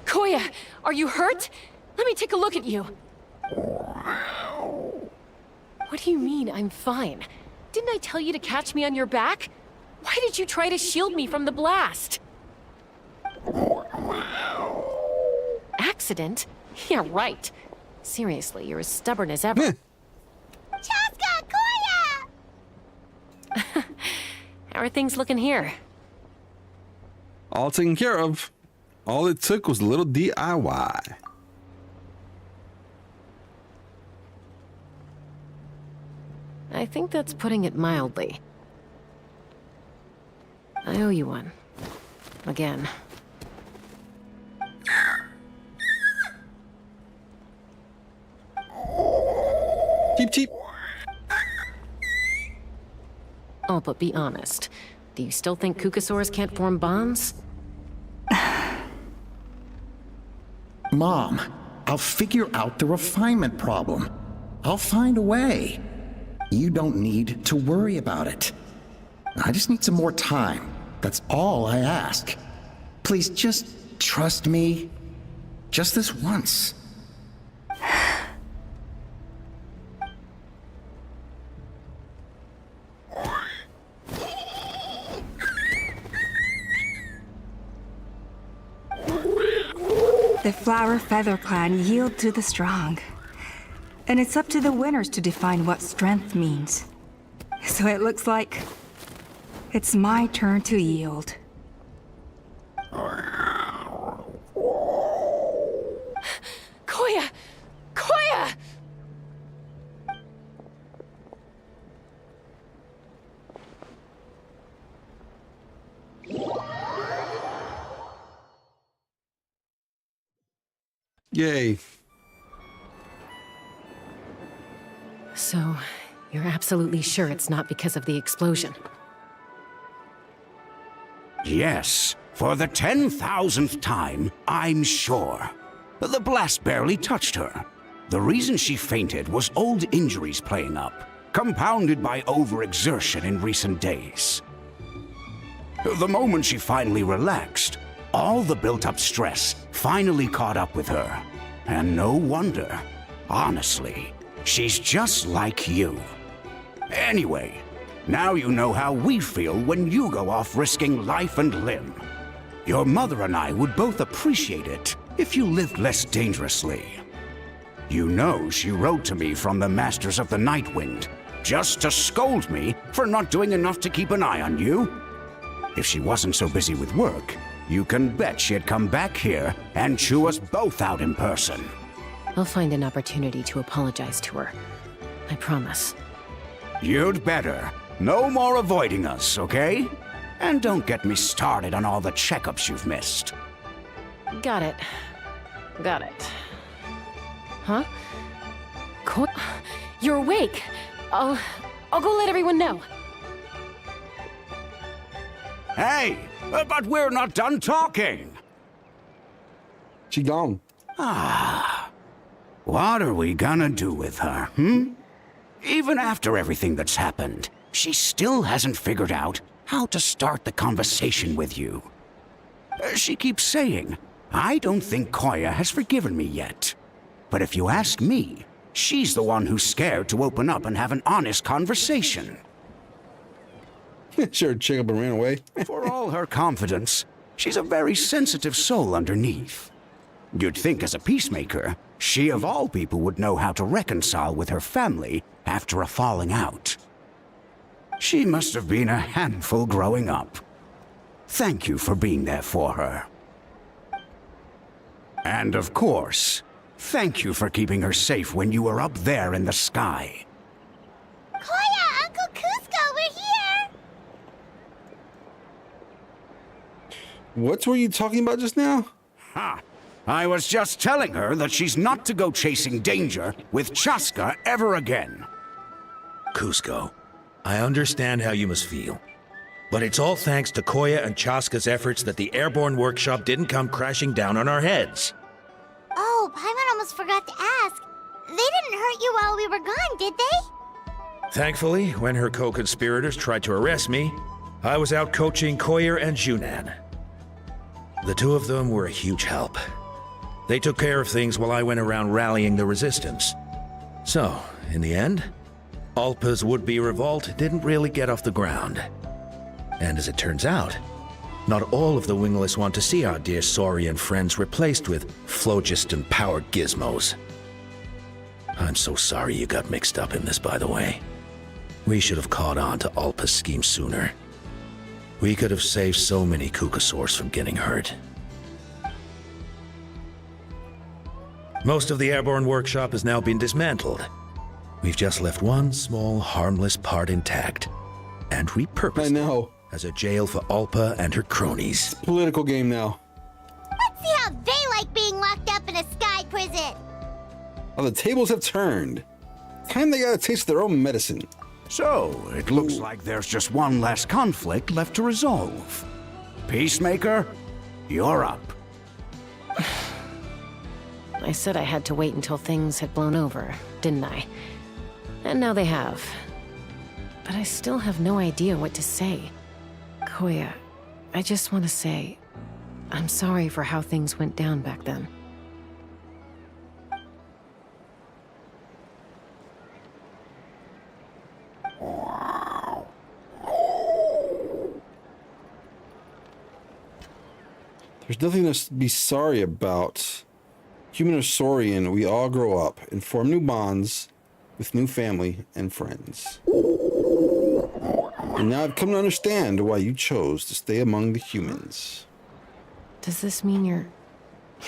Koya, are you hurt? Let me take a look at you. What do you mean, I'm fine? Didn't I tell you to catch me on your back? Why did you try to shield me from the blast? Accident? Yeah, right. Seriously, you're as stubborn as ever. Chaska, Koya! How are things looking here? All taken care of. All it took was a little DIY. I think that's putting it mildly. I owe you one. Again. Cheep, cheep. Oh, but be honest. Do you still think Kukasaurs can't form bonds? Mom, I'll figure out the refinement problem. I'll find a way. You don't need to worry about it. I just need some more time. That's all I ask. Please just trust me. Just this once. The Flower Feather Clan yield to the strong. And it's up to the winners to define what strength means. So it looks like it's my turn to yield. Koya! Koya! Yay. So, you're absolutely sure it's not because of the explosion? Yes, for the 10,000th time, I'm sure. The blast barely touched her. The reason she fainted was old injuries playing up, compounded by overexertion in recent days. The moment she finally relaxed, all the built-up stress finally caught up with her. And no wonder. Honestly, she's just like you. Anyway, now you know how we feel when you go off risking life and limb. Your mother and I would both appreciate it if you lived less dangerously. You know she wrote to me from the Masters of the Nightwind, just to scold me for not doing enough to keep an eye on you. If she wasn't so busy with work, you can bet she'd come back here and chew us both out in person. I'll find an opportunity to apologize to her. I promise. You'd better. No more avoiding us, okay? And don't get me started on all the checkups you've missed. Got it. Got it. Huh? You're awake. I'll go let everyone know. Hey, but we're not done talking. She gone. Ah. What are we gonna do with her, Even after everything that's happened, she still hasn't figured out how to start the conversation with you. She keeps saying, I don't think Koya has forgiven me yet. But if you ask me, she's the one who's scared to open up and have an honest conversation. Sure, chick up and ran away. For all her confidence, she's a very sensitive soul underneath. You'd think as a peacemaker, she of all people would know how to reconcile with her family after a falling out. She must have been a handful growing up. Thank you for being there for her. And of course, thank you for keeping her safe when you were up there in the sky. Koya, Uncle Cusco, we're here! What were you talking about just now? Ha! I was just telling her that she's not to go chasing danger with Chaska ever again. Cusco, I understand how you must feel. But it's all thanks to Koya and Chaska's efforts that the airborne workshop didn't come crashing down on our heads. Oh, Paimon almost forgot to ask. They didn't hurt you while we were gone, did they? Thankfully, when her co-conspirators tried to arrest me, I was out coaching Koyer and Junan. The two of them were a huge help. They took care of things while I went around rallying the resistance. So, in the end, Alpa's would-be revolt didn't really get off the ground. And as it turns out, not all of the wingless want to see our dear Saurian friends replaced with phlogiston-powered gizmos. I'm so sorry you got mixed up in this, by the way. We should have caught on to Alpa's scheme sooner. We could have saved so many Kukasaurs from getting hurt. Most of the airborne workshop has now been dismantled. We've just left one small, harmless part intact and repurposed it as a jail for Alpa and her cronies. Political game now. Let's see how they like being locked up in a sky prison. Oh, the tables have turned. Time they got a taste of their own medicine. So, it looks like there's just one last conflict left to resolve. Peacemaker, you're up. I said I had to wait until things had blown over, didn't I? And now they have. But I still have no idea what to say. Koya, I just want to say, I'm sorry for how things went down back then. There's nothing to be sorry about. Human or Saurian, we all grow up and form new bonds with new family and friends. And now I've come to understand why you chose to stay among the humans. Does this mean you're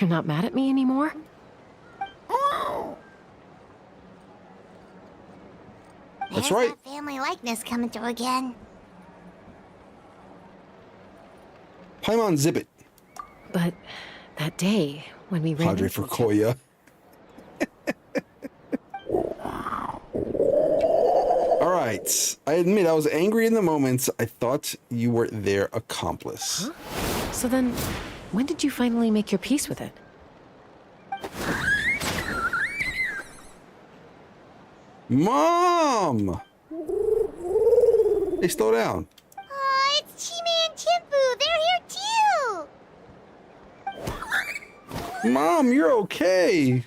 not mad at me anymore? That's right. That family likeness coming through again. Paimon, zip it. But that day when we ran Padre for Koya. All right. I admit I was angry in the moment. I thought you were their accomplice. Huh? So then, when did you finally make your peace with it? Mom! Hey, slow down. Oh, it's Chime and Chimpu. They're here too. Mom, you're okay.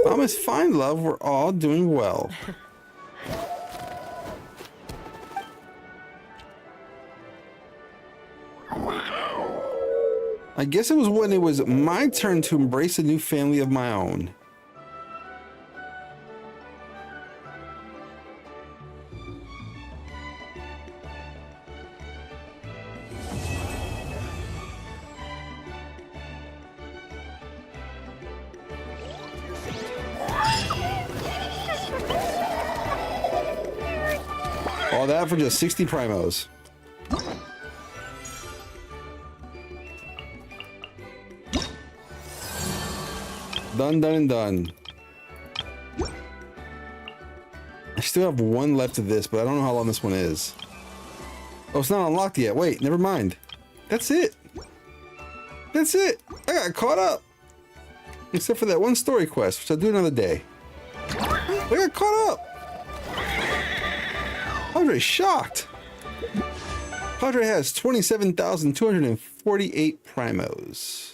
Mom is fine, love. We're all doing well. I guess it was when it was my turn to embrace a new family of my own. All that for just 60 primos. Done, done, and done. I still have one left of this, but I don't know how long this one is. Oh, it's not unlocked yet. Wait, never mind. That's it. That's it. I got caught up. Except for that one story quest, which I'll do another day. I got caught up. Padre's shocked. Padre has 27,248 primos.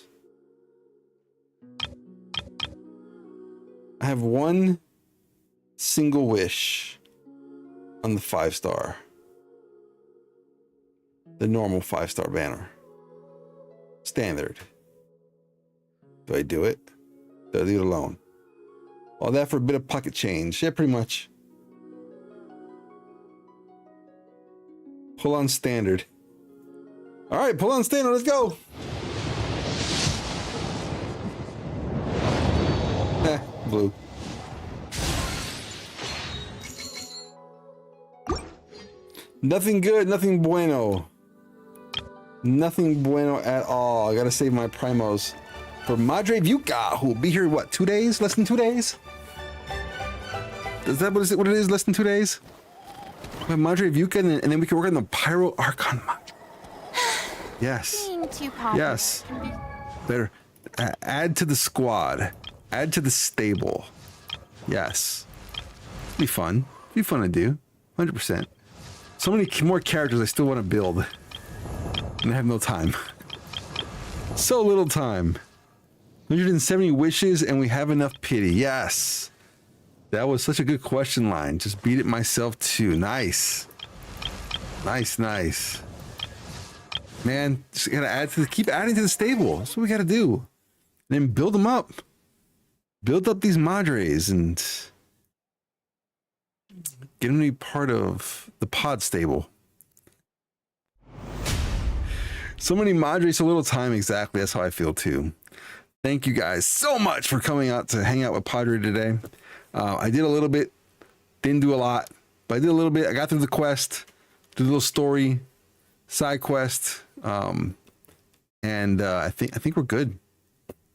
I have one single wish on the 5-star. The normal 5-star banner. Standard. Do I do it? Do I leave it alone? All that for a bit of pocket change. Yeah, pretty much. Pull on standard. All right, pull on standard. Let's go. Blue. Nothing good, nothing bueno. Nothing bueno at all. I gotta save my primos for Madre Vuca, who will be here, what, 2 days? Less than 2 days? Is that what it is? Less than 2 days? We have Madre Vuca, and then we can work on the Pyro Archon. Yes. Yes. Better add to the squad. Add to the stable. Yes. Be fun. Be fun to do. 100%. So many more characters I still want to build. And I have no time. So little time. 170 wishes and we have enough pity. Yes. That was such a good question line. Just beat it myself too. Nice. Nice, nice. Man, just gotta add to keep adding to the stable. That's what we gotta do. And then build them up. Build up these Madres and get them to be part of the pod stable. So many Madres, so little time. Exactly. That's how I feel too. Thank you guys so much for coming out to hang out with Padre today. I did a little bit, didn't do a lot, but I did a little bit. I got through the quest, did a little story, side quest, and I think we're good.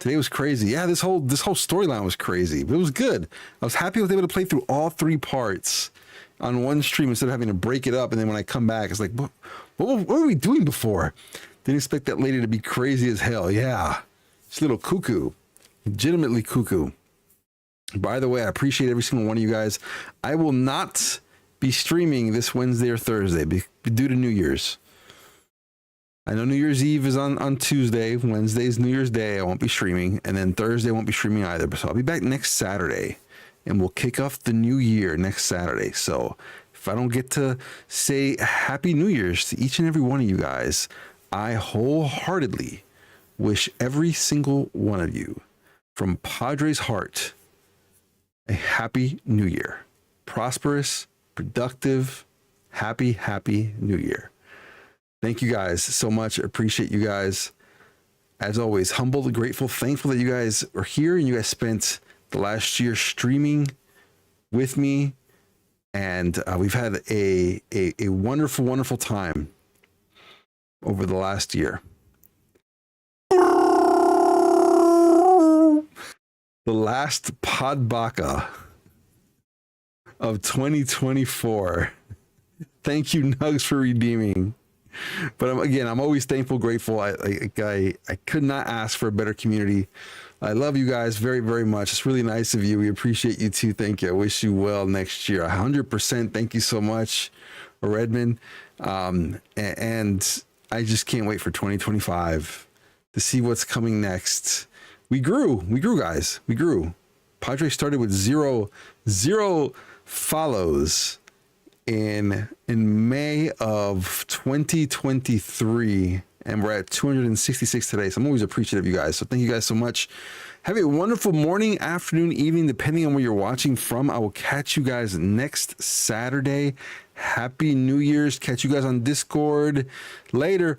Today was crazy. Yeah, this whole storyline was crazy, but it was good. I was happy I was able to play through all 3 parts on one stream instead of having to break it up. And then when I come back, it's like, what were we doing before? Didn't expect that lady to be crazy as hell. Yeah, she's a little cuckoo, legitimately cuckoo. By the way, I appreciate every single one of you guys. I will not be streaming this Wednesday or Thursday due to New Year's. I know New Year's Eve is on Tuesday. Wednesday is New Year's Day. I won't be streaming. And then Thursday I won't be streaming either. So I'll be back next Saturday. And we'll kick off the new year next Saturday. So if I don't get to say Happy New Year's to each and every one of you guys, I wholeheartedly wish every single one of you from Padre's heart a Happy New Year. Prosperous, productive, happy New Year. Thank you guys so much. Appreciate you guys. As always, humbled, grateful, thankful that you guys are here and you guys spent the last year streaming with me. And we've had a wonderful, wonderful time over the last year. The last Podbaka of 2024. Thank you, Nugs, for redeeming. But I'm always thankful, grateful. I could not ask for a better community. I love you guys very, very much. It's really nice of you. We appreciate you too. Thank you. I wish you well next year. 100%. Thank you so much, Redmond. And I just can't wait for 2025 to see what's coming next. We grew, guys. We grew. Padre started with zero follows in May of 2023, and we're at 266 today. So I'm always appreciative of you guys. So thank you guys so much. Have a wonderful morning, afternoon, evening, depending on where you're watching from. I will catch you guys next Saturday. Happy New Year's. Catch you guys on Discord later.